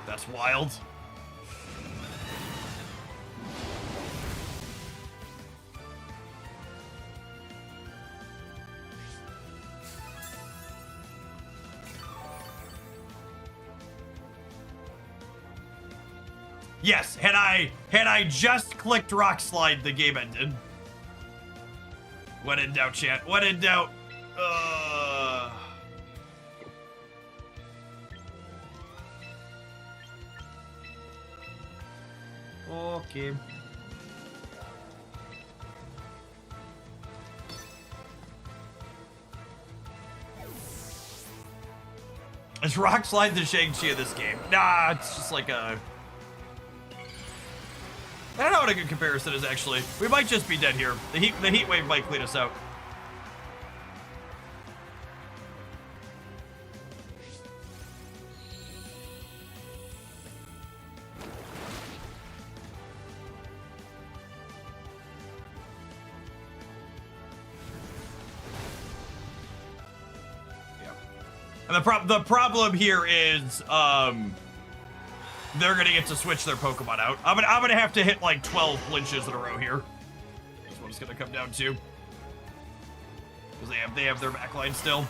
That's wild. Yes, had I just clicked Rock Slide, the game ended. When in doubt, chat. When in doubt. Okay. Is Rock Slide the Shang-Chi of this game? Nah, it's just like a... I don't know what a good comparison is, actually. We might just be dead here. The heat wave might clean us out. And the problem here is, they're gonna get to switch their Pokemon out. I'm gonna have to hit like 12 flinches in a row here. That's what it's gonna come down to. Because they have their backline still.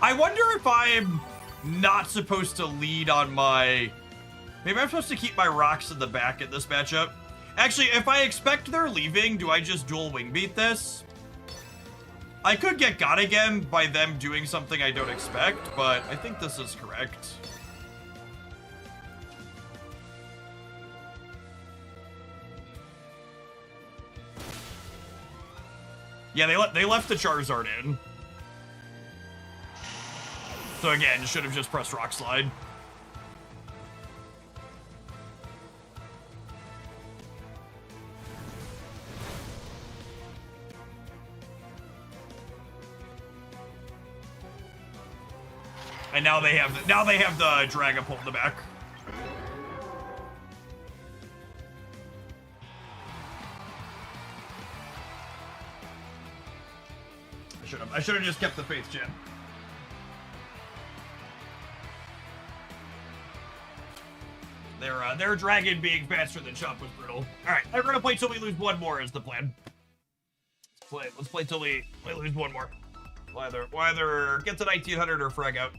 I wonder if I'm not supposed to lead on my... Maybe I'm supposed to keep my rocks in the back in this matchup. Actually, if I expect they're leaving, do I just dual wing beat this? I could get got again by them doing something I don't expect, but I think this is correct. Yeah, they left the Charizard in. So again, should have just pressed Rock Slide. And now they have the Dragapult in the back. I should have just kept the Faith Gem. Their dragon being faster than Chomp was brutal. All right, we're gonna play till we lose one more is the plan. Let's play till we lose one more. We'll either get to 1900 or frag out.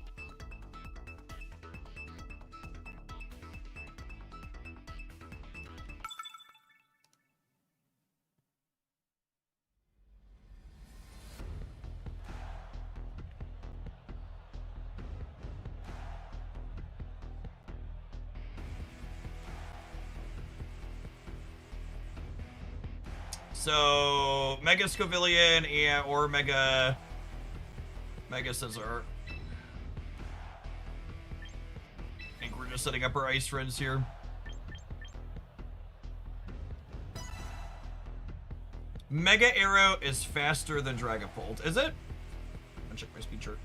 So Mega Scovillion or Mega Scizor. I think we're just setting up our ice friends here. Mega Arrow is faster than Dragapult. Is it? I'm gonna check my speed chart.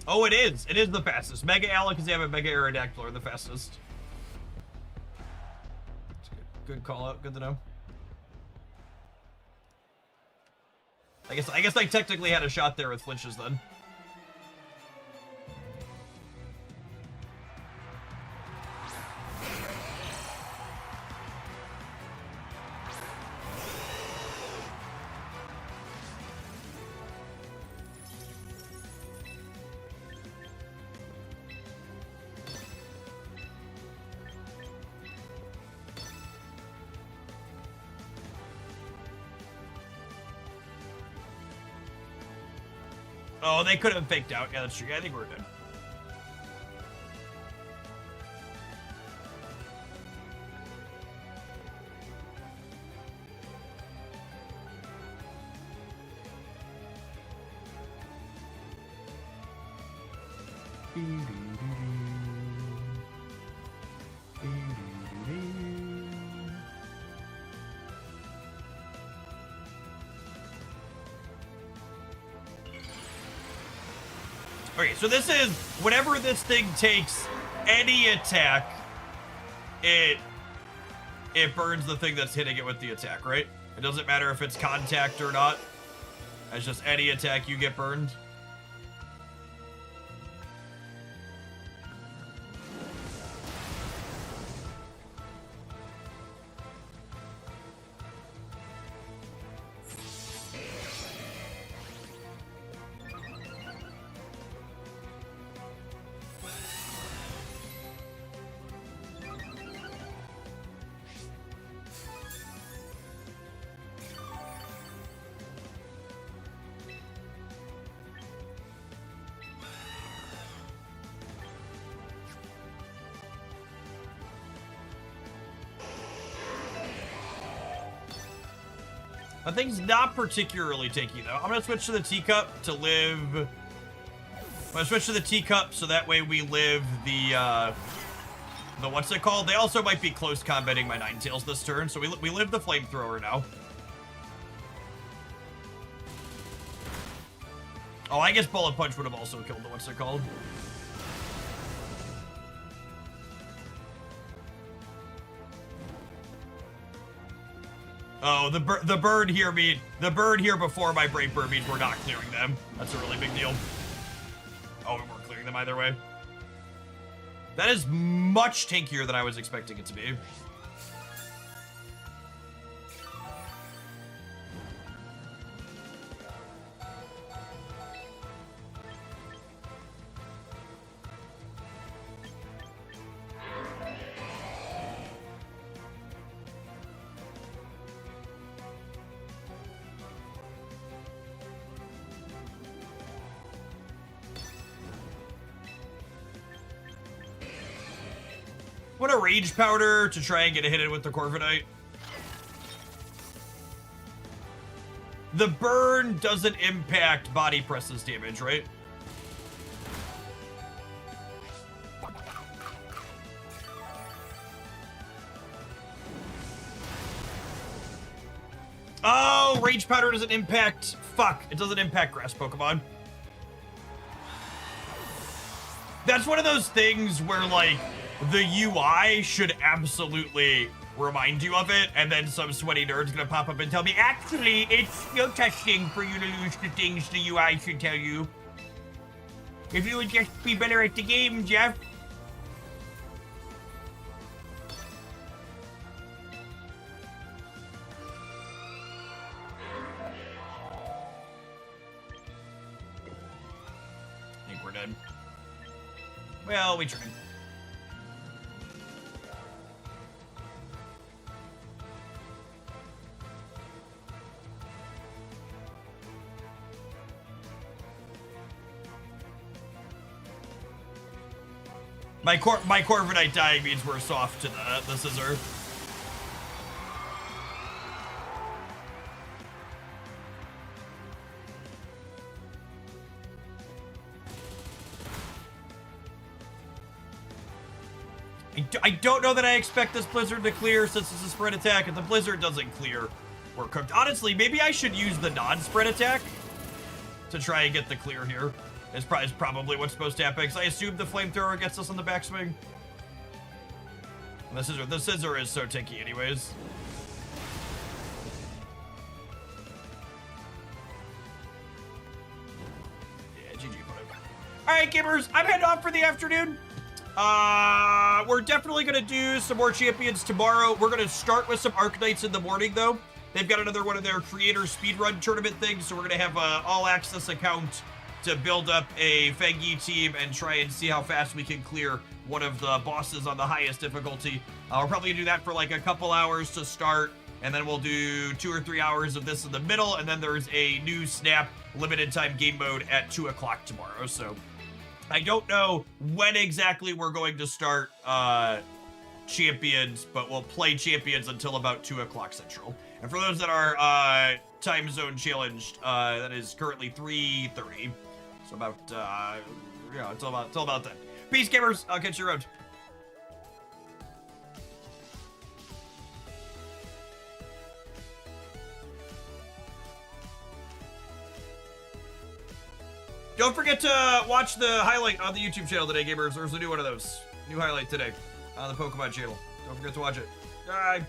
Oh, it is. It is the fastest. Mega Alakazam and Mega Aerodactyl are the fastest. Good call out. Good to know. I guess I technically had a shot there with flinches then. Oh, they could have faked out. Yeah, that's true. I think we're good. Okay, so this is, whenever this thing takes any attack, it burns the thing that's hitting it with the attack, right? It doesn't matter if it's contact or not. It's just any attack you get burned. That thing's not particularly tanky, though. I'm going to switch to the teacup to live... I'm going to switch to the teacup so that way we live the what's it called? They also might be close combating my Ninetales this turn, so we live the flamethrower now. Oh, I guess Bullet Punch would have also killed the what's it called? Oh, the bird here before my Brave Bird means we're not clearing them. That's a really big deal. Oh, we weren't clearing them either way. That is much tankier than I was expecting it to be. What a rage powder to try and get a hit in with the Corviknight. The burn doesn't impact body presses damage, right? Oh, rage powder doesn't impact. Fuck, it doesn't impact grass Pokemon. That's one of those things where, like, the UI should absolutely remind you of it, and then some sweaty nerd's gonna pop up and tell me, actually, it's no testing for you to lose the things the UI should tell you. If you would just be better at the game, Jeff. I think we're dead. Well, we tried. My Corviknight dying means we're soft to the scissor. I don't know that I expect this Blizzard to clear since it's a spread attack. If the Blizzard doesn't clear, we're cooked. Honestly, maybe I should use the non-spread attack to try and get the clear here. Is probably what's supposed to happen, because I assume the flamethrower gets us on the backswing. And the scissor is so tinky anyways. Yeah, GG, buddy. Alright, gamers, I'm heading off for the afternoon. We're definitely gonna do some more champions tomorrow. We're gonna start with some Arcanites in the morning, though. They've got another one of their creator speedrun tournament things, so we're gonna have an all-access account to build up a Fengi team and try and see how fast we can clear one of the bosses on the highest difficulty. We're probably gonna do that for like a couple hours to start, and then we'll do 2 or 3 hours of this in the middle, and then there's a new Snap limited time game mode at 2 o'clock tomorrow. So I don't know when exactly we're going to start champions, but we'll play champions until about 2 o'clock Central. And for those that are time zone challenged, that is currently 3:30. So about, yeah, until about then. Peace, gamers. I'll catch you around. Don't forget to watch the highlight on the YouTube channel today, gamers. There's a new one of those. New highlight today on the Pokemon channel. Don't forget to watch it. Bye.